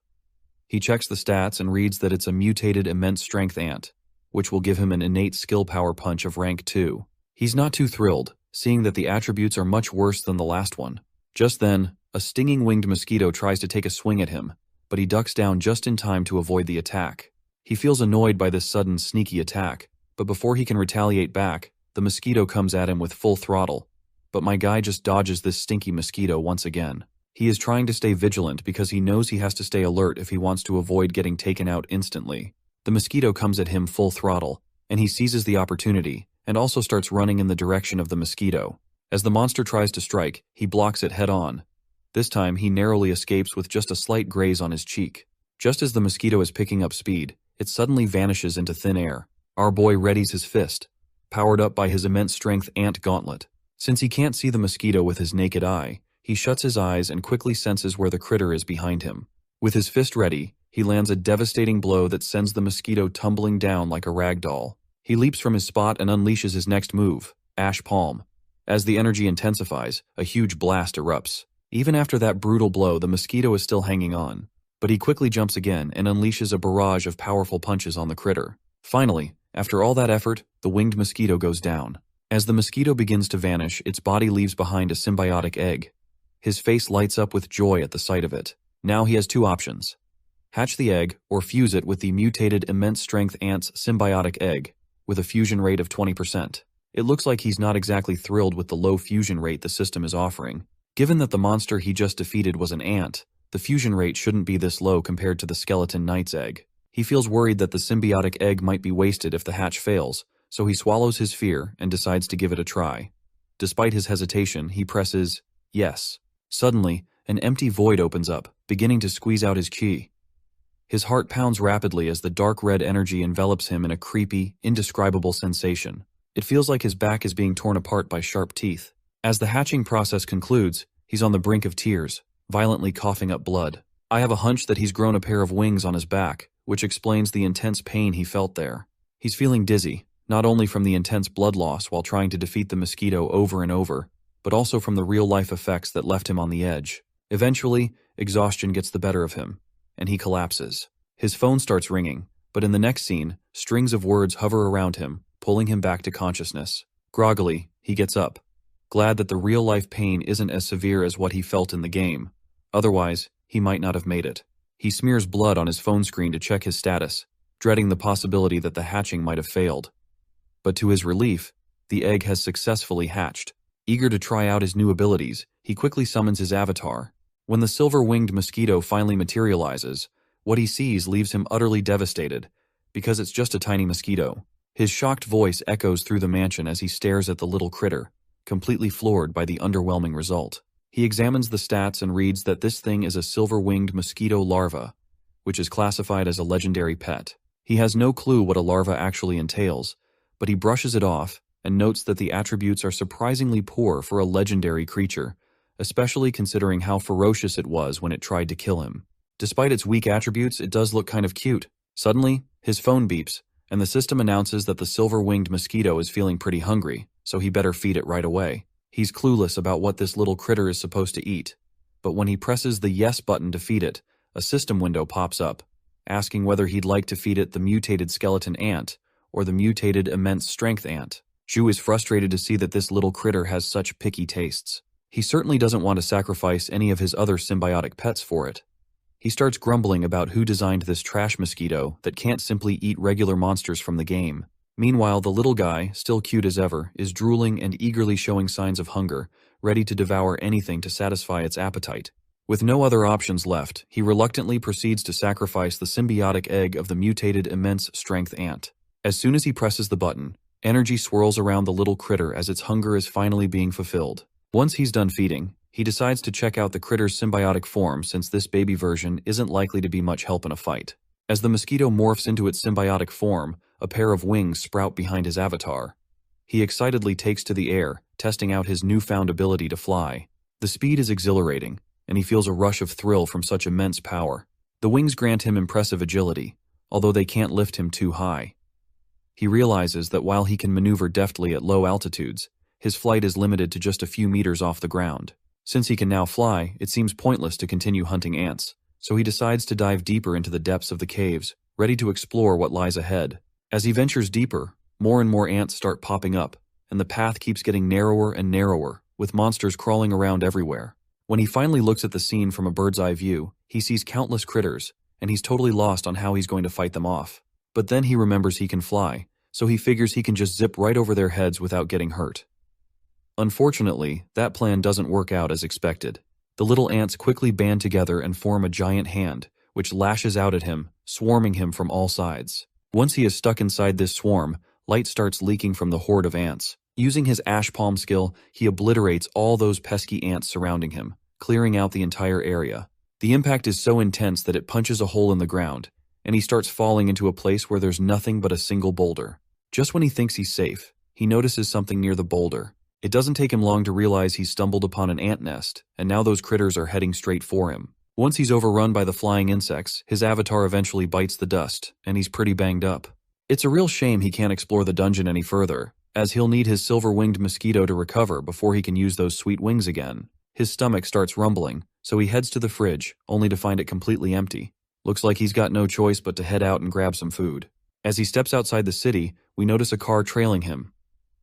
Speaker 1: He checks the stats and reads that it's a mutated immense strength ant, which will give him an innate skill power punch of rank 2. He's not too thrilled, seeing that the attributes are much worse than the last one. Just then, a stinging winged mosquito tries to take a swing at him, but he ducks down just in time to avoid the attack. He feels annoyed by this sudden sneaky attack, but before he can retaliate back, the mosquito comes at him with full throttle. But my guy just dodges this stinky mosquito once again. He is trying to stay vigilant because he knows he has to stay alert if he wants to avoid getting taken out instantly. The mosquito comes at him full throttle, and he seizes the opportunity, and also starts running in the direction of the mosquito. As the monster tries to strike, he blocks it head on. This time, he narrowly escapes with just a slight graze on his cheek. Just as the mosquito is picking up speed, it suddenly vanishes into thin air. Our boy readies his fist, powered up by his immense strength ant gauntlet. Since he can't see the mosquito with his naked eye, he shuts his eyes and quickly senses where the critter is behind him. With his fist ready, He lands a devastating blow that sends the mosquito tumbling down like a rag doll. He leaps from his spot and unleashes his next move, Ash Palm. As the energy intensifies, a huge blast erupts. Even after that brutal blow, the mosquito is still hanging on. But he quickly jumps again and unleashes a barrage of powerful punches on the critter. Finally, after all that effort, the winged mosquito goes down. As the mosquito begins to vanish, its body leaves behind a symbiotic egg. His face lights up with joy at the sight of it. Now he has two options: hatch the egg or fuse it with the mutated immense strength ant's symbiotic egg, with a fusion rate of 20%. It looks like he's not exactly thrilled with the low fusion rate the system is offering. Given that the monster he just defeated was an ant, the fusion rate shouldn't be this low compared to the skeleton knight's egg. He feels worried that the symbiotic egg might be wasted if the hatch fails, so he swallows his fear and decides to give it a try. Despite his hesitation, he presses yes. Suddenly, an empty void opens up, beginning to squeeze out his chi. His heart pounds rapidly as the dark red energy envelops him in a creepy, indescribable sensation. It feels like his back is being torn apart by sharp teeth. As the hatching process concludes, he's on the brink of tears, violently coughing up blood. I have a hunch that he's grown a pair of wings on his back, which explains the intense pain he felt there. He's feeling dizzy, not only from the intense blood loss while trying to defeat the mosquito over and over, but also from the real-life effects that left him on the edge. Eventually, exhaustion gets the better of him, and he collapses. His phone starts ringing, but in the next scene, strings of words hover around him, pulling him back to consciousness. Groggily, he gets up, glad that the real-life pain isn't as severe as what he felt in the game. Otherwise, he might not have made it. He smears blood on his phone screen to check his status, dreading the possibility that the hatching might have failed. But to his relief, the egg has successfully hatched. Eager to try out his new abilities, he quickly summons his avatar. When the silver-winged mosquito finally materializes, what he sees leaves him utterly devastated, because it's just a tiny mosquito. His shocked voice echoes through the mansion as he stares at the little critter, completely floored by the underwhelming result. He examines the stats and reads that this thing is a silver-winged mosquito larva, which is classified as a legendary pet. He has no clue what a larva actually entails, but he brushes it off and notes that the attributes are surprisingly poor for a legendary creature, especially considering how ferocious it was when it tried to kill him. Despite its weak attributes, it does look kind of cute. Suddenly, his phone beeps, and the system announces that the silver-winged mosquito is feeling pretty hungry, so he better feed it right away. He's clueless about what this little critter is supposed to eat, but when he presses the yes button to feed it, a system window pops up, asking whether he'd like to feed it the mutated skeleton ant or the mutated immense strength ant. Zhu is frustrated to see that this little critter has such picky tastes. He certainly doesn't want to sacrifice any of his other symbiotic pets for it. He starts grumbling about who designed this trash mosquito that can't simply eat regular monsters from the game. Meanwhile, the little guy, still cute as ever, is drooling and eagerly showing signs of hunger, ready to devour anything to satisfy its appetite. With no other options left, he reluctantly proceeds to sacrifice the symbiotic egg of the mutated immense strength ant. As soon as he presses the button, energy swirls around the little critter as its hunger is finally being fulfilled. Once he's done feeding, he decides to check out the critter's symbiotic form since this baby version isn't likely to be much help in a fight. As the mosquito morphs into its symbiotic form, a pair of wings sprout behind his avatar. He excitedly takes to the air, testing out his newfound ability to fly. The speed is exhilarating, and he feels a rush of thrill from such immense power. The wings grant him impressive agility, although they can't lift him too high. He realizes that while he can maneuver deftly at low altitudes, his flight is limited to just a few meters off the ground. Since he can now fly, it seems pointless to continue hunting ants, so he decides to dive deeper into the depths of the caves, ready to explore what lies ahead. As he ventures deeper, more and more ants start popping up, and the path keeps getting narrower and narrower, with monsters crawling around everywhere. When he finally looks at the scene from a bird's-eye view, he sees countless critters, and he's totally lost on how he's going to fight them off. But then he remembers he can fly, so he figures he can just zip right over their heads without getting hurt. Unfortunately, that plan doesn't work out as expected. The little ants quickly band together and form a giant hand, which lashes out at him, swarming him from all sides. Once he is stuck inside this swarm, light starts leaking from the horde of ants. Using his ash palm skill, he obliterates all those pesky ants surrounding him, clearing out the entire area. The impact is so intense that it punches a hole in the ground, and he starts falling into a place where there's nothing but a single boulder. Just when he thinks he's safe, he notices something near the boulder. It doesn't take him long to realize he's stumbled upon an ant nest, and now those critters are heading straight for him. Once he's overrun by the flying insects, his avatar eventually bites the dust, and he's pretty banged up. It's a real shame he can't explore the dungeon any further, as he'll need his silver-winged mosquito to recover before he can use those sweet wings again. His stomach starts rumbling, so he heads to the fridge, only to find it completely empty. Looks like he's got no choice but to head out and grab some food. As he steps outside the city, we notice a car trailing him.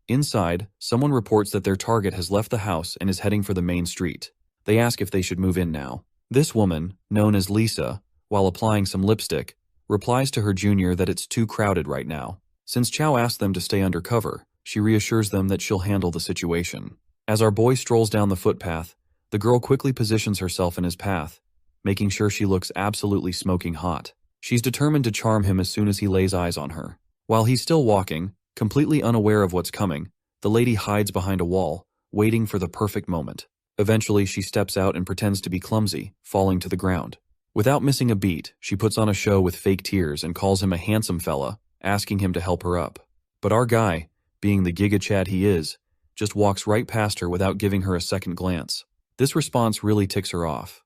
Speaker 1: Inside, someone reports that their target has left the house and is heading for the main street. They ask if they should move in now. This woman, known as Lisa, while applying some lipstick, replies to her junior that it's too crowded right now. Since Chow asked them to stay undercover, she reassures them that she'll handle the situation. As our boy strolls down the footpath, the girl quickly positions herself in his path, making sure she looks absolutely smoking hot. She's determined to charm him as soon as he lays eyes on her. While he's still walking, completely unaware of what's coming, the lady hides behind a wall, waiting for the perfect moment. Eventually, she steps out and pretends to be clumsy, falling to the ground. Without missing a beat, she puts on a show with fake tears and calls him a handsome fella, asking him to help her up. But our guy, being the Giga Chad he is, just walks right past her without giving her a second glance. This response really ticks her off.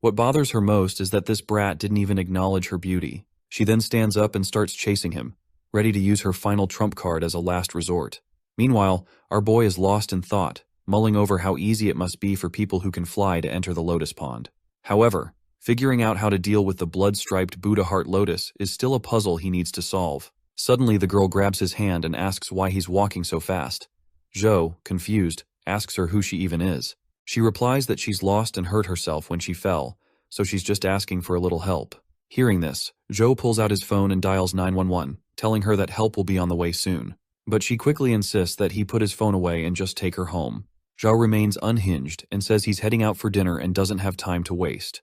Speaker 1: What bothers her most is that this brat didn't even acknowledge her beauty. She then stands up and starts chasing him, ready to use her final trump card as a last resort. Meanwhile, our boy is lost in thought, mulling over how easy it must be for people who can fly to enter the lotus pond. However, figuring out how to deal with the blood-striped Buddha heart lotus is still a puzzle he needs to solve. Suddenly, the girl grabs his hand and asks why he's walking so fast. Zhou, confused, asks her who she even is. She replies that she's lost and hurt herself when she fell, so she's just asking for a little help. Hearing this, Zhou pulls out his phone and dials 911, telling her that help will be on the way soon. But she quickly insists that he put his phone away and just take her home. Zhou remains unhinged and says he's heading out for dinner and doesn't have time to waste.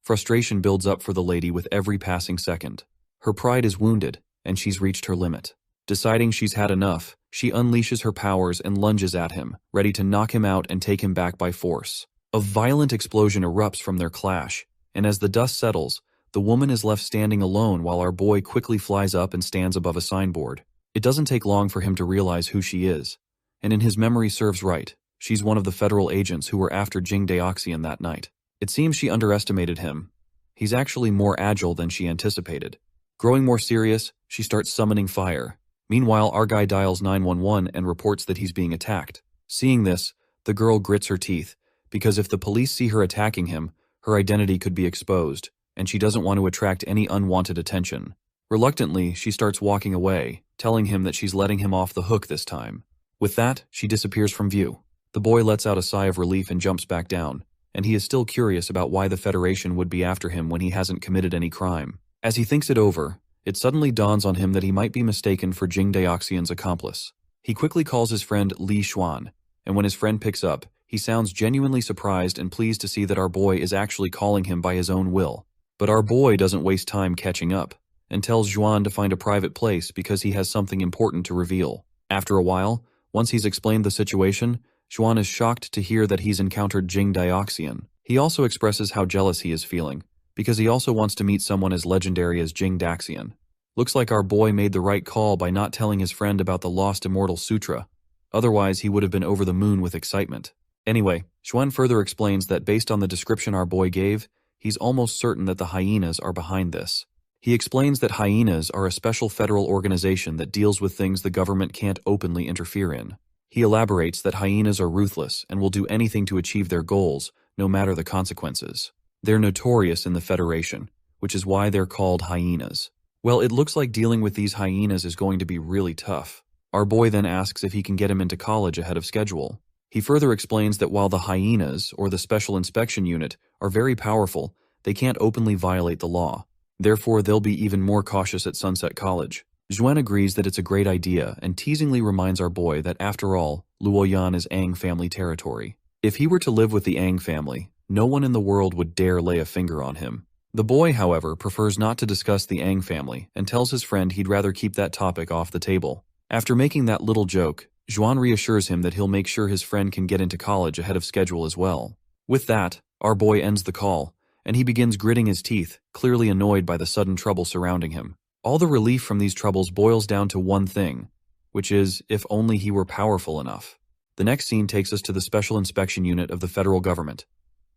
Speaker 1: Frustration builds up for the lady with every passing second. Her pride is wounded, and she's reached her limit. Deciding she's had enough, she unleashes her powers and lunges at him, ready to knock him out and take him back by force. A violent explosion erupts from their clash, and as the dust settles, the woman is left standing alone while our boy quickly flies up and stands above a signboard. It doesn't take long for him to realize who she is, and in his memory serves right, she's one of the federal agents who were after Jing Daoxian that night. It seems she underestimated him. He's actually more agile than she anticipated. Growing more serious, she starts summoning fire. Meanwhile, our guy dials 911 and reports that he's being attacked. Seeing this, the girl grits her teeth, because if the police see her attacking him, her identity could be exposed, and she doesn't want to attract any unwanted attention. Reluctantly, she starts walking away, telling him that she's letting him off the hook this time. With that, she disappears from view. The boy lets out a sigh of relief and jumps back down, and he is still curious about why the Federation would be after him when he hasn't committed any crime. As he thinks it over, it suddenly dawns on him that he might be mistaken for Jing Daoxian's accomplice. He quickly calls his friend Li Xuan, and when his friend picks up, he sounds genuinely surprised and pleased to see that our boy is actually calling him by his own will. But our boy doesn't waste time catching up, and tells Xuan to find a private place because he has something important to reveal. After a while, once he's explained the situation, Xuan is shocked to hear that he's encountered Jing Daoxian. He also expresses how jealous he is feeling, because he also wants to meet someone as legendary as Jing Daoxian. Looks like our boy made the right call by not telling his friend about the Lost Immortal Sutra, otherwise he would have been over the moon with excitement. Anyway, Xuan further explains that based on the description our boy gave, he's almost certain that the hyenas are behind this. He explains that hyenas are a special federal organization that deals with things the government can't openly interfere in. He elaborates that hyenas are ruthless and will do anything to achieve their goals, no matter the consequences. They're notorious in the Federation, which is why they're called hyenas. Well, it looks like dealing with these hyenas is going to be really tough. Our boy then asks if he can get him into college ahead of schedule. He further explains that while the hyenas, or the Special Inspection Unit, are very powerful, they can't openly violate the law. Therefore, they'll be even more cautious at Sunset College. Xuan agrees that it's a great idea and teasingly reminds our boy that after all, Luoyan is Ang family territory. If he were to live with the Ang family, no one in the world would dare lay a finger on him. The boy, however, prefers not to discuss the Ang family and tells his friend he'd rather keep that topic off the table. After making that little joke, Xuan reassures him that he'll make sure his friend can get into college ahead of schedule as well. With that, our boy ends the call, and he begins gritting his teeth, clearly annoyed by the sudden trouble surrounding him. All the relief from these troubles boils down to one thing, which is, if only he were powerful enough. The next scene takes us to the Special Inspection Unit of the federal government.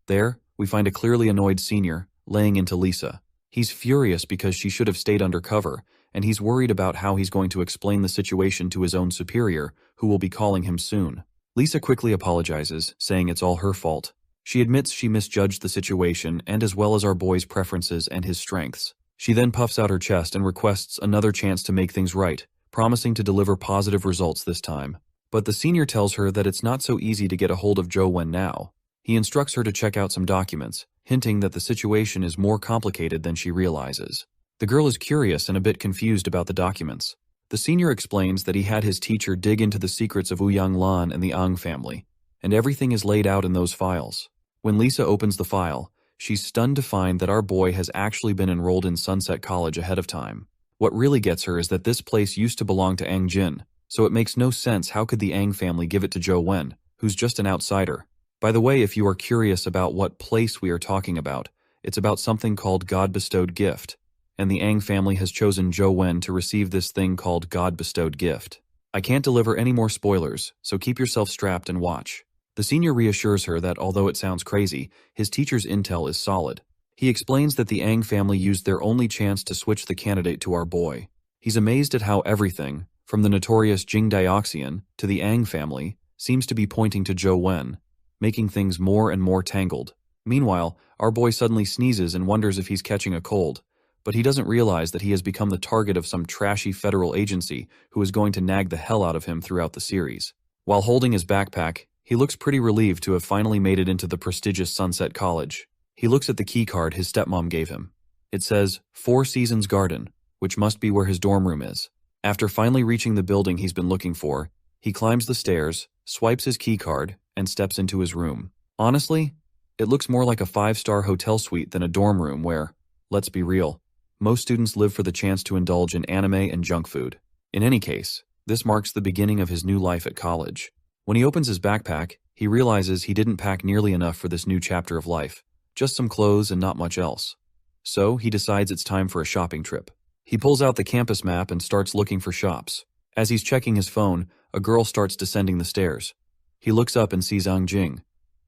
Speaker 1: There, we we find a clearly annoyed senior laying into Lisa. He's furious because she should have stayed undercover, and he's worried about how he's going to explain the situation to his own superior, who will be calling him soon. Lisa quickly apologizes, saying it's all her fault. She admits she misjudged the situation and as well as our boy's preferences and his strengths. She then puffs out her chest and requests another chance to make things right, promising to deliver positive results this time. But the senior tells her that it's not so easy to get a hold of Jo-Wen now. He instructs her to check out some documents, hinting that the situation is more complicated than she realizes. The girl is curious and a bit confused about the documents. The senior explains that he had his teacher dig into the secrets of Ouyang Lan and the Ang family, and everything is laid out in those files. When Lisa opens the file, she's stunned to find that our boy has actually been enrolled in Sunset College ahead of time. What really gets her is that this place used to belong to Ang Jin, so it makes no sense how could the Ang family give it to Jo-Wen, who's just an outsider. By the way, if you are curious about what place we are talking about, it's about something called God-bestowed gift, and the Ang family has chosen Jo-Wen to receive this thing called God-bestowed gift. I can't deliver any more spoilers, so keep yourself strapped and watch. The senior reassures her that although it sounds crazy, his teacher's intel is solid. He explains that the Ang family used their only chance to switch the candidate to our boy. He's amazed at how everything, from the notorious Jing Dioxian to the Ang family, seems to be pointing to Jo-Wen, making things more and more tangled. Meanwhile, our boy suddenly sneezes and wonders if he's catching a cold, but he doesn't realize that he has become the target of some trashy federal agency who is going to nag the hell out of him throughout the series. While holding his backpack, he looks pretty relieved to have finally made it into the prestigious Sunset College. He looks at the key card his stepmom gave him. It says, 4 Seasons Garden, which must be where his dorm room is. After finally reaching the building he's been looking for, he climbs the stairs, swipes his key card, and steps into his room. Honestly, it looks more like a 5-star hotel suite than a dorm room where, let's be real, most students live for the chance to indulge in anime and junk food. In any case, this marks the beginning of his new life at college. When he opens his backpack, he realizes he didn't pack nearly enough for this new chapter of life, just some clothes and not much else. So he decides it's time for a shopping trip. He pulls out the campus map and starts looking for shops. As he's checking his phone, a girl starts descending the stairs. He looks up and sees Ang Jing.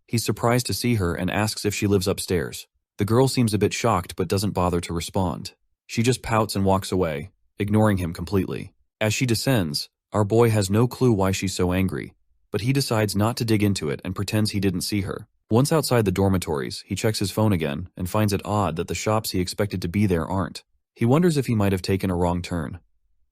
Speaker 1: He's surprised to see her and asks if she lives upstairs. The girl seems a bit shocked but doesn't bother to respond. She just pouts and walks away, ignoring him completely. As she descends, our boy has no clue why she's so angry, but he decides not to dig into it and pretends he didn't see her. Once outside the dormitories, he checks his phone again and finds it odd that the shops he expected to be there aren't. He wonders if he might have taken a wrong turn.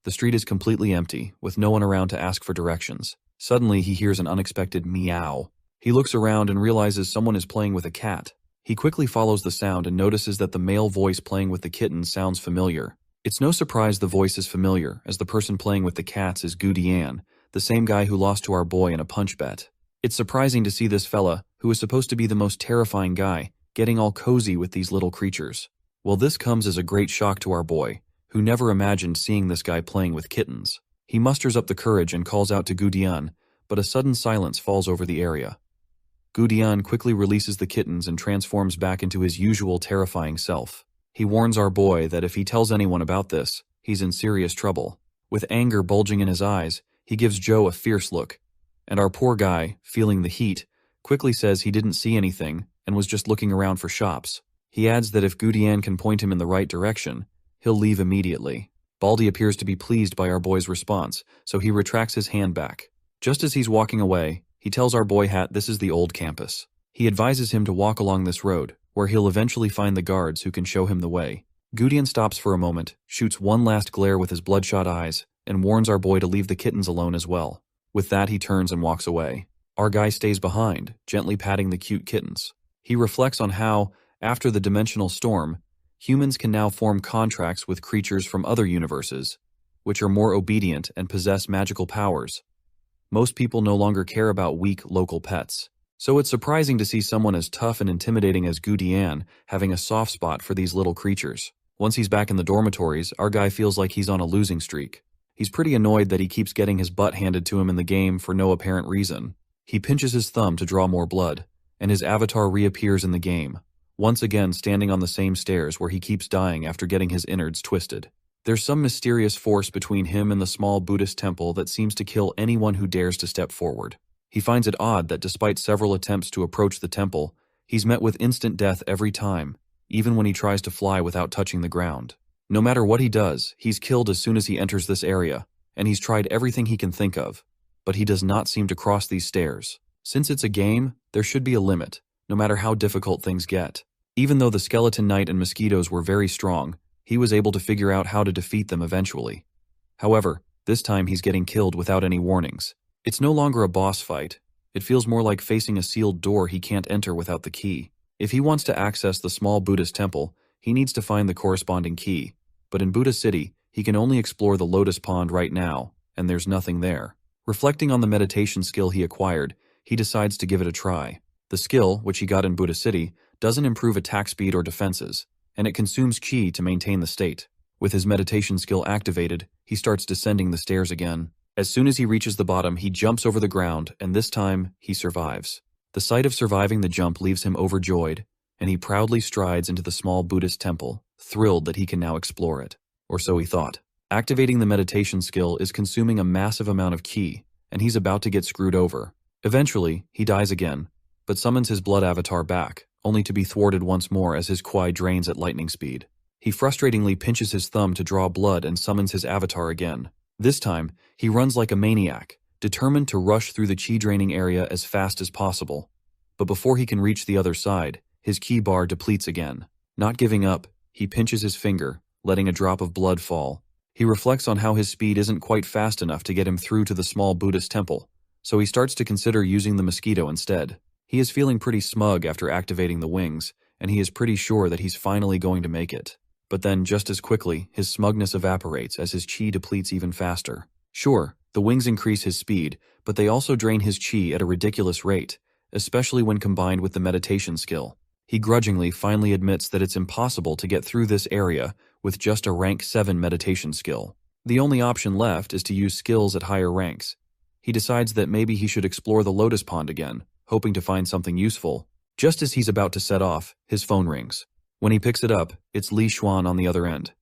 Speaker 1: The street is completely empty, with no one around to ask for directions. Suddenly, he hears an unexpected meow. He looks around and realizes someone is playing with a cat. He quickly follows the sound and notices that the male voice playing with the kitten sounds familiar. It's no surprise the voice is familiar, as the person playing with the cats is Gu Dian, the same guy who lost to our boy in a punch bet. It's surprising to see this fella, who is supposed to be the most terrifying guy, getting all cozy with these little creatures. Well, this comes as a great shock to our boy, who never imagined seeing this guy playing with kittens. He musters up the courage and calls out to Gu Dian, but a sudden silence falls over the area. Gu Dian quickly releases the kittens and transforms back into his usual terrifying self. He warns our boy that if he tells anyone about this, he's in serious trouble. With anger bulging in his eyes, he gives Joe a fierce look, and our poor guy, feeling the heat, quickly says he didn't see anything and was just looking around for shops. He adds that if Gu Dian can point him in the right direction, he'll leave immediately. Baldy appears to be pleased by our boy's response, so he retracts his hand back. Just as he's walking away, he tells our boy Hat this is the old campus. He advises him to walk along this road, where he'll eventually find the guards who can show him the way. Gu Dian stops for a moment, shoots one last glare with his bloodshot eyes, and warns our boy to leave the kittens alone as well. With that, he turns and walks away. Our guy stays behind, gently patting the cute kittens. He reflects on how, after the dimensional storm, humans can now form contracts with creatures from other universes, which are more obedient and possess magical powers. Most people no longer care about weak local pets. So it's surprising to see someone as tough and intimidating as Gu Dian having a soft spot for these little creatures. Once he's back in the dormitories, our guy feels like he's on a losing streak. He's pretty annoyed that he keeps getting his butt handed to him in the game for no apparent reason. He pinches his thumb to draw more blood, and his avatar reappears in the game, once again standing on the same stairs where he keeps dying after getting his innards twisted. There's some mysterious force between him and the small Buddhist temple that seems to kill anyone who dares to step forward. He finds it odd that despite several attempts to approach the temple, He's met with instant death every time, even when he tries to fly without touching the ground. No matter what he does, he's killed as soon as he enters this area, and he's tried everything he can think of, but he does not seem to cross these stairs. Since it's a game, there should be a limit, no matter how difficult things get. Even though the Skeleton Knight and mosquitoes were very strong, he was able to figure out how to defeat them eventually. However, this time he's getting killed without any warnings. It's no longer a boss fight. It feels more like facing a sealed door he can't enter without the key. If he wants to access the small Buddhist temple, he needs to find the corresponding key. But in Buddha City, he can only explore the Lotus Pond right now, and there's nothing there. Reflecting on the meditation skill he acquired, he decides to give it a try. The skill, which he got in Buddha City, doesn't improve attack speed or defenses, and it consumes chi to maintain the state. With his meditation skill activated, he starts descending the stairs again. As soon as he reaches the bottom, he jumps over the ground, and this time, he survives. The sight of surviving the jump leaves him overjoyed, and he proudly strides into the small Buddhist temple, thrilled that he can now explore it. Or so he thought. Activating the meditation skill is consuming a massive amount of ki, and he's about to get screwed over. Eventually, he dies again, but summons his blood avatar back, only to be thwarted once more as his Kwai drains at lightning speed. He frustratingly pinches his thumb to draw blood and summons his avatar again. This time, he runs like a maniac, determined to rush through the chi-draining area as fast as possible. But before he can reach the other side, his ki bar depletes again. Not giving up, he pinches his finger, letting a drop of blood fall. He reflects on how his speed isn't quite fast enough to get him through to the small Buddhist temple, so he starts to consider using the mosquito instead. He is feeling pretty smug after activating the wings, and he is pretty sure that he's finally going to make it. But then, just as quickly, his smugness evaporates as his chi depletes even faster. Sure, the wings increase his speed, but they also drain his chi at a ridiculous rate, especially when combined with the meditation skill. He grudgingly finally admits that it's impossible to get through this area with just a rank 7 meditation skill. The only option left is to use skills at higher ranks. He decides that maybe he should explore the Lotus Pond again, hoping to find something useful. Just as he's about to set off, his phone rings. When he picks it up, it's Li Xuan on the other end.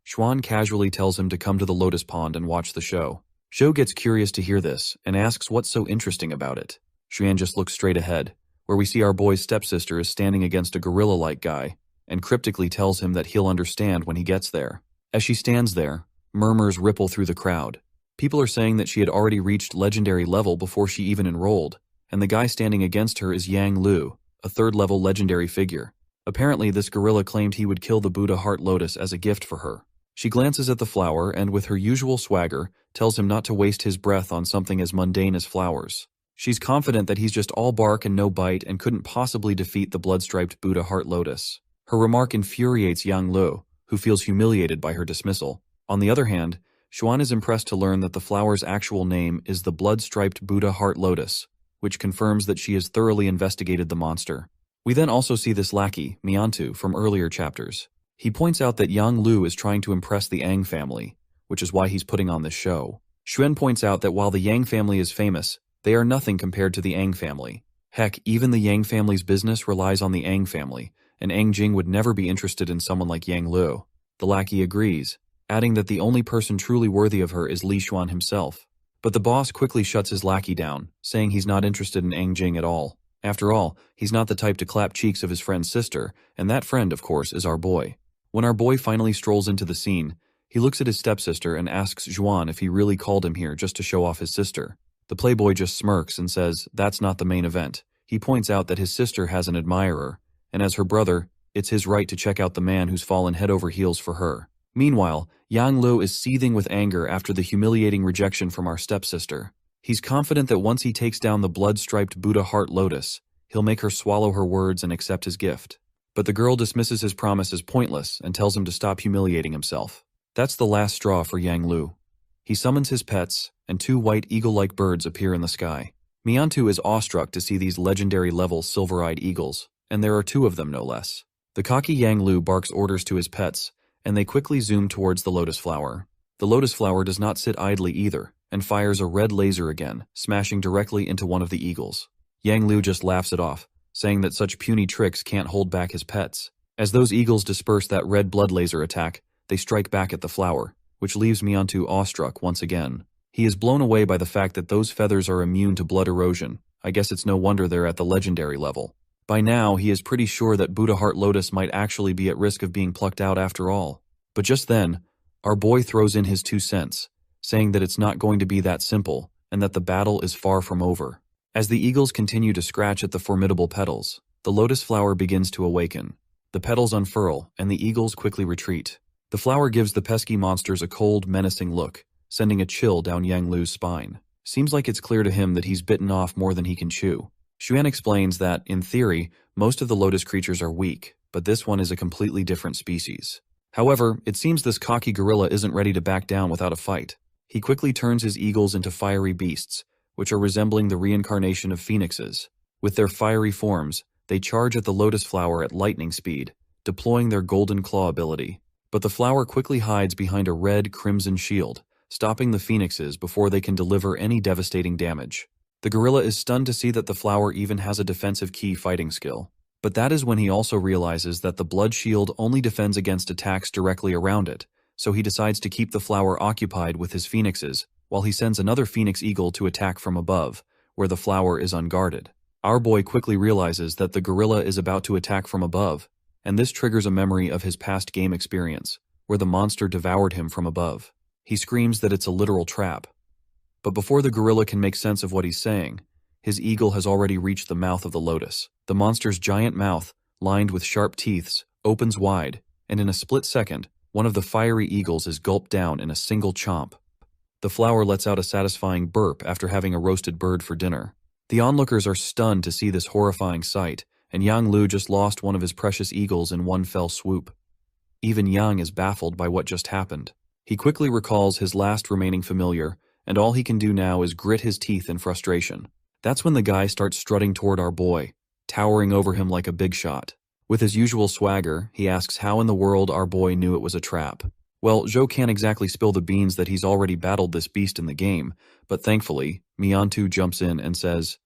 Speaker 1: Xuan casually tells him to come to the Lotus Pond and watch the show. Zhou gets curious to hear this and asks what's so interesting about it. Xuan just looks straight ahead, where we see our boy's stepsister is standing against a gorilla-like guy, and cryptically tells him that he'll understand when he gets there. As she stands there, murmurs ripple through the crowd. People are saying that she had already reached legendary level before she even enrolled, and the guy standing against her is Yang Lu, a third-level legendary figure. Apparently, this gorilla claimed he would kill the Buddha Heart Lotus as a gift for her. She glances at the flower and, with her usual swagger, tells him not to waste his breath on something as mundane as flowers. She's confident that he's just all bark and no bite and couldn't possibly defeat the blood-striped Buddha Heart Lotus. Her remark infuriates Yang Lu, who feels humiliated by her dismissal. On the other hand, Xuan is impressed to learn that the flower's actual name is the blood-striped Buddha Heart Lotus, which confirms that she has thoroughly investigated the monster. We then also see this lackey, Miantu, from earlier chapters. He points out that Yang Lu is trying to impress the Ang family, which is why he's putting on this show. Xuan points out that while the Yang family is famous, they are nothing compared to the Ang family. Heck, even the Yang family's business relies on the Ang family, and Ang Jing would never be interested in someone like Yang Lu. The lackey agrees, adding that the only person truly worthy of her is Li Xuan himself. But the boss quickly shuts his lackey down, saying he's not interested in Ang Jing at all. After all, he's not the type to clap cheeks of his friend's sister, and that friend, of course, is our boy. When our boy finally strolls into the scene, he looks at his stepsister and asks Xuan if he really called him here just to show off his sister. The playboy just smirks and says that's not the main event. He points out that his sister has an admirer, and as her brother, it's his right to check out the man who's fallen head over heels for her. Meanwhile, Yang Lu is seething with anger after the humiliating rejection from our stepsister. He's confident that once he takes down the blood-striped Buddha Heart Lotus, he'll make her swallow her words and accept his gift. But the girl dismisses his promise as pointless and tells him to stop humiliating himself. That's the last straw for Yang Lu. He summons his pets, and 2 white eagle-like birds appear in the sky. Miantu is awestruck to see these legendary-level silver-eyed eagles, and there are 2 of them no less. The cocky Yang Lu barks orders to his pets, and they quickly zoom towards the lotus flower. The lotus flower does not sit idly either, and fires a red laser again, smashing directly into one of the eagles. Yang Lu just laughs it off, saying that such puny tricks can't hold back his pets. As those eagles disperse that red blood laser attack, they strike back at the flower, which leaves Miantu awestruck once again. He is blown away by the fact that those feathers are immune to blood erosion. I guess it's no wonder they're at the legendary level. By now, he is pretty sure that Buddha Heart Lotus might actually be at risk of being plucked out after all. But just then, our boy throws in his 2 cents, saying that it's not going to be that simple, and that the battle is far from over. As the eagles continue to scratch at the formidable petals, the lotus flower begins to awaken. The petals unfurl, and the eagles quickly retreat. The flower gives the pesky monsters a cold, menacing look, sending a chill down Yang Lu's spine. Seems like it's clear to him that he's bitten off more than he can chew. Xuan explains that, in theory, most of the lotus creatures are weak, but this one is a completely different species. However, it seems this cocky gorilla isn't ready to back down without a fight. He quickly turns his eagles into fiery beasts, which are resembling the reincarnation of phoenixes. With their fiery forms, they charge at the lotus flower at lightning speed, deploying their golden claw ability. But the flower quickly hides behind a red-crimson shield, stopping the phoenixes before they can deliver any devastating damage. The gorilla is stunned to see that the flower even has a defensive key fighting skill. But that is when he also realizes that the blood shield only defends against attacks directly around it, so he decides to keep the flower occupied with his phoenixes, while he sends another phoenix eagle to attack from above, where the flower is unguarded. Our boy quickly realizes that the gorilla is about to attack from above, and this triggers a memory of his past game experience, where the monster devoured him from above. He screams that it's a literal trap. But before the gorilla can make sense of what he's saying, his eagle has already reached the mouth of the lotus. The monster's giant mouth, lined with sharp teeth, opens wide, and in a split second, one of the fiery eagles is gulped down in a single chomp. The flower lets out a satisfying burp after having a roasted bird for dinner. The onlookers are stunned to see this horrifying sight, and Yang Lu just lost one of his precious eagles in one fell swoop. Even Yang is baffled by what just happened. He quickly recalls his last remaining familiar, and all he can do now is grit his teeth in frustration. That's when the guy starts strutting toward our boy, towering over him like a big shot. With his usual swagger, he asks how in the world our boy knew it was a trap. Well, Zhou can't exactly spill the beans that he's already battled this beast in the game, but thankfully, Miantu jumps in and says,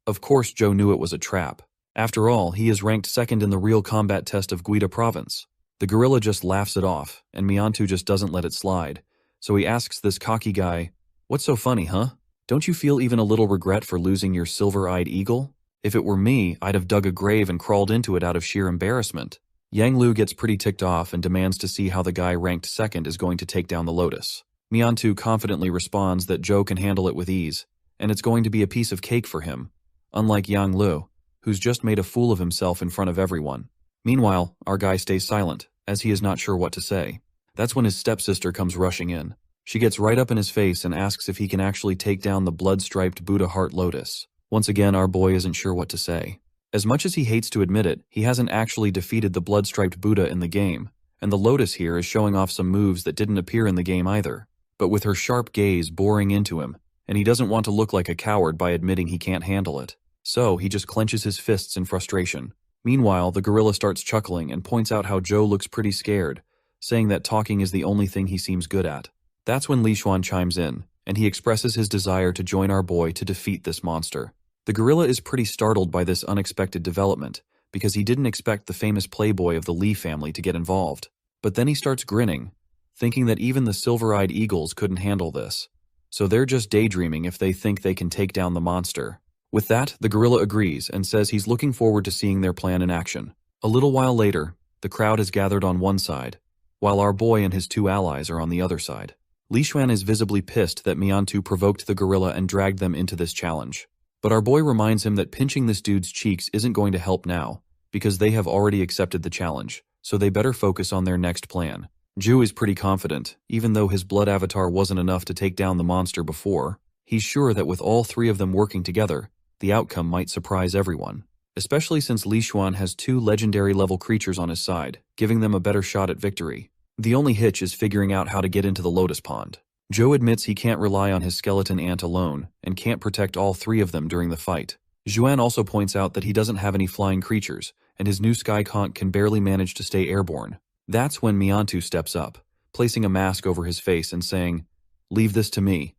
Speaker 1: "Of course Zhou knew it was a trap. After all, he is ranked second in the real combat test of Guida province." The gorilla just laughs it off, and Miantu just doesn't let it slide. So he asks this cocky guy, "What's so funny, huh? Don't you feel even a little regret for losing your silver-eyed eagle? If it were me, I'd have dug a grave and crawled into it out of sheer embarrassment." Yang Lu gets pretty ticked off and demands to see how the guy ranked second is going to take down the lotus. Miantu confidently responds that Zhou can handle it with ease, and it's going to be a piece of cake for him, unlike Yang Lu, who's just made a fool of himself in front of everyone. Meanwhile, our guy stays silent, as he is not sure what to say. That's when his stepsister comes rushing in. She gets right up in his face and asks if he can actually take down the blood-striped Buddha Heart Lotus. Once again, our boy isn't sure what to say. As much as he hates to admit it, he hasn't actually defeated the blood-striped Buddha in the game, and the lotus here is showing off some moves that didn't appear in the game either. But with her sharp gaze boring into him, and he doesn't want to look like a coward by admitting he can't handle it. So he just clenches his fists in frustration. Meanwhile, the gorilla starts chuckling and points out how Zhou looks pretty scared, saying that talking is the only thing he seems good at. That's when Li Xuan chimes in, and he expresses his desire to join our boy to defeat this monster. The gorilla is pretty startled by this unexpected development, because he didn't expect the famous playboy of the Li family to get involved. But then he starts grinning, thinking that even the silver-eyed eagles couldn't handle this. So they're just daydreaming if they think they can take down the monster. With that, the gorilla agrees and says he's looking forward to seeing their plan in action. A little while later, the crowd is gathered on one side, while our boy and his 2 allies are on the other side. Li Xuan is visibly pissed that Miantu provoked the gorilla and dragged them into this challenge. But our boy reminds him that pinching this dude's cheeks isn't going to help now, because they have already accepted the challenge, so they better focus on their next plan. Zhu is pretty confident, even though his blood avatar wasn't enough to take down the monster before. He's sure that with all 3 of them working together, the outcome might surprise everyone. Especially since Li Xuan has 2 legendary-level creatures on his side, giving them a better shot at victory. The only hitch is figuring out how to get into the lotus pond. Zhou admits he can't rely on his skeleton ant alone, and can't protect all 3 of them during the fight. Xuan also points out that he doesn't have any flying creatures, and his new sky conch can barely manage to stay airborne. That's when Miantu steps up, placing a mask over his face and saying, "Leave this to me."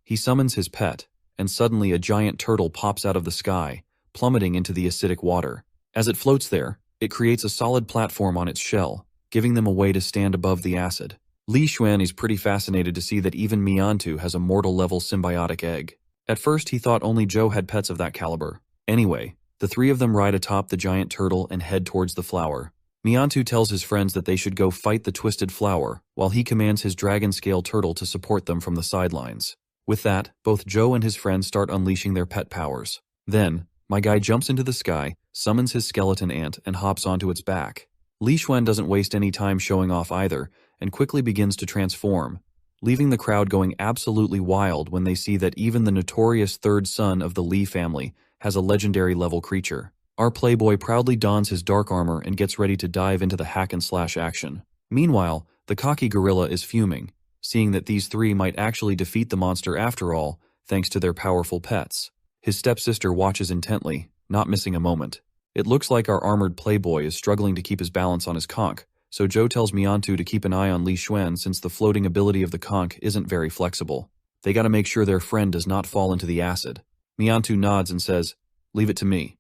Speaker 1: He summons his pet, and suddenly a giant turtle pops out of the sky, plummeting into the acidic water. As it floats there, it creates a solid platform on its shell, giving them a way to stand above the acid. Li Xuan is pretty fascinated to see that even Miantu has a mortal-level symbiotic egg. At first he thought only Zhou had pets of that caliber. Anyway, The three of them ride atop the giant turtle and head towards the flower. Miantu tells his friends that they should go fight the twisted flower, while he commands his dragon-scale turtle to support them from the sidelines. With that, both Joe and his friends start unleashing their pet powers. Then, my guy jumps into the sky, summons his skeleton ant, and hops onto its back. Li Xuan doesn't waste any time showing off either, and quickly begins to transform, leaving the crowd going absolutely wild when they see that even the notorious third son of the Li family has a legendary level creature. Our playboy proudly dons his dark armor and gets ready to dive into the hack-and-slash action. Meanwhile, the cocky gorilla is fuming, seeing that these three might actually defeat the monster after all, thanks to their powerful pets. His stepsister watches intently, not missing a moment. It looks like our armored playboy is struggling to keep his balance on his conch, so Joe tells Miantu to keep an eye on Li Xuan since the floating ability of the conch isn't very flexible. They gotta make sure their friend does not fall into the acid. Miantu nods and says, "Leave it to me."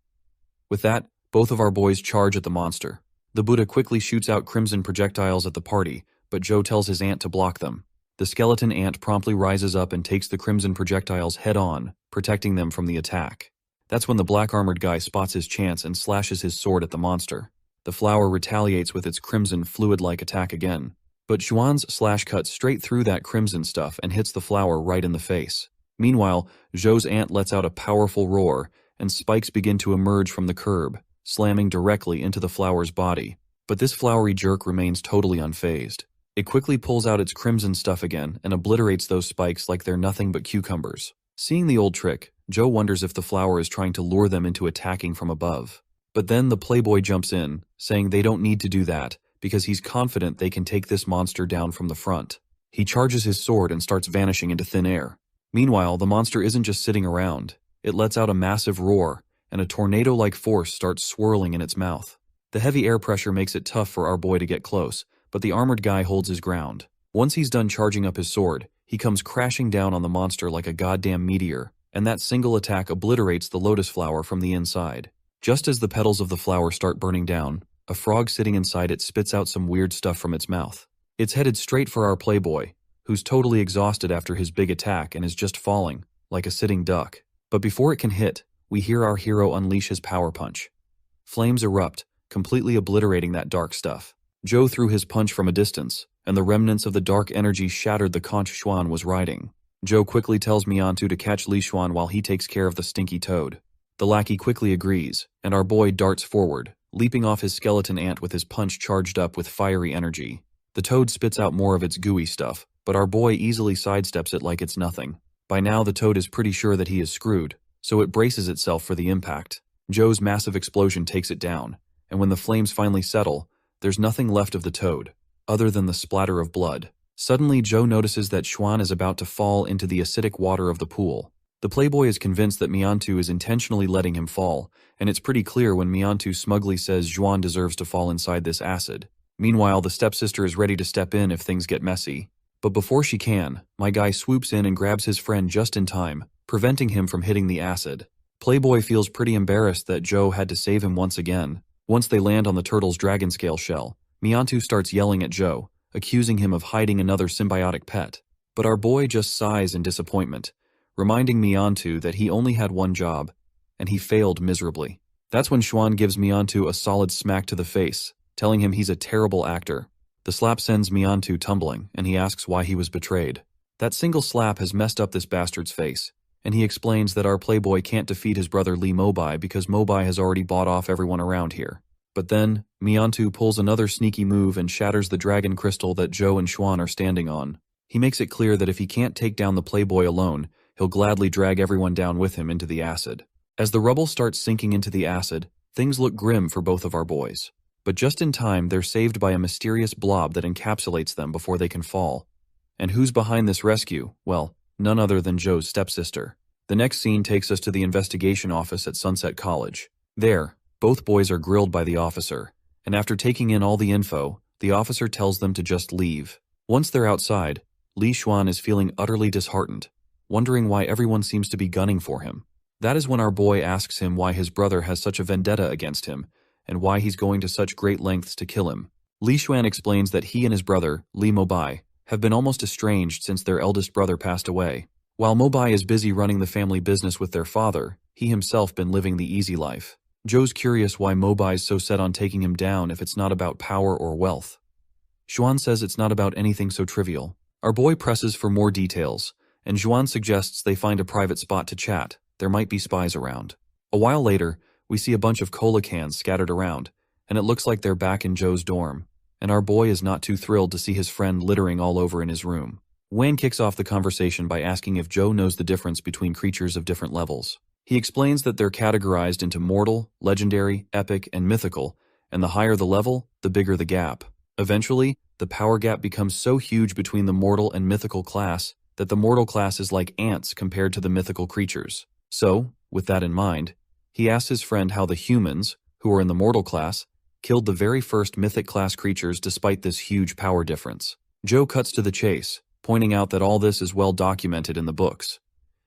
Speaker 1: With that, both of our boys charge at the monster. The Buddha quickly shoots out crimson projectiles at the party, but Joe tells his ant to block them. The skeleton ant promptly rises up and takes the crimson projectiles head-on, protecting them from the attack. That's when the black-armored guy spots his chance and slashes his sword at the monster. The flower retaliates with its crimson fluid-like attack again. But Xuan's slash cuts straight through that crimson stuff and hits the flower right in the face. Meanwhile, Zhou's ant lets out a powerful roar, and spikes begin to emerge from the curb, slamming directly into the flower's body. But this flowery jerk remains totally unfazed. It quickly pulls out its crimson stuff again and obliterates those spikes like they're nothing but cucumbers. Seeing the old trick, Zhou wonders if the flower is trying to lure them into attacking from above. But then the playboy jumps in, saying they don't need to do that, because he's confident they can take this monster down from the front. He charges his sword and starts vanishing into thin air. Meanwhile, the monster isn't just sitting around. It lets out a massive roar, and a tornado-like force starts swirling in its mouth. The heavy air pressure makes it tough for our boy to get close, but the armored guy holds his ground. Once he's done charging up his sword, he comes crashing down on the monster like a goddamn meteor, and that single attack obliterates the lotus flower from the inside. Just as the petals of the flower start burning down, a frog sitting inside it spits out some weird stuff from its mouth. It's headed straight for our playboy, who's totally exhausted after his big attack and is just falling, like a sitting duck. But before it can hit, we hear our hero unleash his power punch. Flames erupt, completely obliterating that dark stuff. Zhou threw his punch from a distance, and the remnants of the dark energy shattered the conch Xuan was riding. Zhou quickly tells Miantu to catch Li Xuan while he takes care of the stinky toad. The lackey quickly agrees, and our boy darts forward, leaping off his skeleton ant with his punch charged up with fiery energy. The toad spits out more of its gooey stuff, but our boy easily sidesteps it like it's nothing. By now the toad is pretty sure that he is screwed, so it braces itself for the impact. Zhou's massive explosion takes it down, and when the flames finally settle, there's nothing left of the toad, other than the splatter of blood. Suddenly Zhou notices that Xuan is about to fall into the acidic water of the pool. The playboy is convinced that Miantu is intentionally letting him fall, and it's pretty clear when Miantu smugly says Xuan deserves to fall inside this acid. Meanwhile, the stepsister is ready to step in if things get messy. But before she can, my guy swoops in and grabs his friend just in time, preventing him from hitting the acid. Playboy feels pretty embarrassed that Zhou had to save him once again. Once they land on the turtle's dragon scale shell, Miantu starts yelling at Zhou, accusing him of hiding another symbiotic pet. But our boy just sighs in disappointment, reminding Miantu that he only had one job, and he failed miserably. That's when Xuan gives Miantu a solid smack to the face, telling him he's a terrible actor. The slap sends Miantu tumbling, and he asks why he was betrayed. That single slap has messed up this bastard's face, and he explains that our playboy can't defeat his brother Li Mobai because Mobai has already bought off everyone around here. But then, Miantu pulls another sneaky move and shatters the dragon crystal that Zhou and Xuan are standing on. He makes it clear that if he can't take down the playboy alone, he'll gladly drag everyone down with him into the acid. As the rubble starts sinking into the acid, things look grim for both of our boys. But just in time, they're saved by a mysterious blob that encapsulates them before they can fall. And who's behind this rescue? Well, none other than Zhou's stepsister. The next scene takes us to the investigation office at Sunset College. There, both boys are grilled by the officer, and after taking in all the info, the officer tells them to just leave. Once they're outside, Li Xuan is feeling utterly disheartened, wondering why everyone seems to be gunning for him. That is when our boy asks him why his brother has such a vendetta against him, and why he's going to such great lengths to kill him. Li Xuan explains that he and his brother, Li Mobai, have been almost estranged since their eldest brother passed away. While Mobai is busy running the family business with their father, he himself been living the easy life. Joe's curious why Mobai's so set on taking him down if it's not about power or wealth. Xuan says it's not about anything so trivial. Our boy presses for more details, and Xuan suggests they find a private spot to chat. There might be spies around. A while later, we see a bunch of cola cans scattered around, and it looks like they're back in Joe's dorm, and our boy is not too thrilled to see his friend littering all over in his room. Wayne kicks off the conversation by asking if Joe knows the difference between creatures of different levels. He explains that they're categorized into mortal, legendary, epic, and mythical, and the higher the level, the bigger the gap. Eventually, the power gap becomes so huge between the mortal and mythical class that the mortal class is like ants compared to the mythical creatures. So, with that in mind, he asks his friend how the humans, who are in the mortal class, killed the very first mythic class creatures despite this huge power difference. Joe cuts to the chase, pointing out that all this is well documented in the books.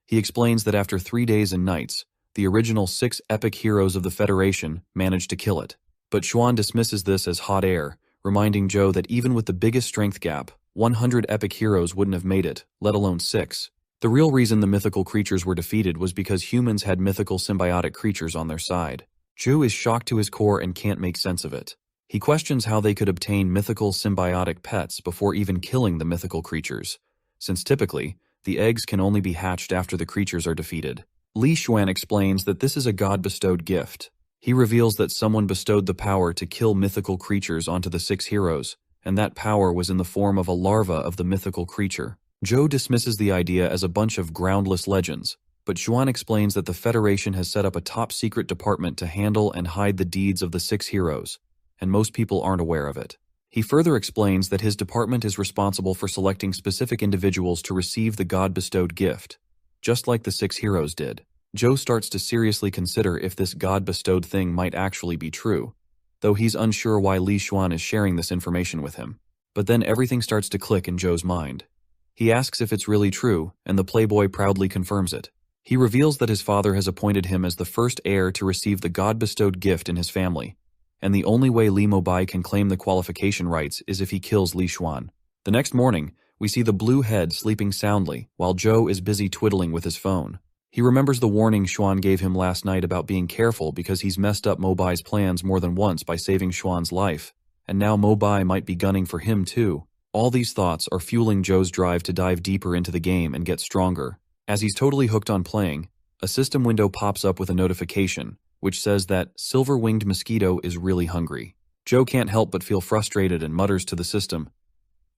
Speaker 1: He explains that after 3 days and nights, the original 6 epic heroes of the Federation managed to kill it. But Xuan dismisses this as hot air, reminding Joe that even with the biggest strength gap, 100 epic heroes wouldn't have made it, let alone 6. The real reason the mythical creatures were defeated was because humans had mythical symbiotic creatures on their side. Joe is shocked to his core and can't make sense of it. He questions how they could obtain mythical symbiotic pets before even killing the mythical creatures, since typically, the eggs can only be hatched after the creatures are defeated. Li Xuan explains that this is a god-bestowed gift. He reveals that someone bestowed the power to kill mythical creatures onto the 6 heroes, and that power was in the form of a larva of the mythical creature. Joe dismisses the idea as a bunch of groundless legends, but Xuan explains that the Federation has set up a top-secret department to handle and hide the deeds of the 6 heroes, and most people aren't aware of it. He further explains that his department is responsible for selecting specific individuals to receive the god-bestowed gift, just like the 6 heroes did. Joe starts to seriously consider if this god-bestowed thing might actually be true, though he's unsure why Li Xuan is sharing this information with him. But then everything starts to click in Joe's mind. He asks if it's really true, and the playboy proudly confirms it. He reveals that his father has appointed him as the first heir to receive the god-bestowed gift in his family, and the only way Li Mobai can claim the qualification rights is if he kills Li Xuan. The next morning, we see the blue head sleeping soundly while Joe is busy twiddling with his phone. He remembers the warning Xuan gave him last night about being careful because he's messed up Mobai's plans more than once by saving Xuan's life, and now Mobai might be gunning for him too. All these thoughts are fueling Joe's drive to dive deeper into the game and get stronger. As he's totally hooked on playing, a system window pops up with a notification, which says that Silver-Winged Mosquito is really hungry. Joe can't help but feel frustrated and mutters to the system,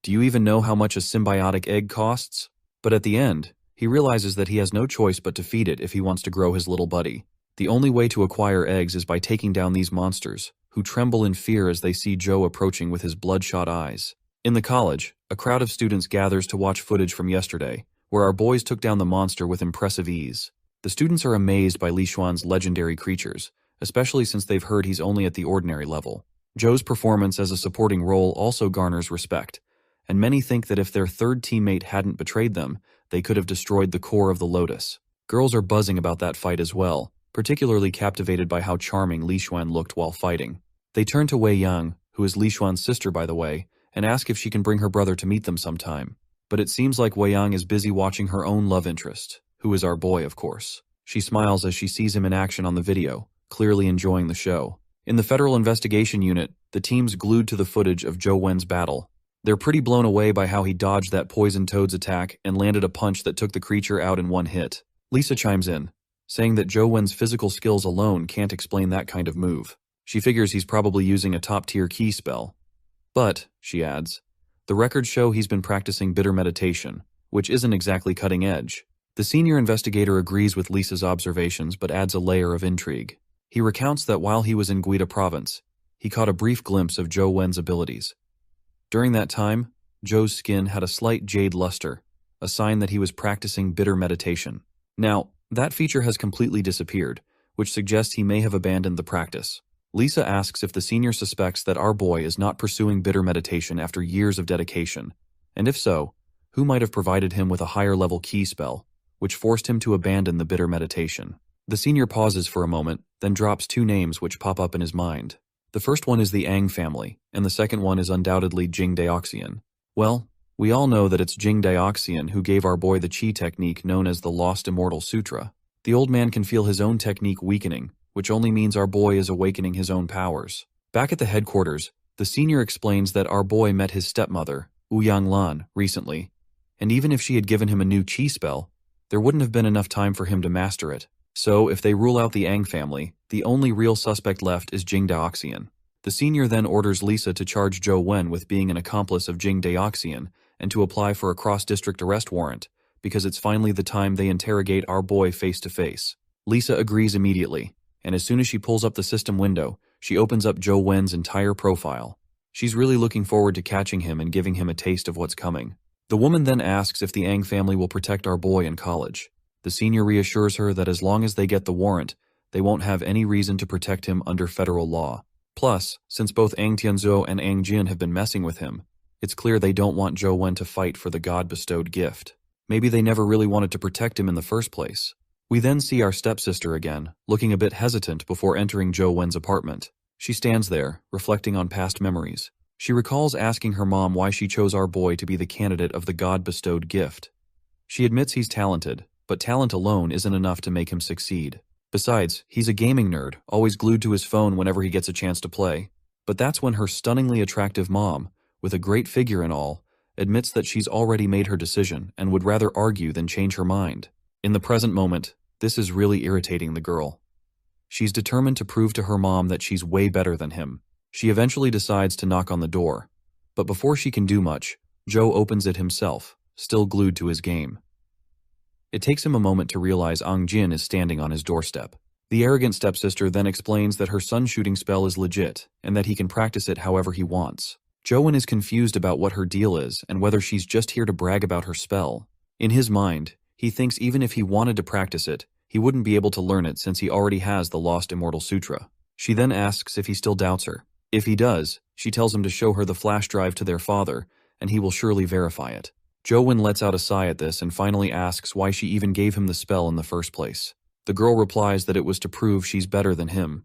Speaker 1: "Do you even know how much a symbiotic egg costs?" But at the end, he realizes that he has no choice but to feed it if he wants to grow his little buddy. The only way to acquire eggs is by taking down these monsters, who tremble in fear as they see Joe approaching with his bloodshot eyes. In the college, a crowd of students gathers to watch footage from yesterday, where our boys took down the monster with impressive ease. The students are amazed by Li Xuan's legendary creatures, especially since they've heard he's only at the ordinary level. Joe's performance as a supporting role also garners respect, and many think that if their third teammate hadn't betrayed them, they could have destroyed the core of the Lotus. Girls are buzzing about that fight as well, particularly captivated by how charming Li Xuan looked while fighting. They turn to Wei Yang, who is Li Xuan's sister by the way, and ask if she can bring her brother to meet them sometime. But it seems like Wei Yang is busy watching her own love interest, who is our boy, of course. She smiles as she sees him in action on the video, clearly enjoying the show. In the Federal Investigation Unit, the team's glued to the footage of Zhou Wen's battle. They're pretty blown away by how he dodged that poison toad's attack and landed a punch that took the creature out in one hit. Lisa chimes in, saying that Zhou Wen's physical skills alone can't explain that kind of move. She figures he's probably using a top-tier key spell. But, she adds, the records show he's been practicing bitter meditation, which isn't exactly cutting edge. The senior investigator agrees with Lisa's observations but adds a layer of intrigue. He recounts that while he was in Guida province, he caught a brief glimpse of Zhou Wen's abilities. During that time, Zhou's skin had a slight jade luster, a sign that he was practicing bitter meditation. Now, that feature has completely disappeared, which suggests he may have abandoned the practice. Lisa asks if the senior suspects that our boy is not pursuing bitter meditation after years of dedication, and if so, who might have provided him with a higher-level key spell, which forced him to abandon the bitter meditation. The senior pauses for a moment, then drops 2 names which pop up in his mind. The first one is the Ang family, and the second one is undoubtedly Jing Daoxian. Well, we all know that it's Jing Daoxian who gave our boy the chi technique known as the Lost Immortal Sutra. The old man can feel his own technique weakening, which only means our boy is awakening his own powers. Back at the headquarters, the senior explains that our boy met his stepmother, Ouyang Lan, recently, and even if she had given him a new chi spell, there wouldn't have been enough time for him to master it. So, if they rule out the Ang family, the only real suspect left is Jing Daoxian. The senior then orders Lisa to charge Zhou Wen with being an accomplice of Jing Daoxian and to apply for a cross-district arrest warrant, because it's finally the time they interrogate our boy face-to-face. Lisa agrees immediately, and as soon as she pulls up the system window, she opens up Zhou Wen's entire profile. She's really looking forward to catching him and giving him a taste of what's coming. The woman then asks if the Ang family will protect our boy in college. The senior reassures her that as long as they get the warrant, they won't have any reason to protect him under federal law. Plus, since both Ang Tianzhou and Ang Jin have been messing with him, it's clear they don't want Zhou Wen to fight for the God-bestowed gift. Maybe they never really wanted to protect him in the first place. We then see our stepsister again, looking a bit hesitant before entering Zhou Wen's apartment. She stands there, reflecting on past memories. She recalls asking her mom why she chose our boy to be the candidate of the God-bestowed gift. She admits he's talented, but talent alone isn't enough to make him succeed. Besides, he's a gaming nerd, always glued to his phone whenever he gets a chance to play. But that's when her stunningly attractive mom, with a great figure and all, admits that she's already made her decision and would rather argue than change her mind. In the present moment, this is really irritating the girl. She's determined to prove to her mom that she's way better than him. She eventually decides to knock on the door, but before she can do much, Zhou opens it himself, still glued to his game. It takes him a moment to realize Ang Jin is standing on his doorstep. The arrogant stepsister then explains that her sun shooting spell is legit and that he can practice it however he wants. Zhou Wen is confused about what her deal is and whether she's just here to brag about her spell. In his mind, he thinks even if he wanted to practice it, he wouldn't be able to learn it since he already has the Lost Immortal Sutra. She then asks if he still doubts her. If he does, she tells him to show her the flash drive to their father, and he will surely verify it. Zhou Wen lets out a sigh at this and finally asks why she even gave him the spell in the first place. The girl replies that it was to prove she's better than him.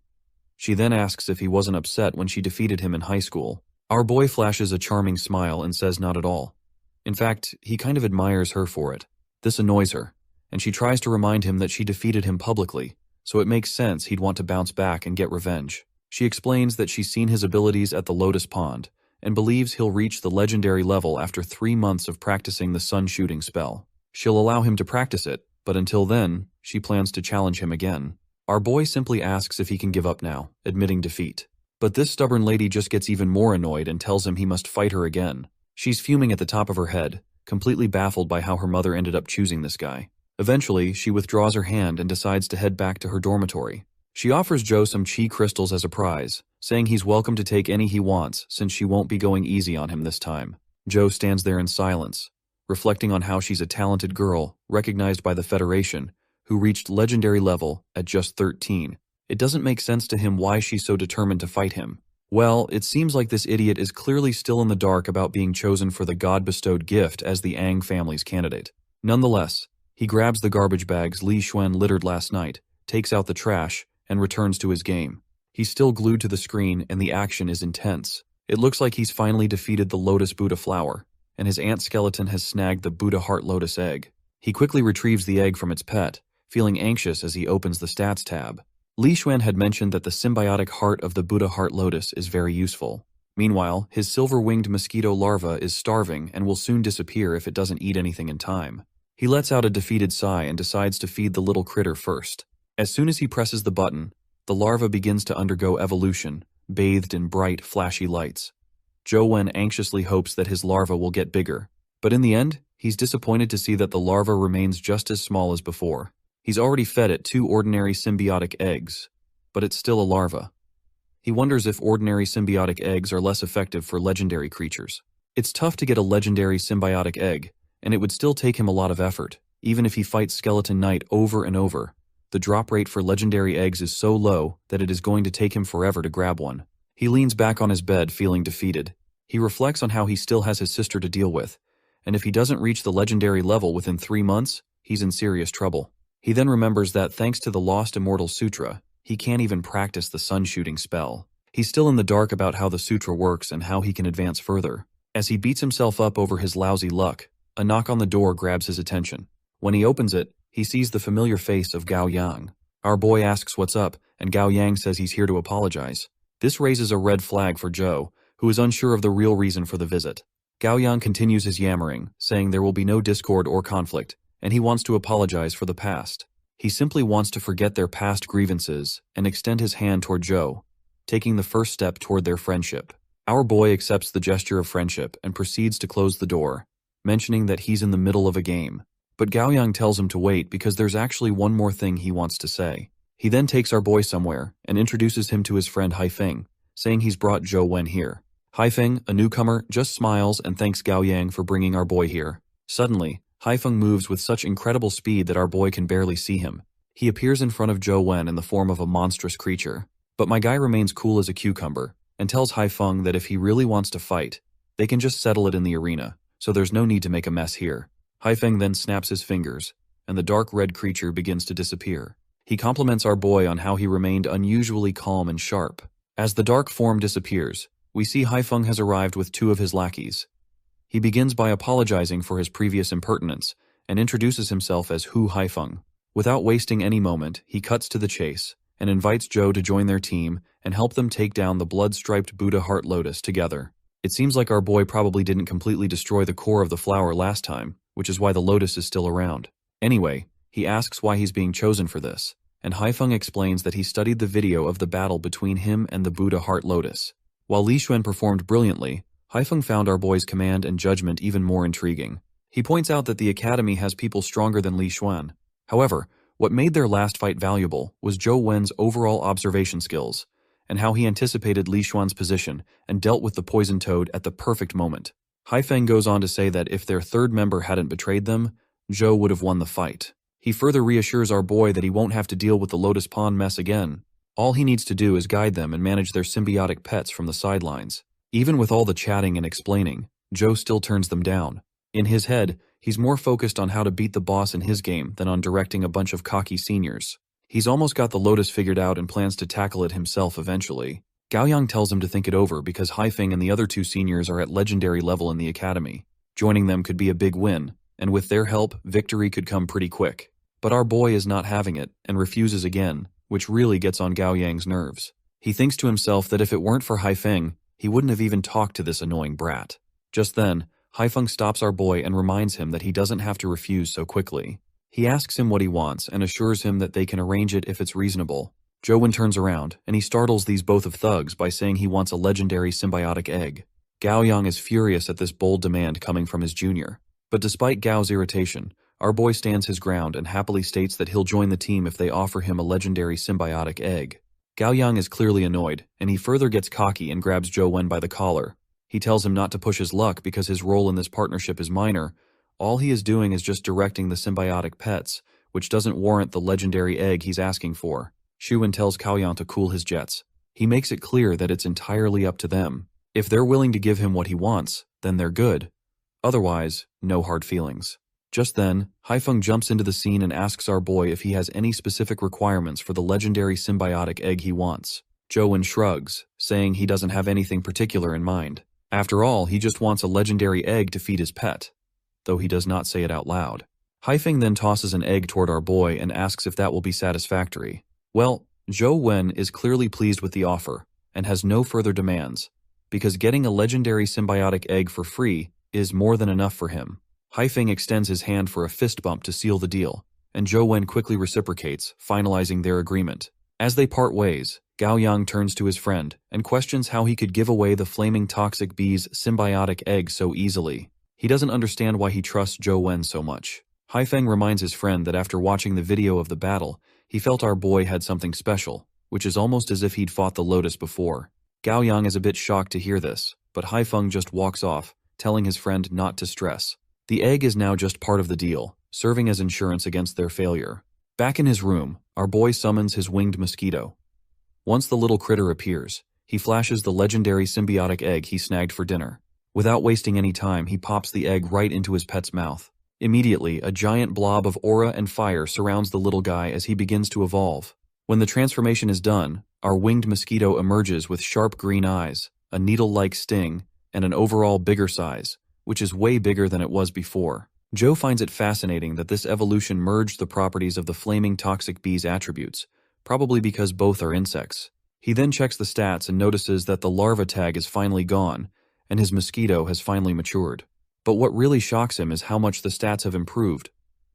Speaker 1: She then asks if he wasn't upset when she defeated him in high school. Our boy flashes a charming smile and says not at all. In fact, he kind of admires her for it. This annoys her, and she tries to remind him that she defeated him publicly, so it makes sense he'd want to bounce back and get revenge. She explains that she's seen his abilities at the Lotus Pond, and believes he'll reach the legendary level after 3 months of practicing the sun shooting spell. She'll allow him to practice it, but until then, she plans to challenge him again. Our boy simply asks if he can give up now, admitting defeat. But this stubborn lady just gets even more annoyed and tells him he must fight her again. She's fuming at the top of her head, completely baffled by how her mother ended up choosing this guy. Eventually, she withdraws her hand and decides to head back to her dormitory. She offers Zhou some chi crystals as a prize, saying he's welcome to take any he wants since she won't be going easy on him this time. Zhou stands there in silence, reflecting on how she's a talented girl, recognized by the Federation, who reached legendary level at just 13. It doesn't make sense to him why she's so determined to fight him. Well, it seems like this idiot is clearly still in the dark about being chosen for the God-bestowed gift as the Ang family's candidate. Nonetheless, he grabs the garbage bags Li Xuan littered last night, takes out the trash, and returns to his game. He's still glued to the screen and the action is intense. It looks like he's finally defeated the Lotus Buddha flower, and his ant skeleton has snagged the Buddha Heart Lotus egg. He quickly retrieves the egg from its pet, feeling anxious as he opens the stats tab. Li Xuan had mentioned that the symbiotic heart of the Buddha Heart Lotus is very useful. Meanwhile, his silver-winged mosquito larva is starving and will soon disappear if it doesn't eat anything in time. He lets out a defeated sigh and decides to feed the little critter first. As soon as he presses the button, the larva begins to undergo evolution, bathed in bright, flashy lights. Zhou Wen anxiously hopes that his larva will get bigger, but in the end, he's disappointed to see that the larva remains just as small as before. He's already fed it 2 ordinary symbiotic eggs, but it's still a larva. He wonders if ordinary symbiotic eggs are less effective for legendary creatures. It's tough to get a legendary symbiotic egg, and it would still take him a lot of effort, even if he fights Skeleton Knight over and over. The drop rate for legendary eggs is so low that it is going to take him forever to grab one. He leans back on his bed feeling defeated. He reflects on how he still has his sister to deal with, and if he doesn't reach the legendary level within 3 months, he's in serious trouble. He then remembers that thanks to the Lost Immortal Sutra, he can't even practice the sun shooting spell. He's still in the dark about how the sutra works and how he can advance further. As he beats himself up over his lousy luck, a knock on the door grabs his attention. When he opens it, he sees the familiar face of Gao Yang. Our boy asks what's up, and Gao Yang says he's here to apologize. This raises a red flag for Joe, who is unsure of the real reason for the visit. Gao Yang continues his yammering, saying there will be no discord or conflict, and he wants to apologize for the past. He simply wants to forget their past grievances and extend his hand toward Joe, taking the first step toward their friendship. Our boy accepts the gesture of friendship and proceeds to close the door, mentioning that he's in the middle of a game. But Gao Yang tells him to wait because there's actually one more thing he wants to say. He then takes our boy somewhere and introduces him to his friend Haifeng, saying he's brought Zhou Wen here. Haifeng, a newcomer, just smiles and thanks Gao Yang for bringing our boy here. Suddenly, Haifeng moves with such incredible speed that our boy can barely see him. He appears in front of Zhou Wen in the form of a monstrous creature. But my guy remains cool as a cucumber and tells Haifeng that if he really wants to fight, they can just settle it in the arena, so there's no need to make a mess here. Haifeng then snaps his fingers, and the dark red creature begins to disappear. He compliments our boy on how he remained unusually calm and sharp. As the dark form disappears, we see Haifeng has arrived with two of his lackeys. He begins by apologizing for his previous impertinence and introduces himself as Hu Haifeng. Without wasting any moment, he cuts to the chase and invites Zhou to join their team and help them take down the blood-striped Buddha Heart Lotus together. It seems like our boy probably didn't completely destroy the core of the flower last time, which is why the lotus is still around. Anyway, he asks why he's being chosen for this, and Haifeng explains that he studied the video of the battle between him and the Buddha Heart Lotus. While Li Xuan performed brilliantly, Haifeng found our boy's command and judgment even more intriguing. He points out that the academy has people stronger than Li Xuan. However, what made their last fight valuable was Zhou Wen's overall observation skills, and how he anticipated Li Xuan's position and dealt with the poison toad at the perfect moment. Haifeng goes on to say that if their third member hadn't betrayed them, Zhou would have won the fight. He further reassures our boy that he won't have to deal with the Lotus Pond mess again. All he needs to do is guide them and manage their symbiotic pets from the sidelines. Even with all the chatting and explaining, Zhou still turns them down. In his head, he's more focused on how to beat the boss in his game than on directing a bunch of cocky seniors. He's almost got the Lotus figured out and plans to tackle it himself eventually. Gao Yang tells him to think it over because Haifeng and the other two seniors are at legendary level in the academy. Joining them could be a big win, and with their help, victory could come pretty quick. But our boy is not having it and refuses again, which really gets on Gao Yang's nerves. He thinks to himself that if it weren't for Haifeng, he wouldn't have even talked to this annoying brat. Just then, Haifeng stops our boy and reminds him that he doesn't have to refuse so quickly. He asks him what he wants and assures him that they can arrange it if it's reasonable. Zhou Wen turns around, and he startles these both of thugs by saying he wants a legendary symbiotic egg. Gao Yang is furious at this bold demand coming from his junior. But despite Gao's irritation, our boy stands his ground and happily states that he'll join the team if they offer him a legendary symbiotic egg. Gao Yang is clearly annoyed, and he further gets cocky and grabs Zhou Wen by the collar. He tells him not to push his luck because his role in this partnership is minor. All he is doing is just directing the symbiotic pets, which doesn't warrant the legendary egg he's asking for. Xu Wen tells Cao Yang to cool his jets. He makes it clear that it's entirely up to them. If they're willing to give him what he wants, then they're good. Otherwise, no hard feelings. Just then, Haifeng jumps into the scene and asks our boy if he has any specific requirements for the legendary symbiotic egg he wants. Zhou Wen shrugs, saying he doesn't have anything particular in mind. After all, he just wants a legendary egg to feed his pet, though he does not say it out loud. Haifeng then tosses an egg toward our boy and asks if that will be satisfactory. Well, Zhou Wen is clearly pleased with the offer and has no further demands, because getting a legendary symbiotic egg for free is more than enough for him. Haifeng extends his hand for a fist bump to seal the deal, and Zhou Wen quickly reciprocates, finalizing their agreement. As they part ways, Gao Yang turns to his friend and questions how he could give away the flaming toxic bee's symbiotic egg so easily. He doesn't understand why he trusts Zhou Wen so much. Haifeng reminds his friend that after watching the video of the battle, he felt our boy had something special, which is almost as if he'd fought the Lotus before. Gao Yang is a bit shocked to hear this, but Haifeng just walks off, telling his friend not to stress. The egg is now just part of the deal, serving as insurance against their failure. Back in his room, our boy summons his winged mosquito. Once the little critter appears, he flashes the legendary symbiotic egg he snagged for dinner. Without wasting any time, he pops the egg right into his pet's mouth. Immediately, a giant blob of aura and fire surrounds the little guy as he begins to evolve. When the transformation is done, our winged mosquito emerges with sharp green eyes, a needle-like sting, and an overall bigger size, which is way bigger than it was before. Joe finds it fascinating that this evolution merged the properties of the flaming toxic bee's attributes, probably because both are insects. He then checks the stats and notices that the larva tag is finally gone, and his mosquito has finally matured. But what really shocks him is how much the stats have improved,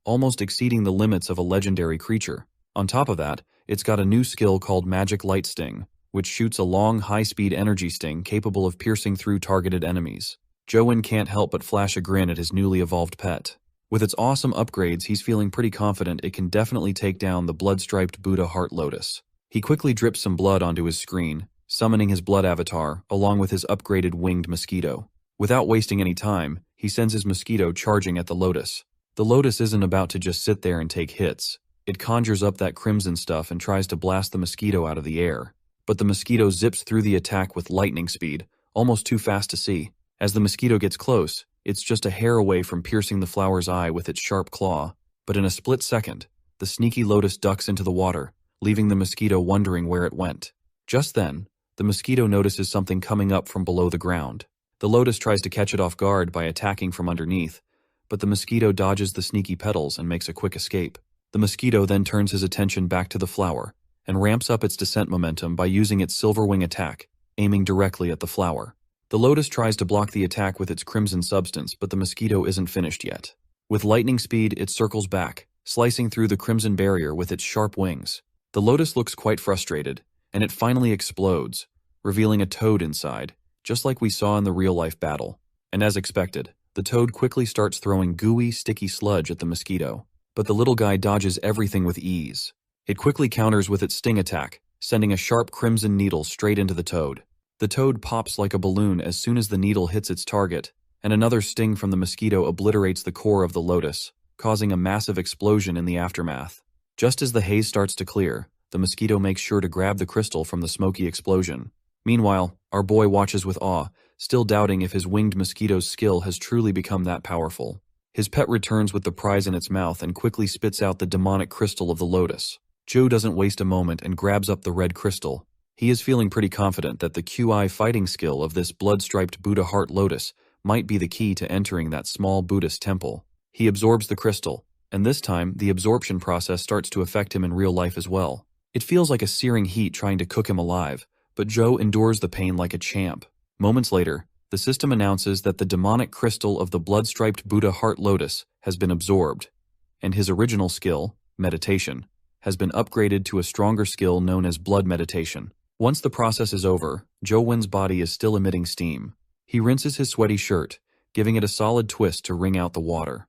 Speaker 1: almost exceeding the limits of a legendary creature. On top of that, it's got a new skill called Magic Light Sting, which shoots a long, high-speed energy sting capable of piercing through targeted enemies. Joe can't help but flash a grin at his newly evolved pet. With its awesome upgrades, he's feeling pretty confident it can definitely take down the blood-striped Buddha Heart Lotus. He quickly drips some blood onto his screen, summoning his blood avatar, along with his upgraded winged mosquito. Without wasting any time, he sends his mosquito charging at the lotus. The lotus isn't about to just sit there and take hits. It conjures up that crimson stuff and tries to blast the mosquito out of the air. But the mosquito zips through the attack with lightning speed, almost too fast to see. As the mosquito gets close, it's just a hair away from piercing the flower's eye with its sharp claw. But in a split second, the sneaky lotus ducks into the water, leaving the mosquito wondering where it went. Just then, the mosquito notices something coming up from below the ground. The lotus tries to catch it off guard by attacking from underneath, but the mosquito dodges the sneaky petals and makes a quick escape. The mosquito then turns his attention back to the flower and ramps up its descent momentum by using its silver wing attack, aiming directly at the flower. The lotus tries to block the attack with its crimson substance, but the mosquito isn't finished yet. With lightning speed, it circles back, slicing through the crimson barrier with its sharp wings. The lotus looks quite frustrated, and it finally explodes, revealing a toad inside, just like we saw in the real-life battle. And as expected, the toad quickly starts throwing gooey, sticky sludge at the mosquito. But the little guy dodges everything with ease. It quickly counters with its sting attack, sending a sharp crimson needle straight into the toad. The toad pops like a balloon as soon as the needle hits its target, and another sting from the mosquito obliterates the core of the lotus, causing a massive explosion in the aftermath. Just as the haze starts to clear, the mosquito makes sure to grab the crystal from the smoky explosion. Meanwhile, our boy watches with awe, still doubting if his winged mosquito's skill has truly become that powerful. His pet returns with the prize in its mouth and quickly spits out the demonic crystal of the lotus. Joe doesn't waste a moment and grabs up the red crystal. He is feeling pretty confident that the QI fighting skill of this blood-striped Buddha Heart Lotus might be the key to entering that small Buddhist temple. He absorbs the crystal, and this time the absorption process starts to affect him in real life as well. It feels like a searing heat trying to cook him alive, but Joe endures the pain like a champ. Moments later, the system announces that the demonic crystal of the blood-striped Buddha Heart Lotus has been absorbed, and his original skill, meditation, has been upgraded to a stronger skill known as blood meditation. Once the process is over, Joe-Win's body is still emitting steam. He rinses his sweaty shirt, giving it a solid twist to wring out the water.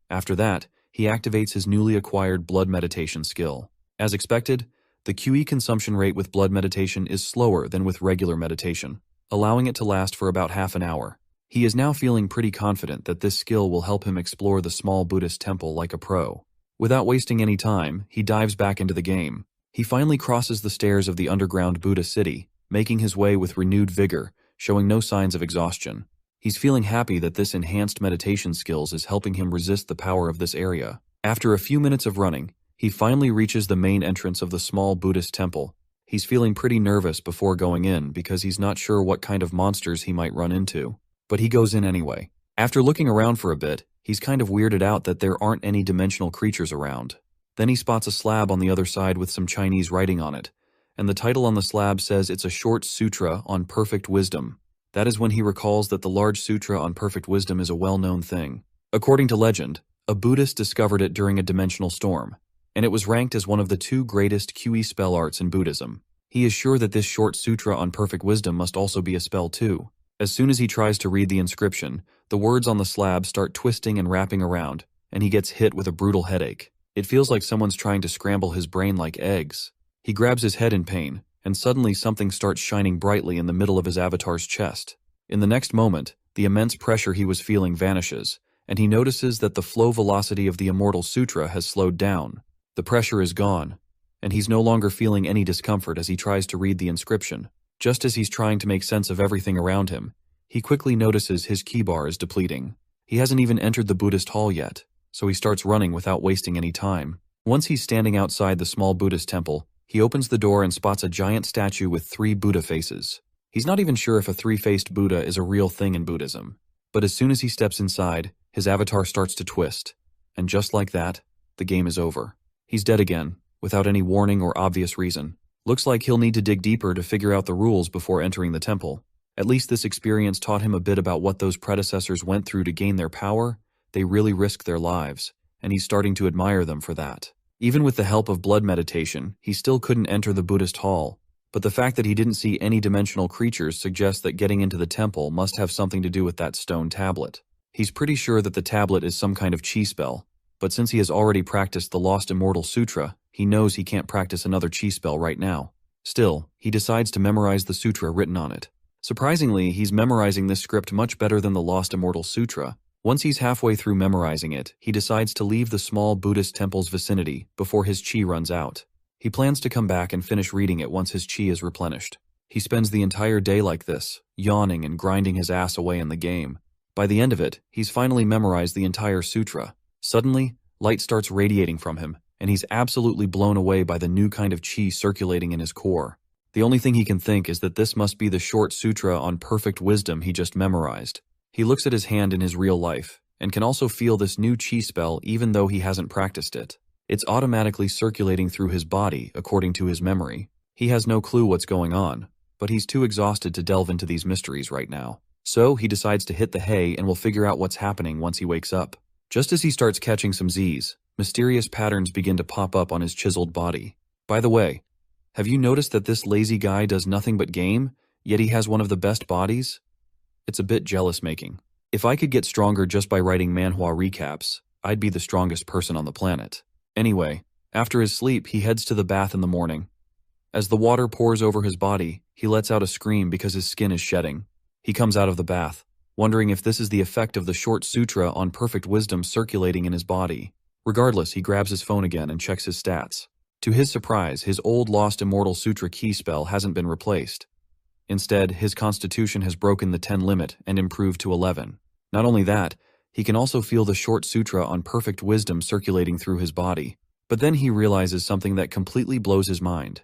Speaker 1: After that, he activates his newly acquired blood meditation skill. As expected, the QE consumption rate with blood meditation is slower than with regular meditation, allowing it to last for about half an hour. He is now feeling pretty confident that this skill will help him explore the small Buddhist temple like a pro. Without wasting any time, he dives back into the game. He finally crosses the stairs of the underground Buddha city, making his way with renewed vigor, showing no signs of exhaustion. He's feeling happy that this enhanced meditation skills is helping him resist the power of this area. After a few minutes of running, he finally reaches the main entrance of the small Buddhist temple. He's feeling pretty nervous before going in because he's not sure what kind of monsters he might run into. But he goes in anyway. After looking around for a bit, he's kind of weirded out that there aren't any dimensional creatures around. Then he spots a slab on the other side with some Chinese writing on it, and the title on the slab says it's a short sutra on perfect wisdom. That is when he recalls that the large sutra on perfect wisdom is a well-known thing. According to legend, a Buddhist discovered it during a dimensional storm, and it was ranked as one of the 2 greatest QE spell arts in Buddhism. He is sure that this short sutra on perfect wisdom must also be a spell too. As soon as he tries to read the inscription, the words on the slab start twisting and wrapping around, and he gets hit with a brutal headache. It feels like someone's trying to scramble his brain like eggs. He grabs his head in pain, and suddenly something starts shining brightly in the middle of his avatar's chest. In the next moment, the immense pressure he was feeling vanishes, and he notices that the flow velocity of the Immortal Sutra has slowed down. The pressure is gone, and he's no longer feeling any discomfort as he tries to read the inscription. Just as he's trying to make sense of everything around him, he quickly notices his key bar is depleting. He hasn't even entered the Buddhist hall yet, so he starts running without wasting any time. Once he's standing outside the small Buddhist temple, he opens the door and spots a giant statue with 3 Buddha faces. He's not even sure if a 3-faced Buddha is a real thing in Buddhism, but as soon as he steps inside, his avatar starts to twist. And just like that, the game is over. He's dead again, without any warning or obvious reason. Looks like he'll need to dig deeper to figure out the rules before entering the temple. At least this experience taught him a bit about what those predecessors went through to gain their power. They really risked their lives, and he's starting to admire them for that. Even with the help of blood meditation, he still couldn't enter the Buddhist hall, but the fact that he didn't see any dimensional creatures suggests that getting into the temple must have something to do with that stone tablet. He's pretty sure that the tablet is some kind of chi spell, but since he has already practiced the Lost Immortal Sutra, he knows he can't practice another chi spell right now. Still, he decides to memorize the sutra written on it. Surprisingly, he's memorizing this script much better than the Lost Immortal Sutra. Once he's halfway through memorizing it, he decides to leave the small Buddhist temple's vicinity before his chi runs out. He plans to come back and finish reading it once his chi is replenished. He spends the entire day like this, yawning and grinding his ass away in the game. By the end of it, he's finally memorized the entire sutra. Suddenly, light starts radiating from him, and he's absolutely blown away by the new kind of chi circulating in his core. The only thing he can think is that this must be the short sutra on perfect wisdom he just memorized. He looks at his hand in his real life, and can also feel this new chi spell even though he hasn't practiced it. It's automatically circulating through his body, according to his memory. He has no clue what's going on, but he's too exhausted to delve into these mysteries right now. So he decides to hit the hay and will figure out what's happening once he wakes up. Just as he starts catching some Z's, mysterious patterns begin to pop up on his chiseled body. By the way, have you noticed that this lazy guy does nothing but game, yet he has one of the best bodies? It's a bit jealous-making. If I could get stronger just by writing manhwa recaps, I'd be the strongest person on the planet. Anyway, after his sleep, he heads to the bath in the morning. As the water pours over his body, he lets out a scream because his skin is shedding. He comes out of the bath, wondering if this is the effect of the short sutra on perfect wisdom circulating in his body. Regardless, he grabs his phone again and checks his stats. To his surprise, his old Lost Immortal Sutra key spell hasn't been replaced. Instead, his constitution has broken the 10 limit and improved to 11. Not only that, he can also feel the short sutra on perfect wisdom circulating through his body. But then he realizes something that completely blows his mind.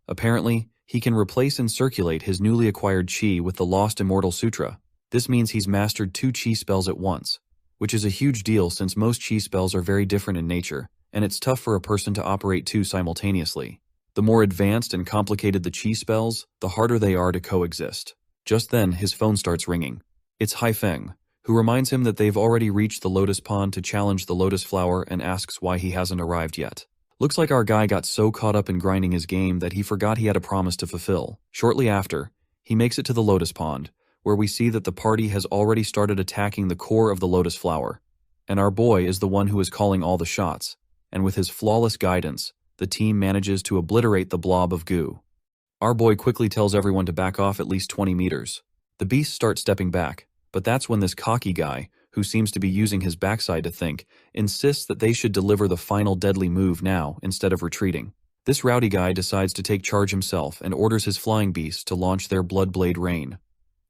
Speaker 1: Apparently, he can replace and circulate his newly acquired chi with the Lost Immortal Sutra. This means he's mastered 2 chi spells at once, which is a huge deal since most chi spells are very different in nature, and it's tough for a person to operate 2 simultaneously. The more advanced and complicated the chi spells, the harder they are to coexist. Just then, his phone starts ringing. It's Haifeng, who reminds him that they've already reached the lotus pond to challenge the lotus flower and asks why he hasn't arrived yet. Looks like our guy got so caught up in grinding his game that he forgot he had a promise to fulfill. Shortly after, he makes it to the lotus pond, where we see that the party has already started attacking the core of the lotus flower. And our boy is the one who is calling all the shots, and with his flawless guidance, the team manages to obliterate the blob of goo. Our boy quickly tells everyone to back off at least 20 meters. The beasts start stepping back, but that's when this cocky guy, who seems to be using his backside to think, insists that they should deliver the final deadly move now instead of retreating. This rowdy guy decides to take charge himself and orders his flying beasts to launch their blood-blade rain.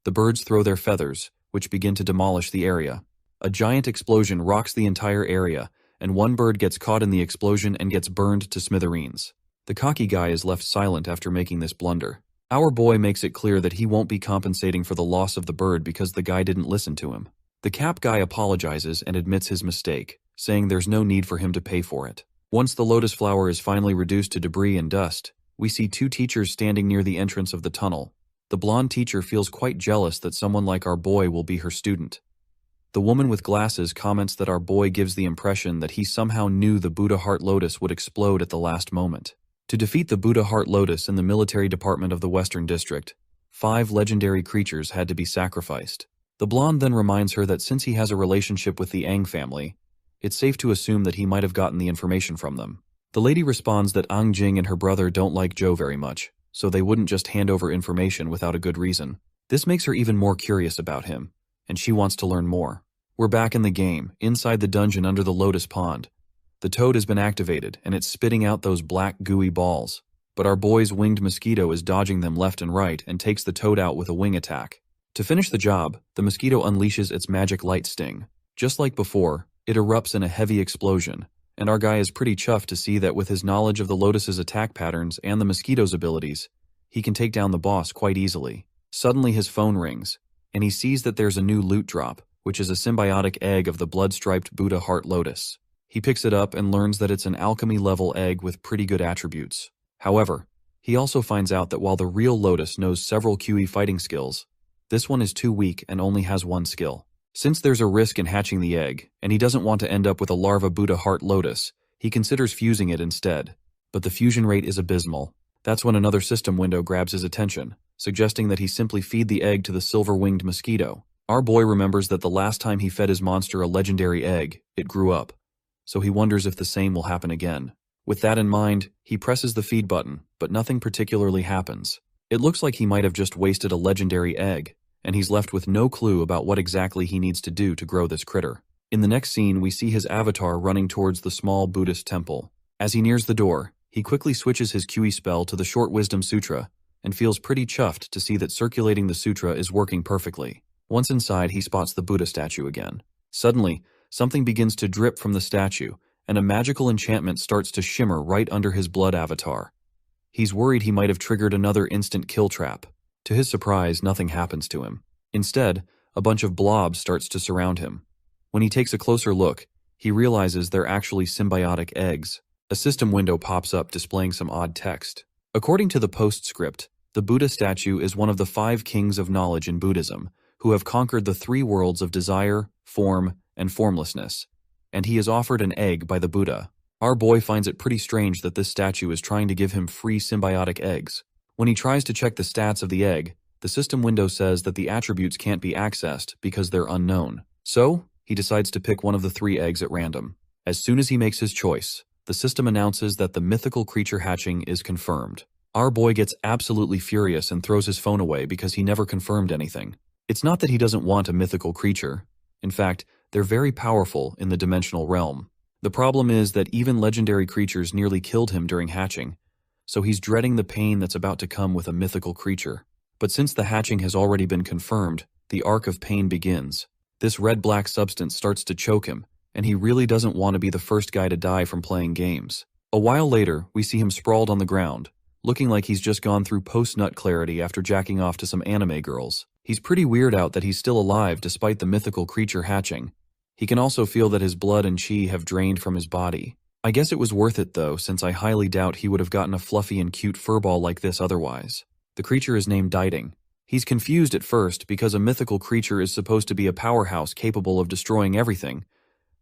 Speaker 1: The birds throw their feathers, which begin to demolish the area. A giant explosion rocks the entire area, and one bird gets caught in the explosion and gets burned to smithereens. The cocky guy is left silent after making this blunder. Our boy makes it clear that he won't be compensating for the loss of the bird because the guy didn't listen to him. The cap guy apologizes and admits his mistake, saying there's no need for him to pay for it. Once the lotus flower is finally reduced to debris and dust, we see 2 teachers standing near the entrance of the tunnel. The blonde teacher feels quite jealous that someone like our boy will be her student. The woman with glasses comments that our boy gives the impression that he somehow knew the Buddha Heart Lotus would explode at the last moment. To defeat the Buddha Heart Lotus in the military department of the Western District, 5 legendary creatures had to be sacrificed. The blonde then reminds her that since he has a relationship with the Ang family, it's safe to assume that he might have gotten the information from them. The lady responds that Ang Jing and her brother don't like Joe very much, so they wouldn't just hand over information without a good reason. This makes her even more curious about him, and she wants to learn more. We're back in the game, inside the dungeon under the lotus pond. The toad has been activated, and it's spitting out those black gooey balls. But our boy's winged mosquito is dodging them left and right and takes the toad out with a wing attack. To finish the job, the mosquito unleashes its magic light sting. Just like before, it erupts in a heavy explosion, and our guy is pretty chuffed to see that with his knowledge of the lotus's attack patterns and the mosquito's abilities, he can take down the boss quite easily. Suddenly his phone rings, and he sees that there's a new loot drop, which is a symbiotic egg of the blood-striped Buddha heart lotus. He picks it up and learns that it's an alchemy-level egg with pretty good attributes. However, he also finds out that while the real lotus knows several QE fighting skills, this one is too weak and only has one skill. Since there's a risk in hatching the egg, and he doesn't want to end up with a larva Buddha heart lotus, he considers fusing it instead. But the fusion rate is abysmal. That's when another system window grabs his attention, suggesting that he simply feed the egg to the silver-winged mosquito. Our boy remembers that the last time he fed his monster a legendary egg, it grew up. So he wonders if the same will happen again. With that in mind, he presses the feed button, but nothing particularly happens. It looks like he might have just wasted a legendary egg, and he's left with no clue about what exactly he needs to do to grow this critter. In the next scene, we see his avatar running towards the small Buddhist temple. As he nears the door, he quickly switches his QE spell to the Short Wisdom Sutra and feels pretty chuffed to see that circulating the sutra is working perfectly. Once inside, he spots the Buddha statue again. Suddenly, something begins to drip from the statue, and a magical enchantment starts to shimmer right under his blood avatar. He's worried he might have triggered another instant kill trap. To his surprise, nothing happens to him. Instead, a bunch of blobs starts to surround him. When he takes a closer look, he realizes they're actually symbiotic eggs. A system window pops up displaying some odd text. According to the postscript, the Buddha statue is one of the 5 kings of knowledge in Buddhism, who have conquered the 3 worlds of desire, form, and formlessness, and he is offered an egg by the Buddha. Our boy finds it pretty strange that this statue is trying to give him free symbiotic eggs. When he tries to check the stats of the egg, the system window says that the attributes can't be accessed because they're unknown. So, he decides to pick one of the 3 eggs at random. As soon as he makes his choice, the system announces that the mythical creature hatching is confirmed. Our boy gets absolutely furious and throws his phone away because he never confirmed anything. It's not that he doesn't want a mythical creature. In fact, they're very powerful in the dimensional realm. The problem is that even legendary creatures nearly killed him during hatching, so he's dreading the pain that's about to come with a mythical creature. But since the hatching has already been confirmed, the arc of pain begins. This red-black substance starts to choke him, and he really doesn't want to be the first guy to die from playing games. A while later, we see him sprawled on the ground, looking like he's just gone through post-nut clarity after jacking off to some anime girls. He's pretty weirded out that he's still alive despite the mythical creature hatching. He can also feel that his blood and chi have drained from his body. I guess it was worth it though, since I highly doubt he would have gotten a fluffy and cute furball like this otherwise. The creature is named Dieting. He's confused at first because a mythical creature is supposed to be a powerhouse capable of destroying everything,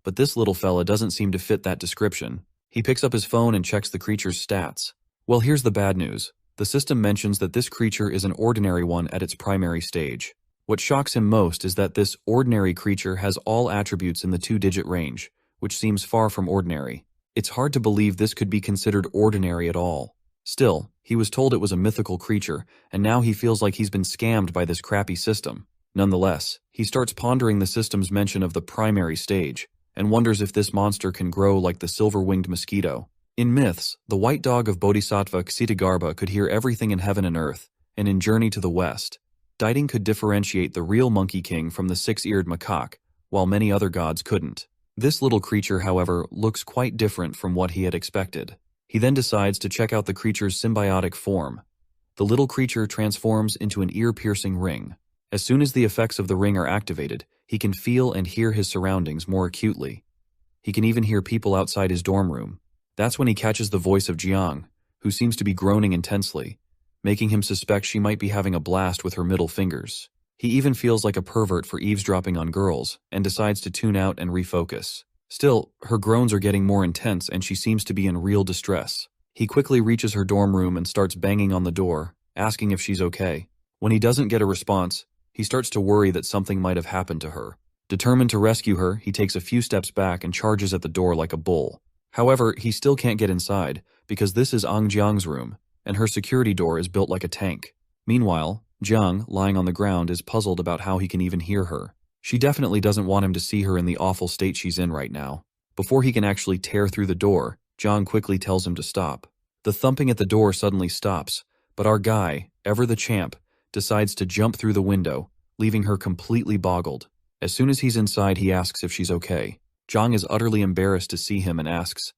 Speaker 1: but this little fella doesn't seem to fit that description. He picks up his phone and checks the creature's stats. Well, here's the bad news. The system mentions that this creature is an ordinary one at its primary stage. What shocks him most is that this ordinary creature has all attributes in the 2-digit range, which seems far from ordinary. It's hard to believe this could be considered ordinary at all. Still, he was told it was a mythical creature, and now he feels like he's been scammed by this crappy system. Nonetheless, he starts pondering the system's mention of the primary stage, and wonders if this monster can grow like the silver-winged mosquito. In myths, the white dog of Bodhisattva Ksitagarbha could hear everything in heaven and earth, and in Journey to the West, Dieting could differentiate the real Monkey King from the 6-eared macaque, while many other gods couldn't. This little creature, however, looks quite different from what he had expected. He then decides to check out the creature's symbiotic form. The little creature transforms into an ear-piercing ring. As soon as the effects of the ring are activated, he can feel and hear his surroundings more acutely. He can even hear people outside his dorm room. That's when he catches the voice of Jiang, who seems to be groaning intensely, making him suspect she might be having a blast with her middle fingers. He even feels like a pervert for eavesdropping on girls, and decides to tune out and refocus. Still, her groans are getting more intense and she seems to be in real distress. He quickly reaches her dorm room and starts banging on the door, asking if she's okay. When he doesn't get a response, he starts to worry that something might have happened to her. Determined to rescue her, he takes a few steps back and charges at the door like a bull. However, he still can't get inside, because this is Ang Jiang's room, and her security door is built like a tank. Meanwhile, Jiang, lying on the ground, is puzzled about how he can even hear her. She definitely doesn't want him to see her in the awful state she's in right now. Before he can actually tear through the door, Jiang quickly tells him to stop. The thumping at the door suddenly stops, but our guy, Ever the Champ, decides to jump through the window, leaving her completely boggled. As soon as he's inside, he asks if she's okay. Jiang is utterly embarrassed to see him and asks,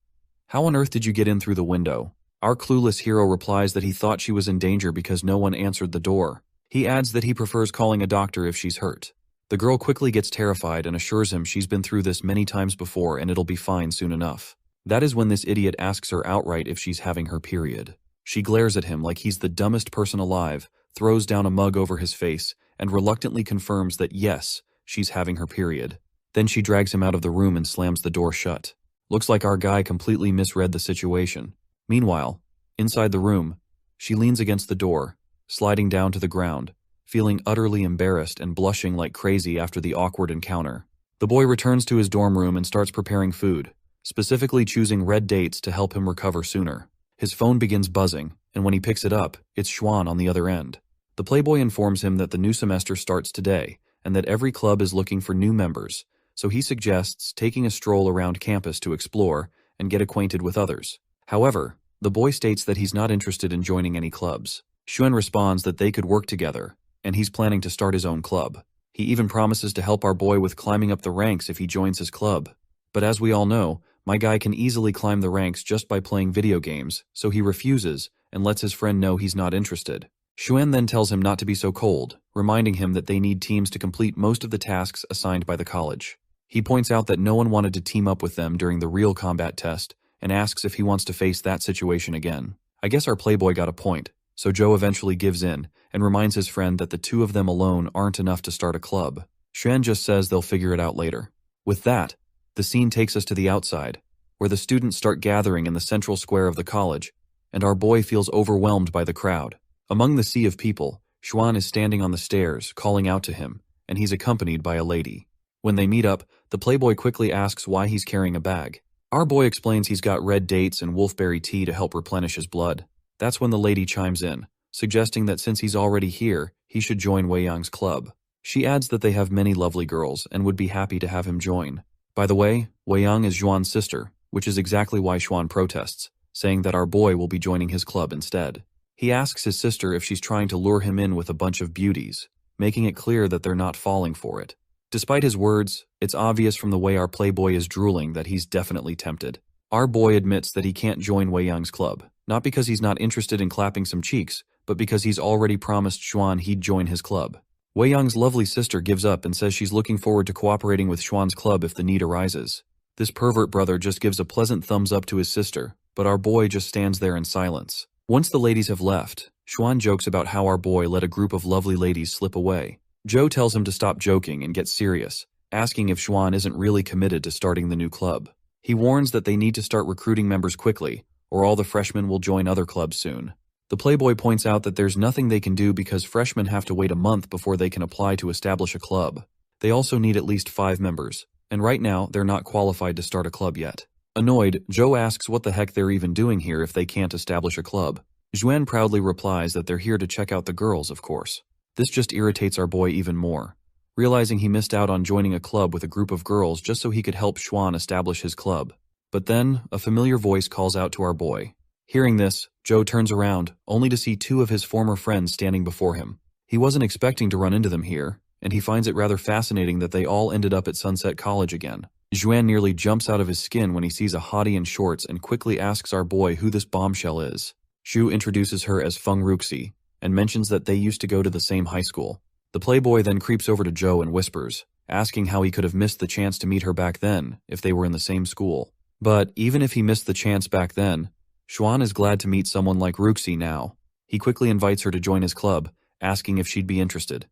Speaker 1: "How on earth did you get in through the window?" Our clueless hero replies that he thought she was in danger because no one answered the door. He adds that he prefers calling a doctor if she's hurt. The girl quickly gets terrified and assures him she's been through this many times before and it'll be fine soon enough. That is when this idiot asks her outright if she's having her period. She glares at him like he's the dumbest person alive, throws down a mug over his face, and reluctantly confirms that yes, she's having her period. Then she drags him out of the room and slams the door shut. Looks like our guy completely misread the situation. Meanwhile, inside the room, she leans against the door, sliding down to the ground, feeling utterly embarrassed and blushing like crazy after the awkward encounter. The boy returns to his dorm room and starts preparing food, specifically choosing red dates to help him recover sooner. His phone begins buzzing, and when he picks it up, it's Xuan on the other end. The playboy informs him that the new semester starts today, and that every club is looking for new members, so he suggests taking a stroll around campus to explore and get acquainted with others. However, the boy states that he's not interested in joining any clubs. Xuan responds that they could work together, and he's planning to start his own club. He even promises to help our boy with climbing up the ranks if he joins his club. But as we all know, my guy can easily climb the ranks just by playing video games, so he refuses and lets his friend know he's not interested. Xuan then tells him not to be so cold, reminding him that they need teams to complete most of the tasks assigned by the college. He points out that no one wanted to team up with them during the real combat test, and asks if he wants to face that situation again. I guess our playboy got a point, so Joe eventually gives in and reminds his friend that the two of them alone aren't enough to start a club. Xuan just says they'll figure it out later. With that, the scene takes us to the outside, where the students start gathering in the central square of the college, and our boy feels overwhelmed by the crowd. Among the sea of people, Xuan is standing on the stairs, calling out to him, and he's accompanied by a lady. When they meet up, the playboy quickly asks why he's carrying a bag. Our boy explains he's got red dates and wolfberry tea to help replenish his blood. That's when the lady chimes in, suggesting that since he's already here, he should join Wei Yang's club. She adds that they have many lovely girls and would be happy to have him join. By the way, Wei Yang is Xuan's sister, which is exactly why Xuan protests, saying that our boy will be joining his club instead. He asks his sister if she's trying to lure him in with a bunch of beauties, making it clear that they're not falling for it. Despite his words, it's obvious from the way our playboy is drooling that he's definitely tempted. Our boy admits that he can't join Wei Yang's club, not because he's not interested in clapping some cheeks, but because he's already promised Xuan he'd join his club. Wei Yang's lovely sister gives up and says she's looking forward to cooperating with Xuan's club if the need arises. This pervert brother just gives a pleasant thumbs up to his sister, but our boy just stands there in silence. Once the ladies have left, Xuan jokes about how our boy let a group of lovely ladies slip away. Joe tells him to stop joking and get serious, asking if Xuan isn't really committed to starting the new club. He warns that they need to start recruiting members quickly, or all the freshmen will join other clubs soon. The playboy points out that there's nothing they can do because freshmen have to wait a month before they can apply to establish a club. They also need at least 5 members, and right now they're not qualified to start a club yet. Annoyed, Joe asks what the heck they're even doing here if they can't establish a club. Xuan proudly replies that they're here to check out the girls, of course. This just irritates our boy even more, realizing he missed out on joining a club with a group of girls just so he could help Xuan establish his club. But then, a familiar voice calls out to our boy. Hearing this, Joe turns around, only to see 2 of his former friends standing before him. He wasn't expecting to run into them here, and he finds it rather fascinating that they all ended up at Sunset College again. Xuan nearly jumps out of his skin when he sees a hottie in shorts and quickly asks our boy who this bombshell is. Xu introduces her as Feng Ruxi, and mentions that they used to go to the same high school. The playboy then creeps over to Joe and whispers, asking how he could have missed the chance to meet her back then if they were in the same school. But even if he missed the chance back then, Xuan is glad to meet someone like Ruxi now. He quickly invites her to join his club, asking if she'd be interested.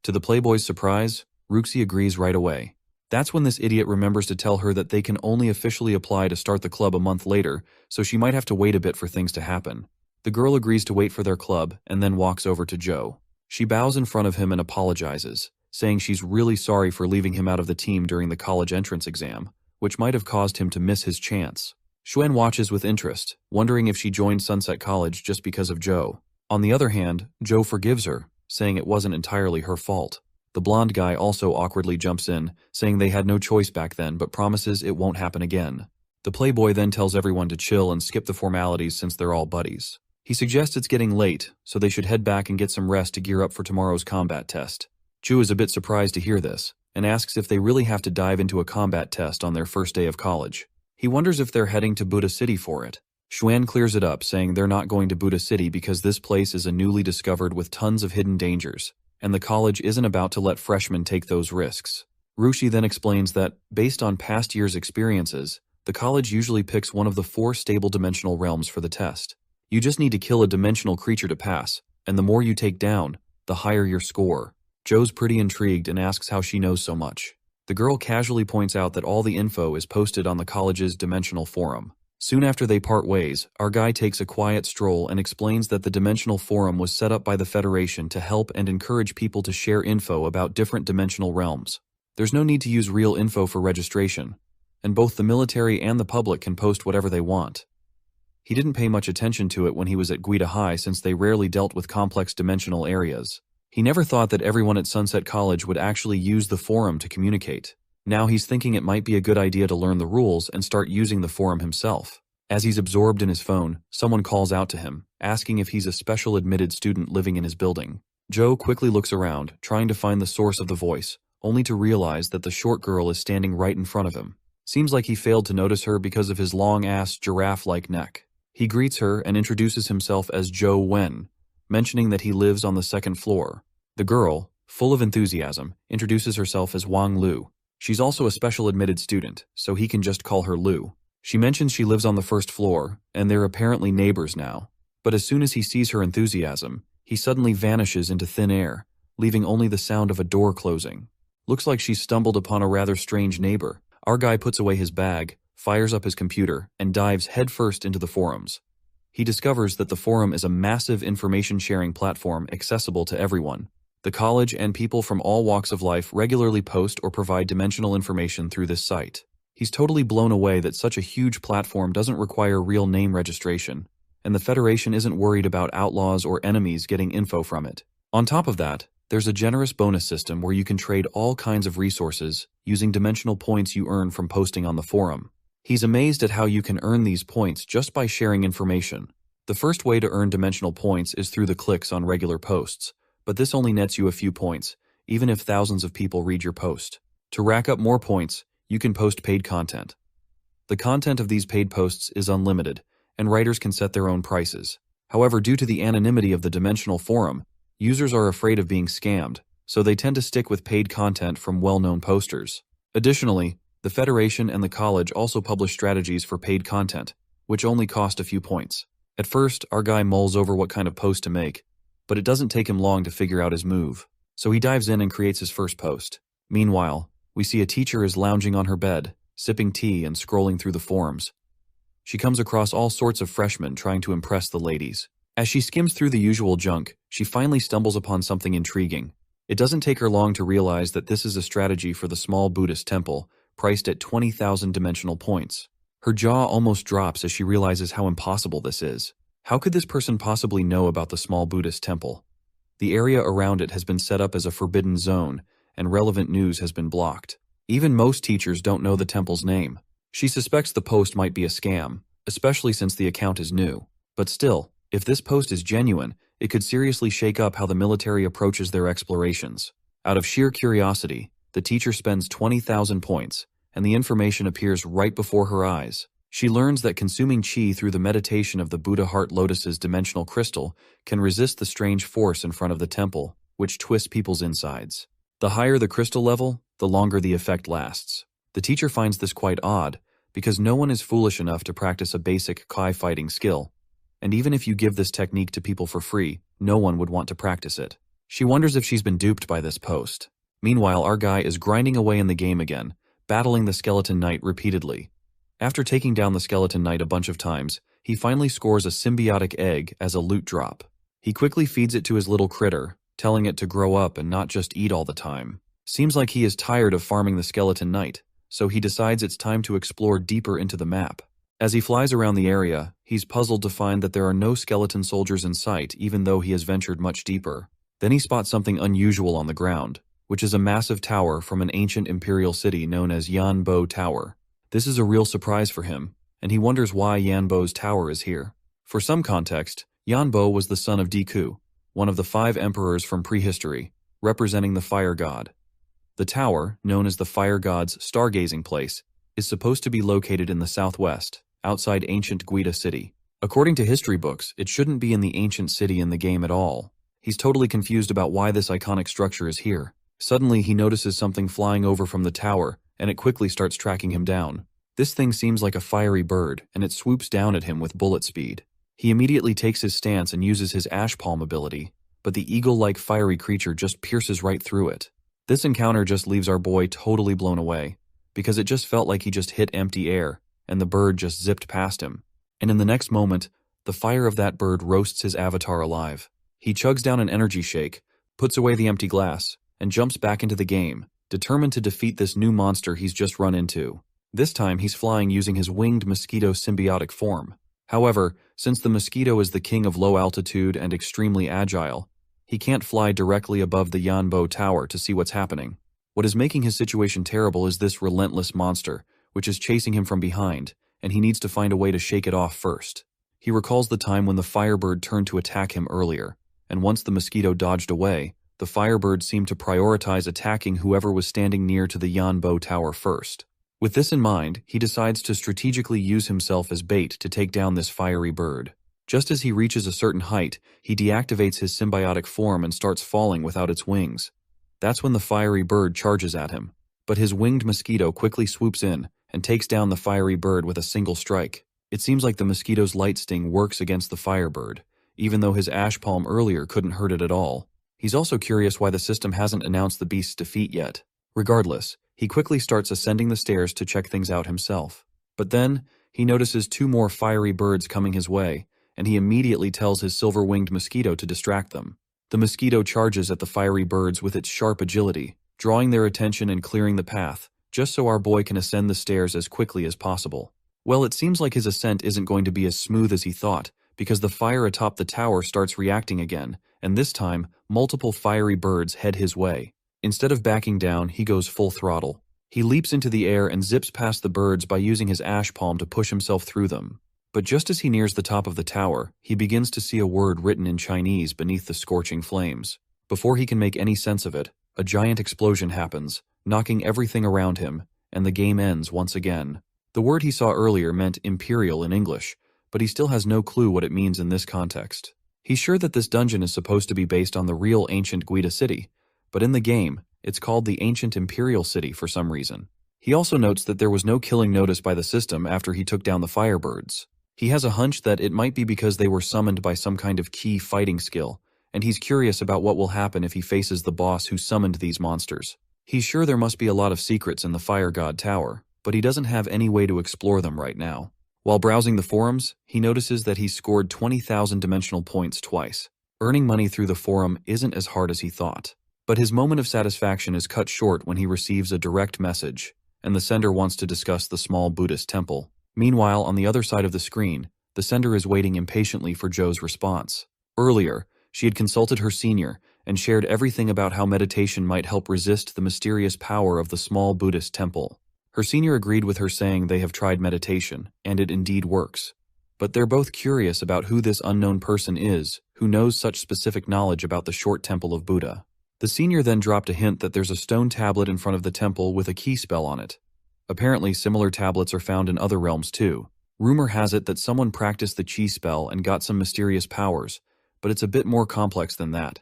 Speaker 1: To the playboy's surprise, Ruxi agrees right away. That's when this idiot remembers to tell her that they can only officially apply to start the club a month later, so she might have to wait a bit for things to happen. The girl agrees to wait for their club and then walks over to Joe. She bows in front of him and apologizes, saying she's really sorry for leaving him out of the team during the college entrance exam, which might have caused him to miss his chance. Xuan watches with interest, wondering if she joined Sunset College just because of Joe. On the other hand, Joe forgives her, saying it wasn't entirely her fault. The blonde guy also awkwardly jumps in, saying they had no choice back then but promises it won't happen again. The playboy then tells everyone to chill and skip the formalities since they're all buddies. He suggests it's getting late, so they should head back and get some rest to gear up for tomorrow's combat test. Chu is a bit surprised to hear this, and asks if they really have to dive into a combat test on their first day of college. He wonders if they're heading to Buddha City for it. Xuan clears it up, saying they're not going to Buddha City because this place is a newly discovered with tons of hidden dangers, and the college isn't about to let freshmen take those risks. Rushi then explains that, based on past years' experiences, the college usually picks one of the 4 stable dimensional realms for the test. You just need to kill a dimensional creature to pass, and the more you take down, the higher your score. Joe's pretty intrigued and asks how she knows so much. The girl casually points out that all the info is posted on the college's dimensional forum. Soon after they part ways, our guy takes a quiet stroll and explains that the dimensional forum was set up by the Federation to help and encourage people to share info about different dimensional realms. There's no need to use real info for registration, and both the military and the public can post whatever they want. He didn't pay much attention to it when he was at Guida High since they rarely dealt with complex dimensional areas. He never thought that everyone at Sunset College would actually use the forum to communicate. Now he's thinking it might be a good idea to learn the rules and start using the forum himself. As he's absorbed in his phone, someone calls out to him, asking if he's a special admitted student living in his building. Joe quickly looks around, trying to find the source of the voice, only to realize that the short girl is standing right in front of him. Seems like he failed to notice her because of his long-ass giraffe-like neck. He greets her and introduces himself as Joe Wen, mentioning that he lives on the 2nd floor. The girl, full of enthusiasm, introduces herself as Wang Lu. She's also a special admitted student, so he can just call her Lu. She mentions she lives on the 1st floor, and they're apparently neighbors now. But as soon as he sees her enthusiasm, he suddenly vanishes into thin air, leaving only the sound of a door closing. Looks like she's stumbled upon a rather strange neighbor. Our guy puts away his bag, fires up his computer, and dives headfirst into the forums. He discovers that the forum is a massive information-sharing platform accessible to everyone. The college and people from all walks of life regularly post or provide dimensional information through this site. He's totally blown away that such a huge platform doesn't require real name registration, and the Federation isn't worried about outlaws or enemies getting info from it. On top of that, there's a generous bonus system where you can trade all kinds of resources using dimensional points you earn from posting on the forum. He's amazed at how you can earn these points just by sharing information. The first way to earn dimensional points is through the clicks on regular posts, but this only nets you a few points, even if thousands of people read your post. To rack up more points, you can post paid content. The content of these paid posts is unlimited, and writers can set their own prices. However, due to the anonymity of the dimensional forum, users are afraid of being scammed, so they tend to stick with paid content from well-known posters. Additionally, the Federation and the college also publish strategies for paid content, which only cost a few points. At first, our guy mulls over what kind of post to make, but it doesn't take him long to figure out his move, so he dives in and creates his first post. Meanwhile, we see a teacher is lounging on her bed, sipping tea and scrolling through the forums. She comes across all sorts of freshmen trying to impress the ladies. As she skims through the usual junk, she finally stumbles upon something intriguing. It doesn't take her long to realize that this is a strategy for the small Buddhist temple, priced at 20,000 dimensional points. Her jaw almost drops as she realizes how impossible this is. How could this person possibly know about the small Buddhist temple? The area around it has been set up as a forbidden zone, and relevant news has been blocked. Even most teachers don't know the temple's name. She suspects the post might be a scam, especially since the account is new. But still, if this post is genuine, it could seriously shake up how the military approaches their explorations. Out of sheer curiosity, the teacher spends 20,000 points, and the information appears right before her eyes. She learns that consuming chi through the meditation of the Buddha Heart Lotus's dimensional crystal can resist the strange force in front of the temple, which twists people's insides. The higher the crystal level, the longer the effect lasts. The teacher finds this quite odd, because no one is foolish enough to practice a basic Kai fighting skill. And even if you give this technique to people for free, no one would want to practice it. She wonders if she's been duped by this post. Meanwhile, our guy is grinding away in the game again, battling the skeleton knight repeatedly. After taking down the skeleton knight a bunch of times, he finally scores a symbiotic egg as a loot drop. He quickly feeds it to his little critter, telling it to grow up and not just eat all the time. Seems like he is tired of farming the skeleton knight, so he decides it's time to explore deeper into the map. As he flies around the area, he's puzzled to find that there are no skeleton soldiers in sight even though he has ventured much deeper. Then he spots something unusual on the ground, which is a massive tower from an ancient imperial city known as Yanbo Tower. This is a real surprise for him, and he wonders why Yanbo's tower is here. For some context, Yanbo was the son of Deku, one of the 5 emperors from prehistory, representing the fire god. The tower, known as the fire god's stargazing place, is supposed to be located in the southwest, outside ancient Guida City. According to history books, it shouldn't be in the ancient city in the game at all. He's totally confused about why this iconic structure is here. Suddenly, he notices something flying over from the tower, and it quickly starts tracking him down. This thing seems like a fiery bird, and it swoops down at him with bullet speed. He immediately takes his stance and uses his ash palm ability, but the eagle-like fiery creature just pierces right through it. This encounter just leaves our boy totally blown away, because it just felt like he just hit empty air, and the bird just zipped past him. And in the next moment, the fire of that bird roasts his avatar alive. He chugs down an energy shake, puts away the empty glass, and jumps back into the game, determined to defeat this new monster he's just run into. This time he's flying using his winged mosquito symbiotic form. However, since the mosquito is the king of low altitude and extremely agile, he can't fly directly above the Yanbo Tower to see what's happening. What is making his situation terrible is this relentless monster, which is chasing him from behind, and he needs to find a way to shake it off first. He recalls the time when the firebird turned to attack him earlier, and once the mosquito dodged away, the firebird seemed to prioritize attacking whoever was standing near to the Yanbo Tower first. With this in mind, he decides to strategically use himself as bait to take down this fiery bird. Just as he reaches a certain height, he deactivates his symbiotic form and starts falling without its wings. That's when the fiery bird charges at him, but his winged mosquito quickly swoops in and takes down the fiery bird with a single strike. It seems like the mosquito's light sting works against the firebird, even though his ash palm earlier couldn't hurt it at all. He's also curious why the system hasn't announced the beast's defeat yet. Regardless, he quickly starts ascending the stairs to check things out himself. But then, he notices 2 more fiery birds coming his way, and he immediately tells his silver-winged mosquito to distract them. The mosquito charges at the fiery birds with its sharp agility, drawing their attention and clearing the path, just so our boy can ascend the stairs as quickly as possible. Well, it seems like his ascent isn't going to be as smooth as he thought, because the fire atop the tower starts reacting again, and this time, multiple fiery birds head his way. Instead of backing down, he goes full throttle. He leaps into the air and zips past the birds by using his ash palm to push himself through them. But just as he nears the top of the tower, he begins to see a word written in Chinese beneath the scorching flames. Before he can make any sense of it, a giant explosion happens, knocking everything around him, and the game ends once again. The word he saw earlier meant Imperial in English, but he still has no clue what it means in this context. He's sure that this dungeon is supposed to be based on the real ancient Guida city, but in the game, it's called the Ancient Imperial City for some reason. He also notes that there was no killing notice by the system after he took down the firebirds. He has a hunch that it might be because they were summoned by some kind of key fighting skill, and he's curious about what will happen if he faces the boss who summoned these monsters. He's sure there must be a lot of secrets in the Fire God Tower, but he doesn't have any way to explore them right now. While browsing the forums, he notices that he scored 20,000 dimensional points twice. Earning money through the forum isn't as hard as he thought. But his moment of satisfaction is cut short when he receives a direct message, and the sender wants to discuss the small Buddhist temple. Meanwhile, on the other side of the screen, the sender is waiting impatiently for Joe's response. Earlier, she had consulted her senior and shared everything about how meditation might help resist the mysterious power of the small Buddhist temple. Her senior agreed with her, saying they have tried meditation, and it indeed works. But they're both curious about who this unknown person is, who knows such specific knowledge about the short temple of Buddha. The senior then dropped a hint that there's a stone tablet in front of the temple with a key spell on it. Apparently, similar tablets are found in other realms too. Rumor has it that someone practiced the chi spell and got some mysterious powers, but it's a bit more complex than that.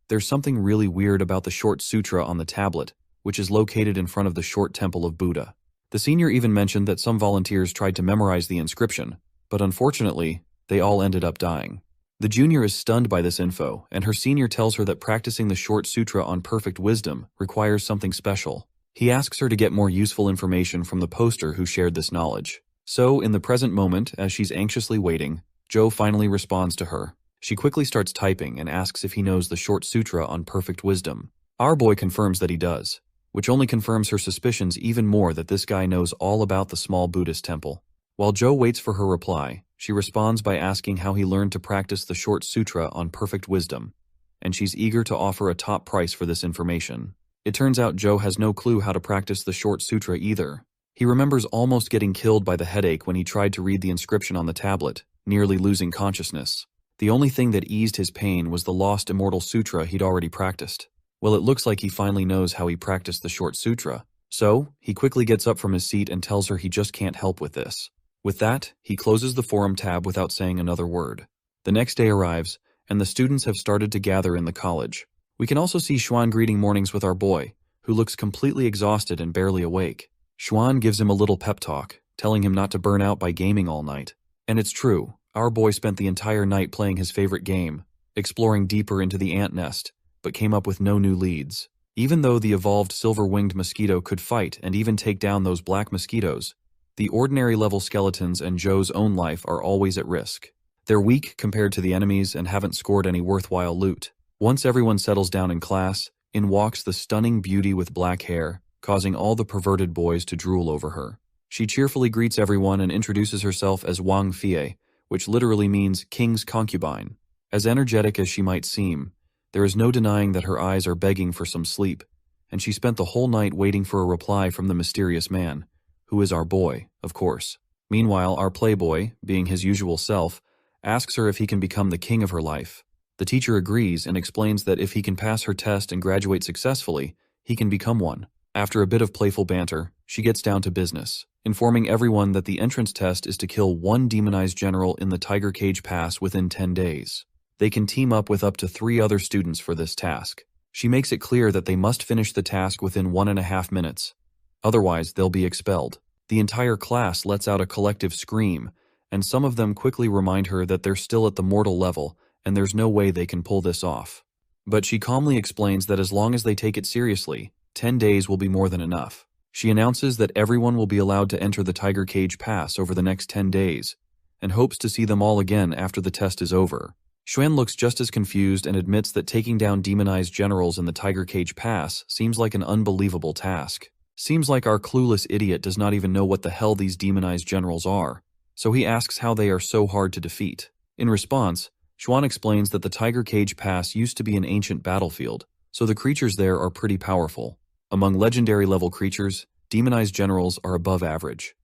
Speaker 1: There's something really weird about the short sutra on the tablet, which is located in front of the short temple of Buddha. The senior even mentioned that some volunteers tried to memorize the inscription, but unfortunately, they all ended up dying. The junior is stunned by this info, and her senior tells her that practicing the short sutra on perfect wisdom requires something special. He asks her to get more useful information from the poster who shared this knowledge. So, in the present moment, as she's anxiously waiting, Joe finally responds to her. She quickly starts typing and asks if he knows the short sutra on perfect wisdom. Our boy confirms that he does, which only confirms her suspicions even more that this guy knows all about the small Buddhist temple. While Joe waits for her reply, she responds by asking how he learned to practice the short sutra on perfect wisdom, and she's eager to offer a top price for this information. It turns out Joe has no clue how to practice the short sutra either. He remembers almost getting killed by the headache when he tried to read the inscription on the tablet, nearly losing consciousness. The only thing that eased his pain was the lost immortal sutra he'd already practiced. Well, it looks like he finally knows how he practiced the short sutra. So, he quickly gets up from his seat and tells her he just can't help with this. With that, he closes the forum tab without saying another word. The next day arrives, and the students have started to gather in the college. We can also see Xuan greeting mornings with our boy, who looks completely exhausted and barely awake. Xuan gives him a little pep talk, telling him not to burn out by gaming all night. And it's true, our boy spent the entire night playing his favorite game, exploring deeper into the ant nest, but came up with no new leads. Even though the evolved silver-winged mosquito could fight and even take down those black mosquitoes, the ordinary level skeletons and Joe's own life are always at risk. They're weak compared to the enemies and haven't scored any worthwhile loot. Once everyone settles down in class, in walks the stunning beauty with black hair, causing all the perverted boys to drool over her. She cheerfully greets everyone and introduces herself as Wang Fie, which literally means king's concubine. As energetic as she might seem, there is no denying that her eyes are begging for some sleep, and she spent the whole night waiting for a reply from the mysterious man, who is our boy, of course. Meanwhile, our playboy, being his usual self, asks her if he can become the king of her life. The teacher agrees and explains that if he can pass her test and graduate successfully, he can become one. After a bit of playful banter, she gets down to business, informing everyone that the entrance test is to kill one demonized general in the Tiger Cage Pass within 10 days. They can team up with up to 3 other students for this task. She makes it clear that they must finish the task within 1.5 minutes. Otherwise, they'll be expelled. The entire class lets out a collective scream, and some of them quickly remind her that they're still at the mortal level, and there's no way they can pull this off. But she calmly explains that as long as they take it seriously, 10 days will be more than enough. She announces that everyone will be allowed to enter the Tiger Cage Pass over the next 10 days, and hopes to see them all again after the test is over. Xuan looks just as confused and admits that taking down demonized generals in the Tiger Cage Pass seems like an unbelievable task. Seems like our clueless idiot does not even know what the hell these demonized generals are, so he asks how they are so hard to defeat. In response, Xuan explains that the Tiger Cage Pass used to be an ancient battlefield, so the creatures there are pretty powerful. Among legendary level creatures, demonized generals are above average.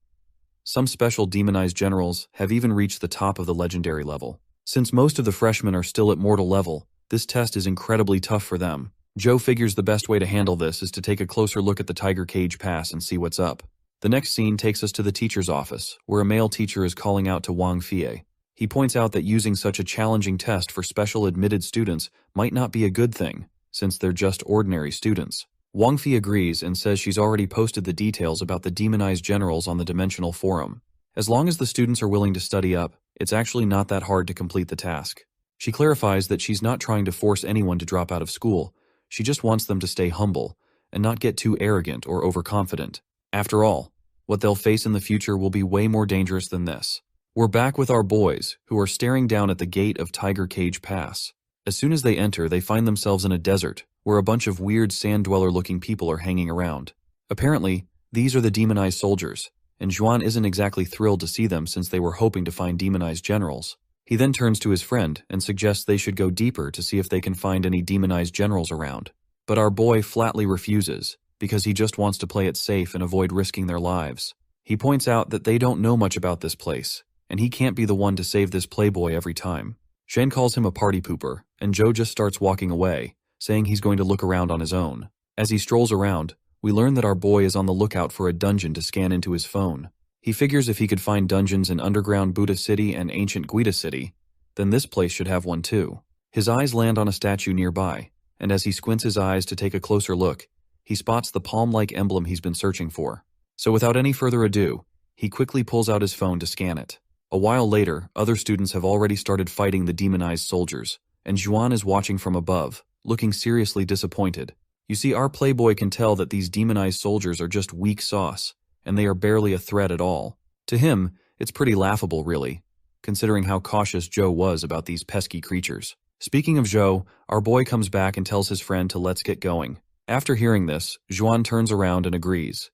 Speaker 1: Some special demonized generals have even reached the top of the legendary level. Since most of the freshmen are still at mortal level, this test is incredibly tough for them. Joe figures the best way to handle this is to take a closer look at the Tiger Cage Pass and see what's up. The next scene takes us to the teacher's office, where a male teacher is calling out to Wang Fie. He points out that using such a challenging test for special admitted students might not be a good thing, since they're just ordinary students. Wang Fie agrees and says she's already posted the details about the demonized generals on the Dimensional Forum. As long as the students are willing to study up, it's actually not that hard to complete the task. She clarifies that she's not trying to force anyone to drop out of school, she just wants them to stay humble, and not get too arrogant or overconfident. After all, what they'll face in the future will be way more dangerous than this. We're back with our boys, who are staring down at the gate of Tiger Cage Pass. As soon as they enter, they find themselves in a desert, where a bunch of weird sand-dweller-looking people are hanging around. Apparently, these are the demonized soldiers, and Xuan isn't exactly thrilled to see them since they were hoping to find demonized generals. He then turns to his friend and suggests they should go deeper to see if they can find any demonized generals around. But our boy flatly refuses, because he just wants to play it safe and avoid risking their lives. He points out that they don't know much about this place, and he can't be the one to save this playboy every time. Shane calls him a party pooper, and Joe just starts walking away, saying he's going to look around on his own. As he strolls around, we learn that our boy is on the lookout for a dungeon to scan into his phone. He figures if he could find dungeons in underground Buddha City and ancient Guida City, then this place should have one too. His eyes land on a statue nearby, and as he squints his eyes to take a closer look, he spots the palm-like emblem he's been searching for. So without any further ado, he quickly pulls out his phone to scan it. A while later, other students have already started fighting the demonized soldiers, and Xuan is watching from above, looking seriously disappointed. You see, our playboy can tell that these demonized soldiers are just weak sauce, and they are barely a threat at all. To him, it's pretty laughable, really, considering how cautious Joe was about these pesky creatures. Speaking of Joe, our boy comes back and tells his friend to let's get going. After hearing this, Xuan turns around and agrees.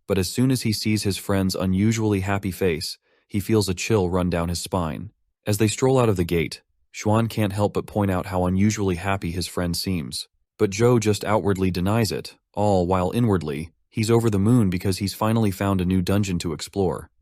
Speaker 1: But as soon as he sees his friend's unusually happy face, he feels a chill run down his spine. As they stroll out of the gate, Xuan can't help but point out how unusually happy his friend seems. But Joe just outwardly denies it, all while inwardly, he's over the moon because he's finally found a new dungeon to explore.